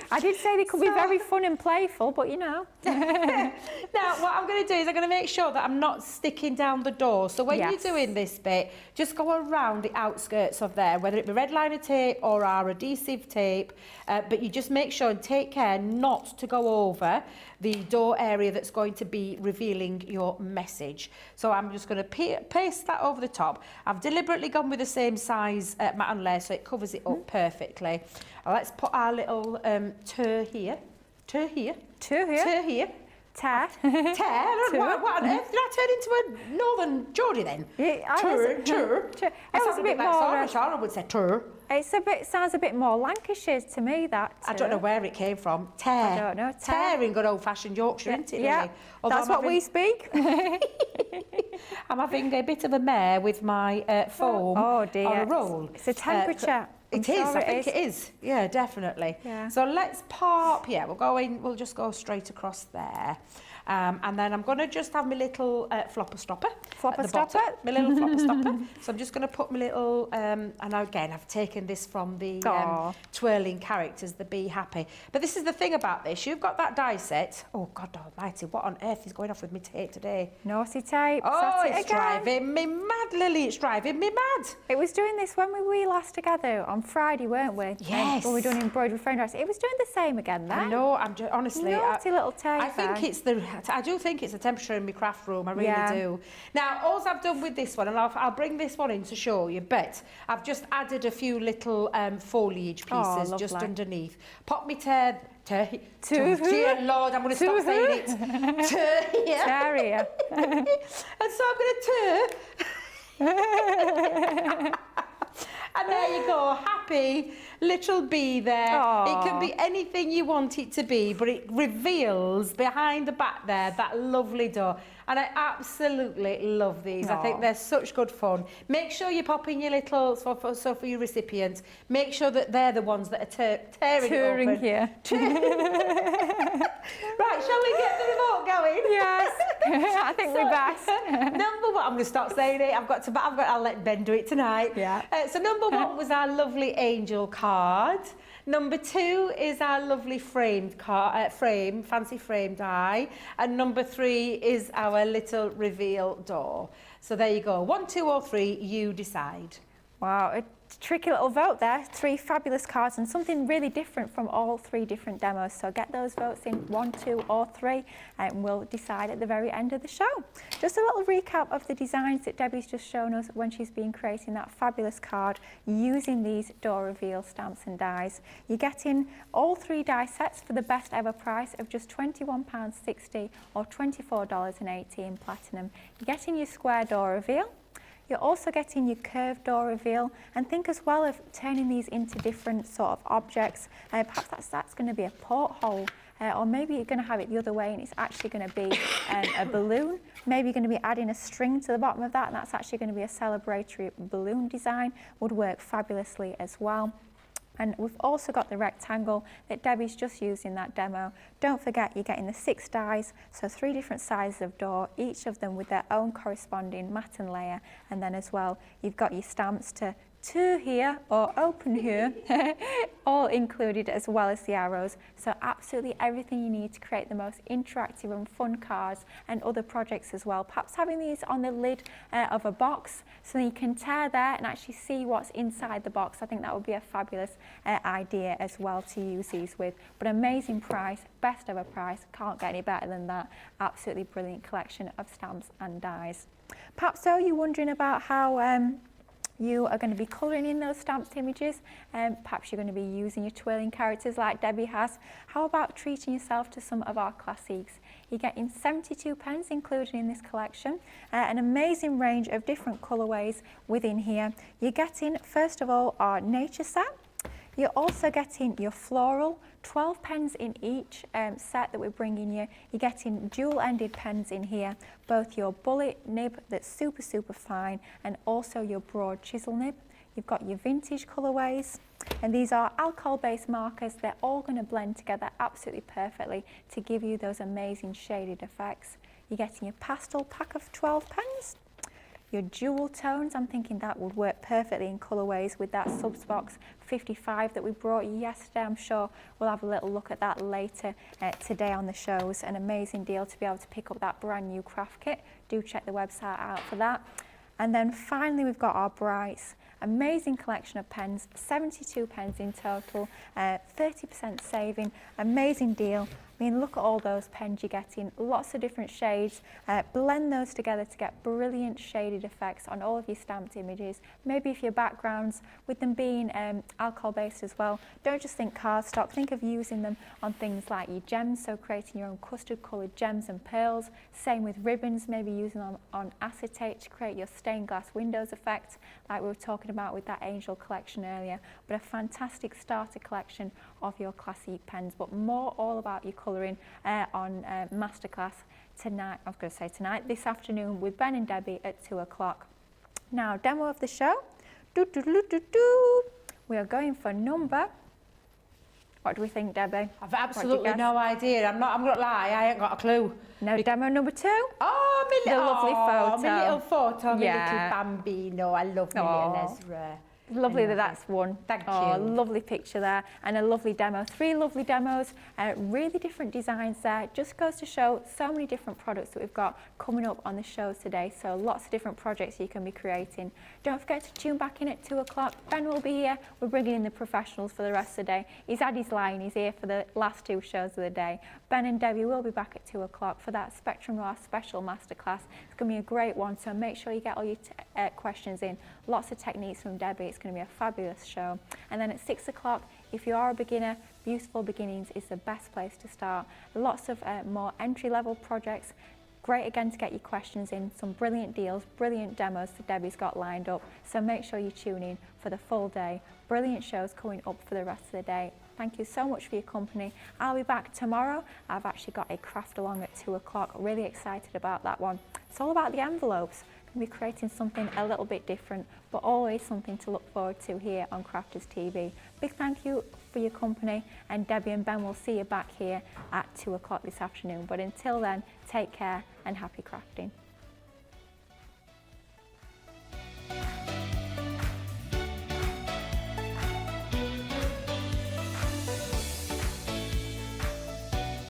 I did say they could be very fun and playful, but you know. Now, what I'm going to do is I'm going to make sure that I'm not sticking down the door. So when you're doing this bit, just go around the outskirts of there, whether it be red liner tape or our adhesive tape, but you just make sure and take care not to go over the door area that's going to be revealing your message. So I'm just going to paste that over the top. I've deliberately gone with the same size matte and layer so it covers it up perfectly. Let's put our little tear here. Tear. What on earth? Did I turn into a northern Geordie then? Tur. It sounds a bit more. Sarah would say tur. Sounds a bit more Lancashire to me, that. I don't know where it came from. Tear. I don't know. Tear in good old-fashioned Yorkshire, isn't it, Yeah, Lily? that's what we speak. I'm having a bit of a mare with my foam on a roll. It's a temperature. I'm It is, sure I think it is. Yeah, definitely. Yeah. So let's pop, we'll just go straight across there. And then I'm going to just have my little flopper stopper. Flopper at the stopper? bottom, my little flopper stopper. So I'm just going to put my little, and again, I've taken this from the twirling characters, the Be Happy. But this is the thing about this. You've got that die set. Oh, God almighty, what on earth is going off with me tape today? Naughty tape. Oh, Sat it it's again. driving me mad, Lily. It's driving me mad. It was doing this when we were last together on Friday, weren't we? Yes. When we were doing embroidery frame dress. It was doing the same again then. I know, I'm just, honestly... Naughty little tape. I do think it's the temperature in my craft room, I really do. Now, all I've done with this one, and I'll bring this one in to show you, but I've just added a few little foliage pieces just underneath. Pop me dear Lord, I'm going to stop saying it. Terrier. And so I'm going to and there you go, happy little bee there. Aww. It can be anything you want it to be, but it reveals behind the back there that lovely door. And I absolutely love these. I think they're such good fun. Make sure you pop in your little, so for your recipients, make sure that they're the ones that are tearing it open. Here. Right, shall we get the remote going? Yes, I think we're best. Number one, I'm going to stop saying it. I'll let Ben do it tonight. Yeah. So number one was our lovely angel card. Number two is our lovely framed fancy framed die. And number three is our little reveal door. So there you go. 1, 2 or 3, you decide. Wow, a tricky little vote there. 3 fabulous cards and something really different from all 3 different demos. So get those votes in 1, 2 or 3 and we'll decide at the very end of the show. Just a little recap of the designs that Debbie's just shown us when she's been creating that fabulous card using these door reveal stamps and dies. You're getting all 3 die sets for the best ever price of just £21.60 or $24.80 in platinum. You're getting your square door reveal. You're also getting your curved door reveal, and think as well of turning these into different sort of objects. Perhaps that's going to be a porthole, or maybe you're going to have it the other way and it's actually going to be a balloon. Maybe you're going to be adding a string to the bottom of that and that's actually going to be a celebratory balloon design. Would work fabulously as well. And we've also got the rectangle that Debbie's just used in that demo. Don't forget, you're getting the 6 dies, so 3 different sizes of door, each of them with their own corresponding mat and layer. And then as well, you've got your stamps to here or open here, all included as well as the arrows. So absolutely everything you need to create the most interactive and fun cards and other projects as well. Perhaps having these on the lid of a box so you can tear there and actually see what's inside the box. I think that would be a fabulous idea as well to use these with. But amazing price, best ever price, can't get any better than that. Absolutely brilliant collection of stamps and dies. Perhaps so you're wondering about how you are going to be colouring in those stamped images, and perhaps you're going to be using your twirling characters like Debbie has. How about treating yourself to some of our classics? You're getting 72 pens included in this collection, an amazing range of different colourways within here. You're getting, first of all, our nature set. You're also getting your floral, 12 pens in each set that we're bringing you. You're getting dual-ended pens in here, both your bullet nib that's super, super fine and also your broad chisel nib. You've got your vintage colourways, and these are alcohol-based markers. They're all going to blend together absolutely perfectly to give you those amazing shaded effects. You're getting your pastel pack of 12 pens. Your jewel tones, I'm thinking that would work perfectly in colourways with that Subsbox 55 that we brought you yesterday. I'm sure we'll have a little look at that later today on the shows. An amazing deal to be able to pick up that brand new craft kit. Do check the website out for that. And then finally we've got our Brights. Amazing collection of pens, 72 pens in total, 30% saving, amazing deal. I mean, look at all those pens you're getting, lots of different shades. Blend those together to get brilliant shaded effects on all of your stamped images. Maybe if your backgrounds, with them being alcohol-based as well, don't just think cardstock, think of using them on things like your gems, so creating your own custard-coloured gems and pearls. Same with ribbons, maybe using them on acetate to create your stained glass windows effect, like we were talking about with that Angel collection earlier. But a fantastic starter collection of your classic pens, but more all about your colouring on masterclass tonight. I was going to say tonight, this afternoon with Ben and Debbie at 2 o'clock. Now, demo of the show. We are going for number. What do we think, Debbie? I've absolutely no idea. I'm not lie, I ain't got a clue. No, demo number 2. Oh, my the lovely photo. My little photo, my Yeah. little bambino. I love my little Ezra. Lovely that that's one. Thank you. Lovely picture there and a lovely demo. 3 lovely demos, really different designs there. Just goes to show so many different products that we've got coming up on the show today. So lots of different projects you can be creating. Don't forget to tune back in at 2 o'clock. Ben will be here. We're bringing in the professionals for the rest of the day. He's had his line. He's here for the last 2 shows of the day. Ben and Debbie will be back at 2 o'clock for that Spectrum Noir special masterclass. It's going to be a great one, so make sure you get all your questions in. Lots of techniques from Debbie. It's going to be a fabulous show. And then at 6 o'clock, if you are a beginner, Beautiful Beginnings is the best place to start. Lots of more entry-level projects. Great again to get your questions in. Some brilliant deals, brilliant demos that Debbie's got lined up. So make sure you tune in for the full day. Brilliant shows coming up for the rest of the day. Thank you so much for your company. I'll be back tomorrow. I've actually got a craft along at 2 o'clock. Really excited about that one. It's all about the envelopes. Going to be creating something a little bit different, but always something to look forward to here on Crafters TV. Big thank you for your company, and Debbie and Ben will see you back here at 2 o'clock this afternoon. But until then, take care and happy crafting.